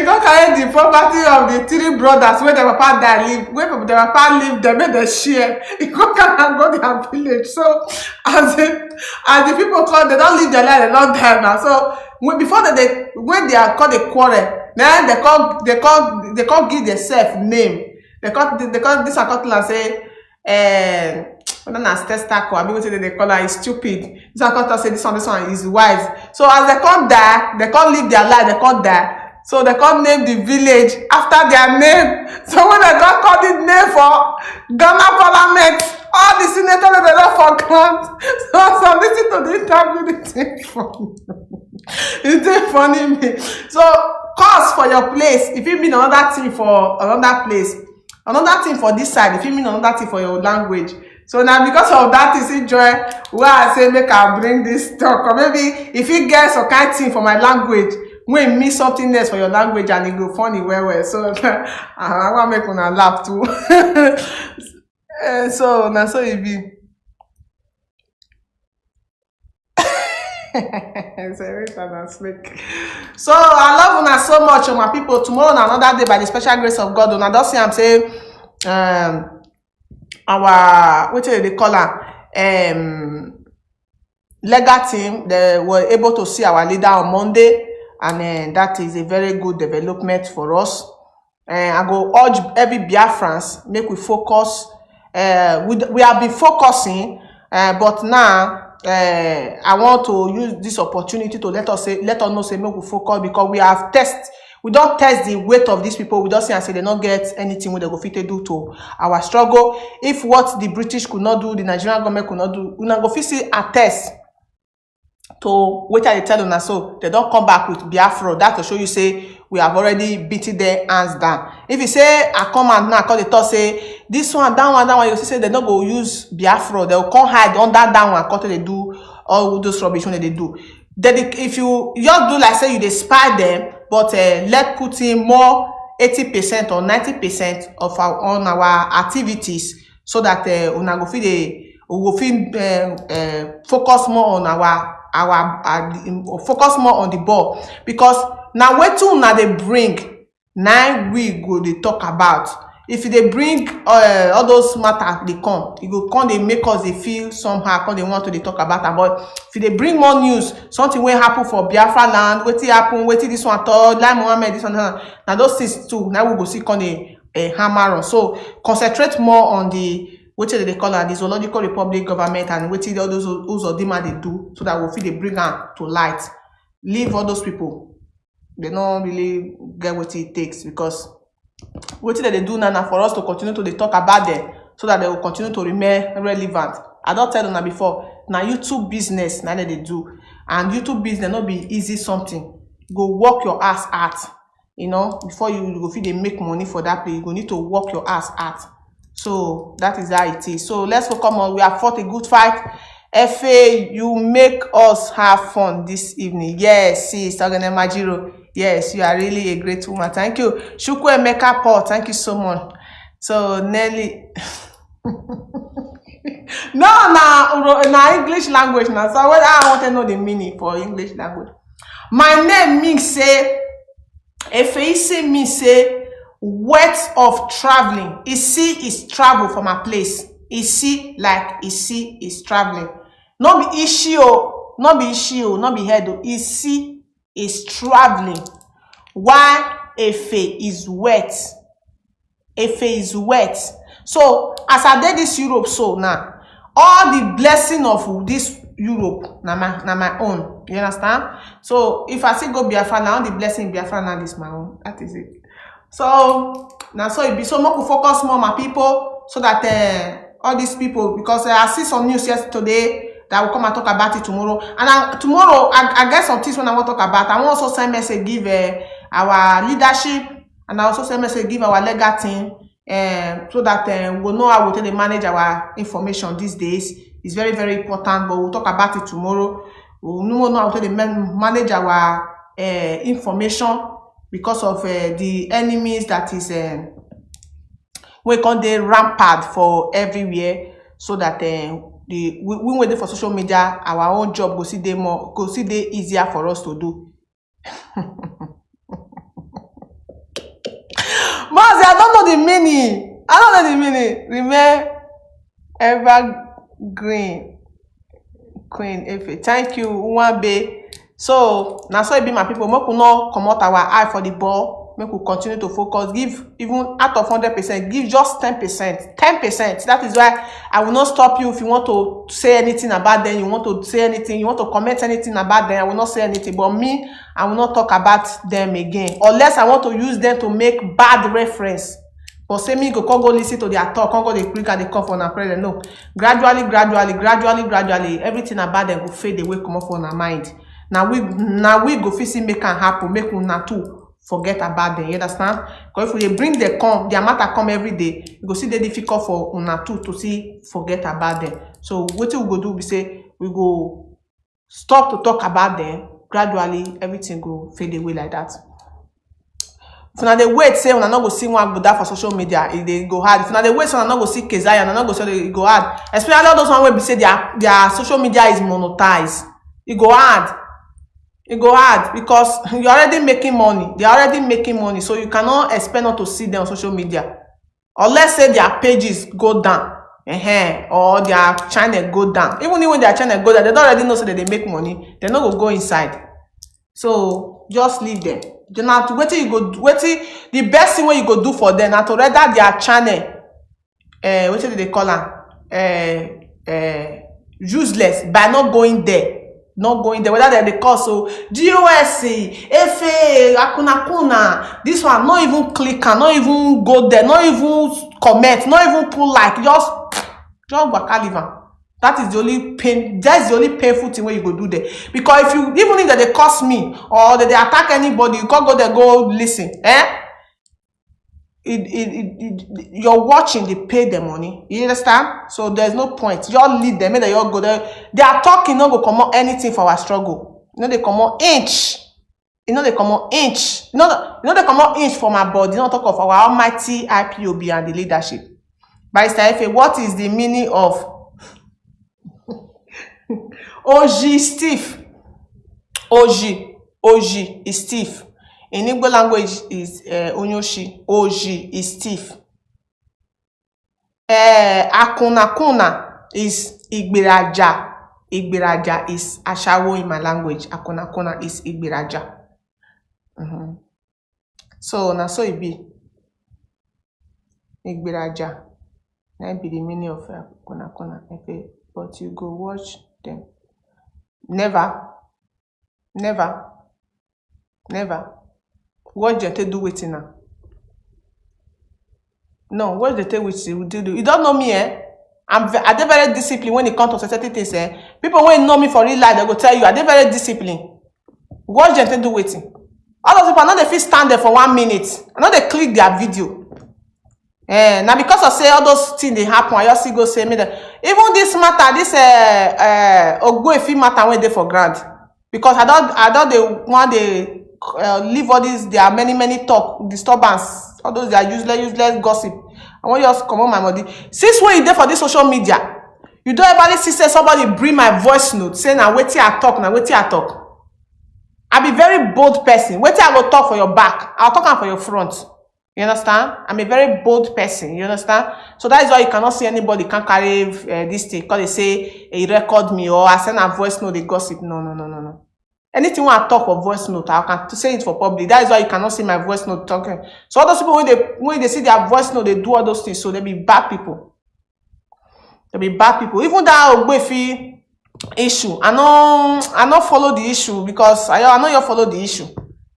go carry the property of the 3 brothers where their papa die live, where their papa live, they make the share. He go carry and go their village. So as the people come, they don't live their life, they don't die now. So when they are called a quarrel, then they can't give themselves name. They call this and say when na testacle, I mean what they call her is stupid. This one say this one is wise. So as they can't die, they can't live their life, they can't die. So they can't name the village after their name. So when they don't call the name for Ghana Parliament, all the senators they don't for grant. So listen to the interview. It's funny me. So cause for your place, if you mean another thing for another place, another thing for this side, if you mean another thing for your language. So now because of that is enjoy where I say make I bring this talk, or maybe if you get some kind of thing for my language, when you miss something else for your language and it go funny well. So I want to make una laugh too. So now so it be. So I love una so much, my people. Tomorrow na another day by the special grace of God. Una don't see I'm saying our what they call her legal team, they were able to see our leader on Monday, and that is a very good development for us. I go urge every Biafrans make we focus. We have been focusing, but now I want to use this opportunity to let us know say make we focus, because we don't test the weight of these people. We don't say and say they don't get anything what they go fit to do to our struggle. If what the British could not do, the Nigerian government could not do, we not go fit see a test to wait till they tell them, so they don't come back with Biafra. That to show you say we have already beaten their hands down. If you say I come and now call the talk say this one, that one, you say they don't go use Biafra, they will come hide under that one until they do all those rubbish when they do. Then if you just do like say you they spy them, but let put in more 80% or 90% of on our activities, so that una go focus more on focus more on the ball, because now what two now they bring, now we go they talk about. If they bring all those matters, they come, they make us they feel somehow, they want to they talk about them. But if they bring more news, something will happen for Biafra land, what happen, what this one thought, like Muhammad, this one, now those things too, now we go see a hammer on. So concentrate more on the what they call the Zoological Republic government, and what all those who's demand they do, so that we feel they bring them to light. Leave all those people. They don't really get what it takes, because what they do now for us to continue to talk about them, so that they will continue to remain relevant. I don't tell them before. Now YouTube business now that they do, and YouTube business not be easy something. Go work your ass out, you know, before you go feel they make money for that place. You go need to work your ass out. So that is how it is. So let's go come on. We have fought a good fight. Efe, you make us have fun this evening. Yes, sis, Majiro. Yes, you are really a great woman. Thank you. Shukwu Emeka Paul, thank you so much. So Nelly. No, na English language now. So I want to know the meaning for English language. My name means say, Efe means say, words of traveling. Isi is travel from a place. Isi like Isi is traveling. Not be Ishio, not be Ishio, not be Hedo. Isi is traveling. Why Efe is wet? Efe is wet. So as I did this Europe, so now all the blessing of this Europe na my own. You understand? So if I say go Biafra now, the blessing Biafra now is my own. That is it. So now so it be so more to focus more on my people, so that all these people, because I see some news yesterday that will come and talk about it tomorrow. And tomorrow I get some things when I want to talk about. I want also send message give our leadership, and I also send message give our legal team, so that we'll know how we manage our information these days. It's very, very important, but we'll talk about it tomorrow. We'll know how to manage our information, because of the enemies that is we can they rampant for everywhere, so that we wait for social media, our own job go see they easier for us to do. the meaning. I don't know the meaning. Remain evergreen. Queen Efe. Thank you, Uwabe. So now so it be my people. Make we no come out our eye for the ball. Make we continue to focus. Give even out of 100%, give just 10%. 10%. That is why I will not stop you if you want to say anything about them. You want to say anything. You want to comment anything about them. I will not say anything. But me, I will not talk about them again, unless I want to use them to make bad reference. But say me go listen to their talk, go they click and they come for our present. No, gradually, everything about them will fade away, come up on our mind. Now we go fixing make can happen, make una too forget about them. You understand? Because if we bring their matter come every day, you go see the difficult for una too to see forget about them. So what we go do? We say we go stop to talk about them. Gradually, everything go fade away like that. If una dey wait, say una no go see one Buddha for social media, they go hard. If una dey wait, say una no go see Kezaya, una no go say it go hard. Especially all those one where we say their social media is monetized. It go hard. It go hard because you're already making money. They're already making money, so you cannot expect not to see them on social media. Unless say their pages go down, or their channel go down. Even when their channel go down, they don't already know so that they make money. They no go inside. So just leave them. Now to the best thing what you go do for them now to render their channel what do they call them useless by not going there. Whether they call so GOSC, Efe, Akuna, this one not even click, not even go there, not even comment, not even put like, just waka. That is the only pain. That's the only painful thing where you go do there. Because if you even if they curse me or that they attack anybody, you can't go there go listen. You're watching. They pay the money. You understand? So there's no point. Y'all lead them. Maybe y'all go there. They are talking. No go come out anything for our struggle. You know they come out inch. You know they come out inch. You know they come out inch for my body. You know talk of our almighty IPOB and the leadership. Barrister Efe, what is the meaning of OG stiff? OG is stiff. In Igbo language is Onyoshi. OG is stiff. Akuna is Igbiraja. Igbiraja is Ashawo in my language. Akuna is Igbiraja. So now so it be Igbiraja. That be the meaning of Akuna. Okay, but you go watch them. Never. What do you do with it now? No, what do you do? You don't know me, I'm very disciplined when it comes to certain things, People when know me for real life, they go tell you, I'm very disciplined. What do you do with it? All those people, I know they feel stand there for 1 minute. I know they click their video. Now because I say all those things they happen, I just go say me that even this matter, this Ogbuefi matter went there for grant. Because I don't they want they leave all these, there are many talk, disturbance, all those they are useless gossip. I want you to come on my body. Since when you there for this social media, you don't ever see say somebody bring my voice note saying now wait till I talk. I be very bold person. Wait till I go talk for your back. I'll talk for your front. You understand? I'm a very bold person. You understand? So that is why you cannot see anybody can carry this thing because they say he record me or I send a voice note, they gossip. No. Anything when I talk for voice note, I can say it for public. That is why you cannot see my voice note talking. So all those people when they see their voice note, they do all those things. So they be bad people. Even that Ogbuefi issue, I not follow the issue because I know you follow the issue.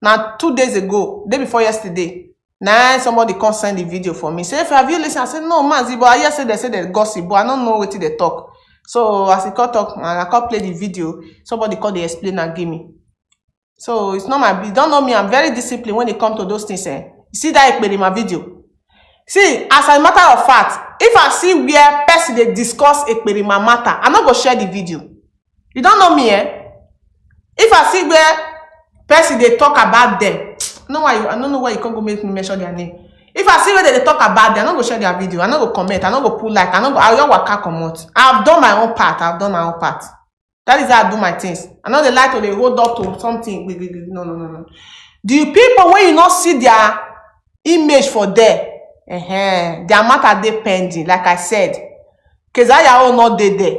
Now 2 days ago, day before yesterday. Now somebody can send the video for me. Say, if have you listened? I said, no, Mazi, but I hear say they gossip, but I don't know what they talk. So as I can't talk, I can't play the video. Somebody called the explain and give me. So it's not my. You don't know me. I'm very disciplined when it comes to those things. You see that in my video. See, as a matter of fact, if I see where person they discuss Ekperima matter, I'm not gonna share the video. You don't know me, If I see where person they talk about them. I don't know why you can't go make me mention their name. If I see where they talk about them, I'm not going to share their video. I'm not going to comment. I'm not going to put like. I'll work come out. I've done my own part. That is how I do my things. I know they like to they hold up to something. No. The people when you not see their image for there, Their matter dey pending, like I said. Kezaya own not dey there.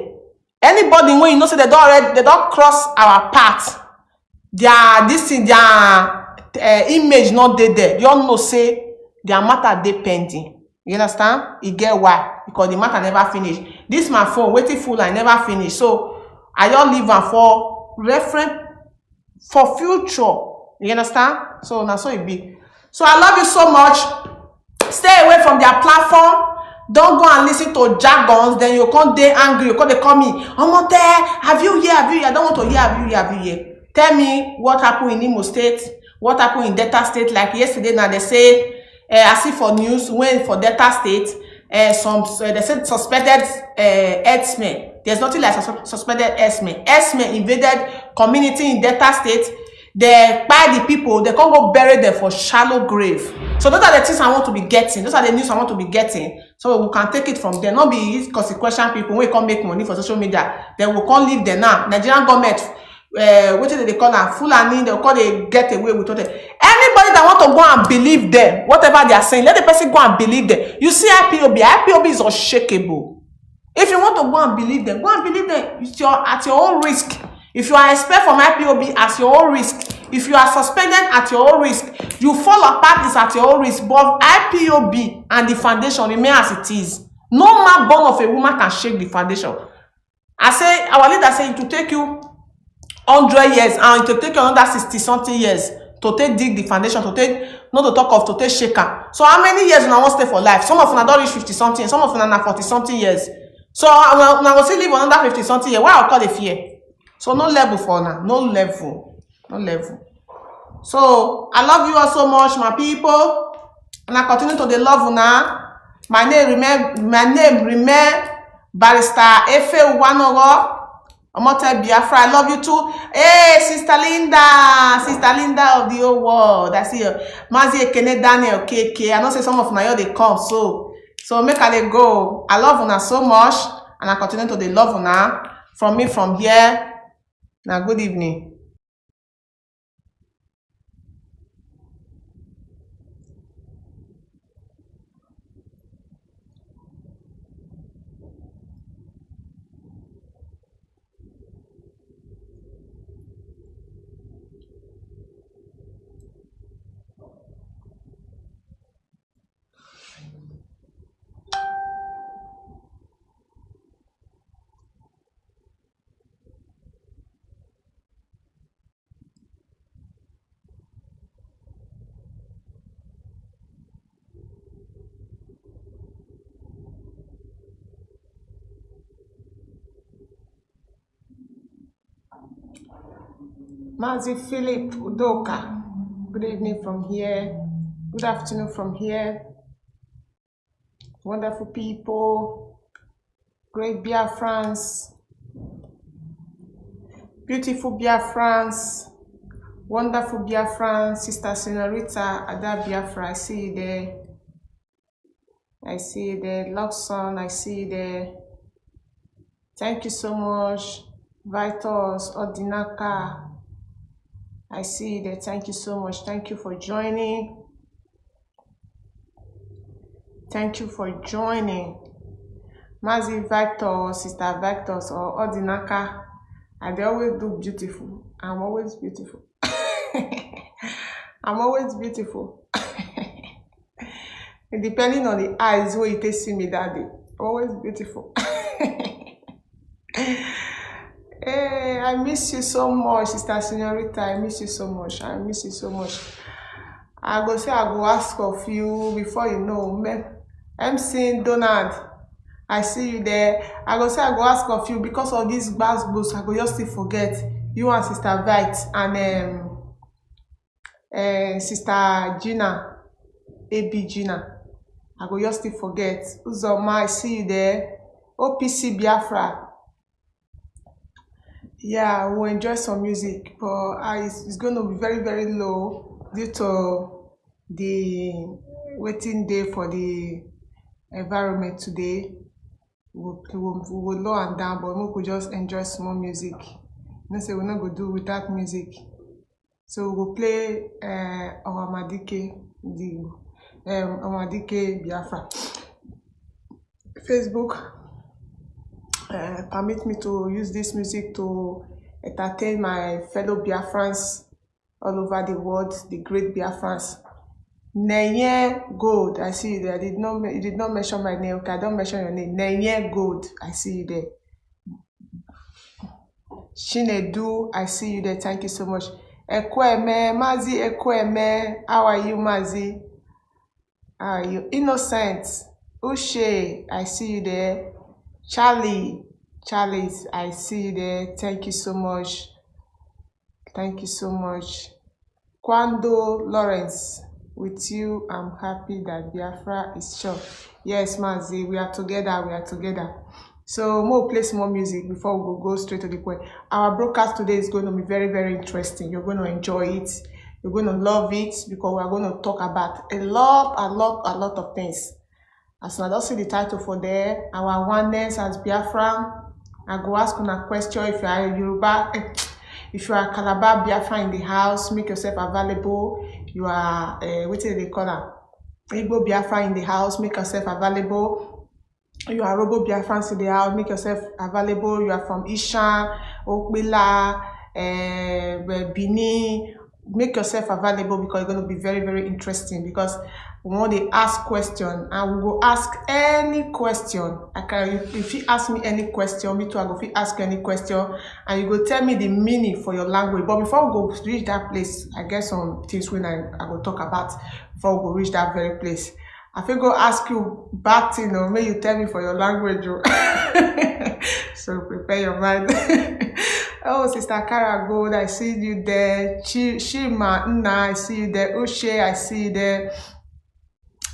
Anybody when you know say they don't cross our path, their image not dey there. You all know say their matter dey pending. You understand? You get why? Because the matter never finish. This my phone waiting full line never finish. So I don't leave am for reference for future. You understand? So now so it be. So I love you so much. Stay away from their platform. Don't go and listen to jargons. Then you can't dey angry. You can't call me. Omote, have you here? Have you here? I don't want to hear. Have you here? Tell me what happened in Imo State. What happened in Delta State? Like yesterday, now they say, I see for news when for Delta State, they said suspected herdsmen. There's nothing like suspected herdsmen. Herdsmen invaded community in Delta State. They buy the people, they can't go bury them for shallow grave. So those are the things I want to be getting. Those are the news I want to be getting. So we can take it from there. Not be consequential people when we can't make money for social media. Then we can't leave them now. Nigerian government, what do they call them? Fulani, they call they get away with it. Anybody that want to go and believe them, whatever they are saying, let the person go and believe them. You see IPOB. IPOB is unshakable. If you want to go and believe them, go and believe them. It's at your own risk. If you are expelled from IPOB at your own risk, if you are suspended at your own risk, you fall apart is at your own risk. But IPOB and the foundation remain as it is. No man born of a woman can shake the foundation. I say, our leader say it will take you 100 years and it will take you another 60-something years to take dig the foundation, to take, not to talk of to take shaker. So how many years you want to stay for life? Some of them don't reach 50-something, some of them are 40-something years. So I will still live another 50-something years. Why I'll call the fear? So no level for now. No level. So I love you all so much, my people. And I continue to the love now. My name remain Barrister Efe Uwanogo. Omote Biafra. I love you too. Hey, Sister Linda of the whole world. I see you. Mazi Ekene Daniel KK. I know say some of now they come. So make I go. I love una so much. And I continue to the love una. From me from here. Now, good evening. Mazi Philip Udoka. Good evening from here. Good afternoon from here. Wonderful people. Great Biafrans. Beautiful Biafrans. Wonderful Biafrans. Sister Senorita Ada Biafra. I see you there. I see you there. Luxon. I see you there. Thank you so much. Vitos Odinaka. I see you there. Thank you so much. Thank you for joining. Thank you for joining. Mazi Victor, Sister Victor, or Odinaka. And they always do beautiful. I'm always beautiful. I'm always beautiful. Depending on the eyes where you see me that day. Always beautiful. Hey, I miss you so much, Sister Senorita. I miss you so much. I miss you so much. I go say I go ask of you before you know. MC Donald, I see you there. I go say I go ask of you because of these bass boosts. I go just still forget you and Sister Vite and Sister Gina, AB Gina. I go just still forget. Uzoma, I see you there. OPC Biafra. Yeah, we'll enjoy some music, but it's going to be very, very low due to the waiting day for the environment today. We'll low and down, but we could just enjoy small music. You say we're not going to do without music. So we'll play our Madike. Omote Biafra. Facebook permit me to use this music to entertain my fellow Biafrans all over the world, the great Biafrans. Nenye Gold, I see you there. You did not mention my name. Okay, I don't mention your name. Nenye Gold, I see you there. Shinedu, I see you there. Thank you so much. Ekweme, Mazi Ekweme. How are you, Mazi? How are you? Innocent, Ushe, I see you there. Charlie, I see you there. Thank you so much. Thank you so much. Kwando Lawrence, with you, I'm happy that Biafra is sure. Yes, Mazi, we are together. So, more play some more music before we go straight to the point. Our broadcast today is going to be very, very interesting. You're going to enjoy it. You're going to love it because we're going to talk about a lot of things. As I don't see the title for there, our oneness as Biafra. I go ask you a question. If you are Yoruba, if you are Calabar Biafra in the house, make yourself available. You are what do they call it? Igbo Biafra in the house, make yourself available. You are Robo Biafrans in the house, make yourself available. You are from Isha, Okbila, Bini, make yourself available because it's going to be very, very interesting. Because we want to ask question and we will ask any question. If you ask me any question, me too, I go ask any question and you go tell me the meaning for your language. But before we go reach that place, I guess some things when I will talk about before we go reach that very place. I think go ask you back thing or may you tell me for your language. So prepare your mind. Oh, Sister Kara Gold, I see you there. Shima Nna, I see you there. Ushe, I see you there.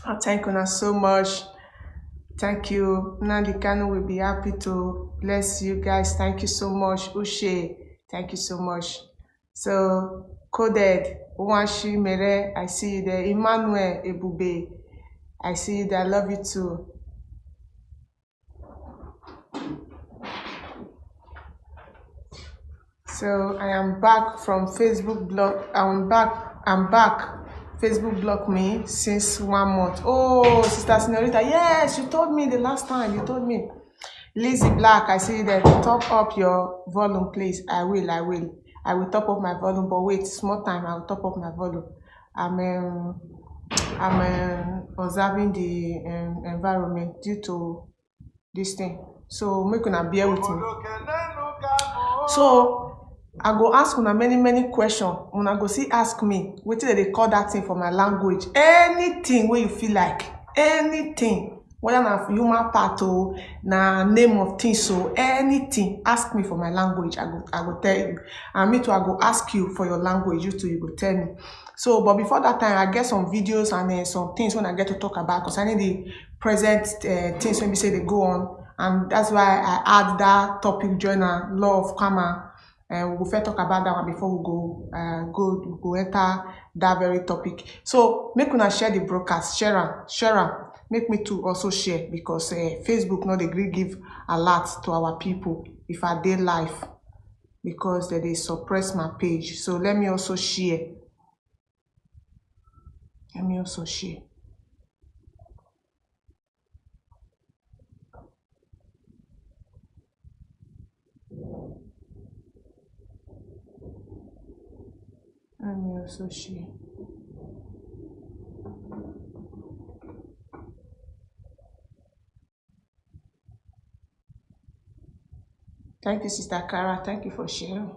Oh, thank you so much. Thank you. Nnamdi Kanu will be happy to bless you guys. Thank you so much. Ushe, thank you so much. So, Coded, Owanshi Mere, I see you there. Emmanuel Ebube, I see you there. I love you too. So I am back from Facebook blog. I'm back. Facebook blocked me since 1 month. Oh, Sister Senorita, yes, you told me the last time. You told me. Lizzie Black, I see that. Top up your volume, please. I will top up my volume, but wait, small time. I will top up my volume. I'm observing the environment due to this thing. So make una bear with me. So I go ask una many questions. Una go see ask me wetin they call that thing for my language. Anything where you feel like, anything, whether na human part or na name of things, so anything, ask me for my language. I go tell you, and me too. I go ask you for your language. You too, you go tell me. So, but before that time, I get some videos and some things when I get to talk about concerning the present things when we say they go on, and that's why I add that topic journal, law of karma. And we will first talk about that one before we go enter that very topic. So make una share the broadcast, share am. Make me too also share because Facebook not agree give alert to our people if I dey live because they suppress my page. So let me also share. Let me also share. Thank you, Sister Kara. Thank you for sharing.